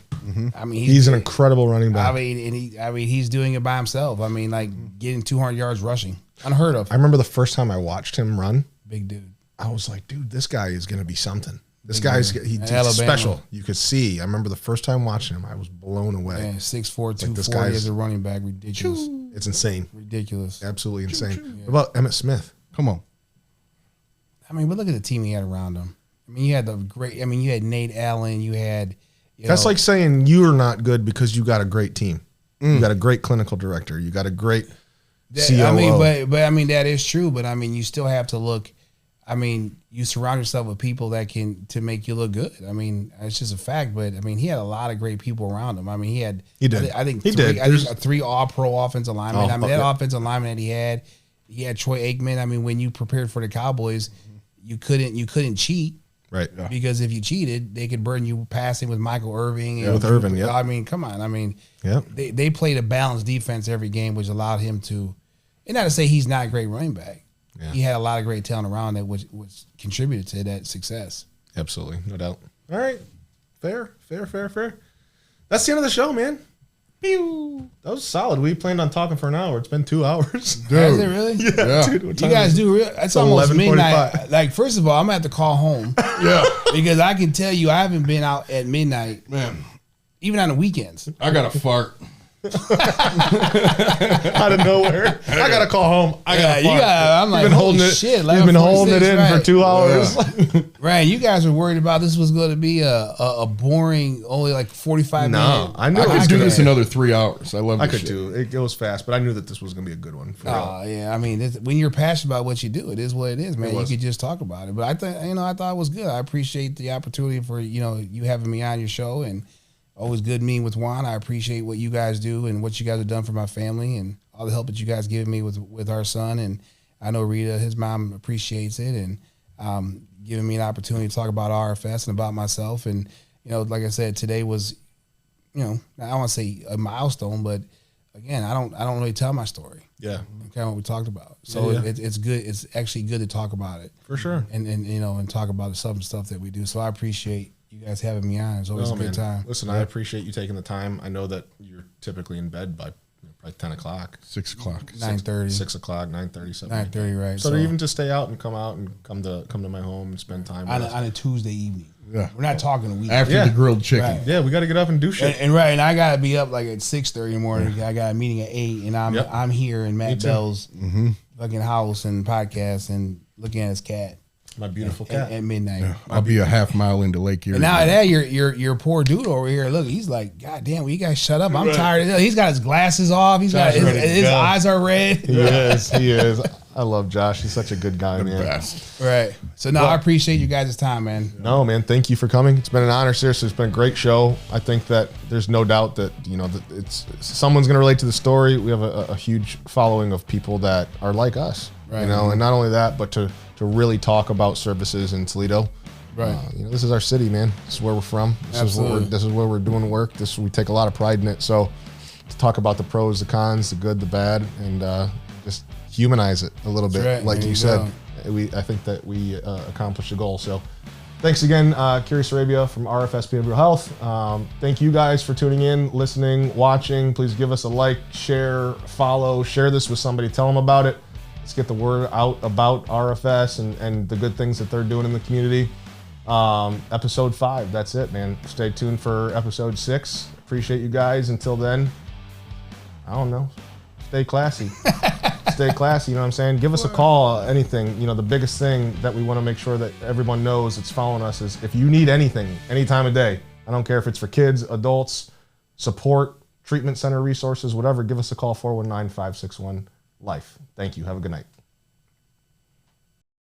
I mean, He's an incredible running back. I mean, he's doing it by himself. I mean, like getting 200 yards rushing, unheard of. I remember the first time I watched him run, Big dude. I was like, dude, this guy is going to be something. This guy's he's Alabama. special. You could see. I remember the first time watching him, I was blown away. Man, 6'4", this 240 guy's- as a running back, ridiculous, It's insane. ridiculous. Absolutely insane. What about Emmitt Smith? Come on. I mean, but look at the team he had around him. I mean, you had Nate Allen, you had. That's like saying you're not good because you got a great team. You got a great clinical director. You got a great COO. I mean, but I mean that is true. But I mean, you still have to look. I mean, you surround yourself with people that can to make you look good. I mean, it's just a fact. But I mean, he had a lot of great people around him. I mean, he did. I think he three, did. I think 3 All-Pro offensive linemen. Oh, I mean, that offensive lineman that he had Troy Aikman. I mean, when you prepared for the Cowboys, you couldn't cheat. Right. Because if you cheated, they could burn you passing with Michael Irving. Yeah, with Irvin, yeah. I mean, come on. I mean, Yeah. they played a balanced defense every game, which allowed him to, and not to say he's not a great running back. Yeah. He had a lot of great talent around that, which contributed to that success. Absolutely. No doubt. All right. Fair. That's the end of the show, man. Pew. That was solid. We planned on talking for an hour. It's been 2 hours. Is it really? Yeah. Dude, what You time guys is it? do real. It's almost 11:45. midnight. Like, first of all, I'm gonna have to call home. Yeah. Because I can tell you, I haven't been out at midnight, Man, even on the weekends. I got to fart. Out of nowhere. I gotta call home. I gotta. you fart. got. I'm like, You've been holy holding it. shit. You've been holding it in 11:46, for 2 hours. Right, you guys were worried about this was going to be a boring, only like 45 No, minutes. I knew I it could was do gonna- this another 3 hours. I love I this could shit. do it. It goes fast, but I knew that this was gonna be a good one. For real. Yeah, I mean, when you're passionate about what you do, it is what it is, man. You was. could just talk about it. But I thought it was good. I appreciate the opportunity for you having me on your show, and always good meeting with Juan. I appreciate what you guys do and what you guys have done for my family and all the help that you guys give me with our son. And I know Rita, his mom, appreciates it, and giving me an opportunity to talk about RFS and about myself. And like I said, today was, I don't want to say a milestone, but again, I don't really tell my story. Yeah, Kind of what we talked about. So Yeah. it's good. It's actually good to talk about it for sure. and talk about some stuff that we do. So I appreciate you guys having me on. It's always a good time. Listen, I appreciate you taking the time. I know that you're typically in bed by probably 10 o'clock. 6 o'clock. 9:30. 6 o'clock, 9:30, something. 9:30, right? So, even to stay out and come out and come to my home and spend time with us. on a Tuesday evening. Yeah. We're not talking a week. After Yeah. the grilled chicken. Right. Yeah, we got to get up and do shit. And I gotta be up like at 6:30 in the morning. I got a meeting at 8, and Yep. I'm here in Matt too. Bell's fucking house and podcast and looking at his cat My beautiful at cat. midnight. I'll be a half mile into Lake Erie. And now that your poor dude over here, look, he's like, God damn, will you guys shut up? I'm tired of this. He's got his glasses off. He's got Josh ready to his go. eyes are red. He is. I love Josh. He's such a good guy, the man. best. Right. So I appreciate you guys' time, man. No, man, thank you for coming. It's been an honor. Seriously, it's been a great show. I think that there's no doubt that that it's someone's going to relate to the story. We have a huge following of people that are like us, Right. and not only that, but to really talk about services in Toledo. Right. This is our city, man. This is where we're from. Absolutely. This is where we're doing work. We take a lot of pride in it. So to talk about the pros, the cons, the good, the bad, and just humanize it a little bit, That's right. like There you you said. I think that we accomplished the goal. So thanks again, Keary Sarabia from RFS Behavioral Health. Thank you guys for tuning in, listening, watching. Please give us a like, share, follow, share this with somebody. Tell them about it. Let's get the word out about RFS and the good things that they're doing in the community. Episode 5, that's it, man. Stay tuned for episode 6. Appreciate you guys. Until then, I don't know. Stay classy. stay classy. You know what I'm saying? Give us a call. Anything. You know, the biggest thing that we want to make sure that everyone knows that's following us is if you need anything, any time of day. I don't care if it's for kids, adults, support, treatment center resources, whatever. Give us a call 419-561-LIFE. Thank you. Have a good night.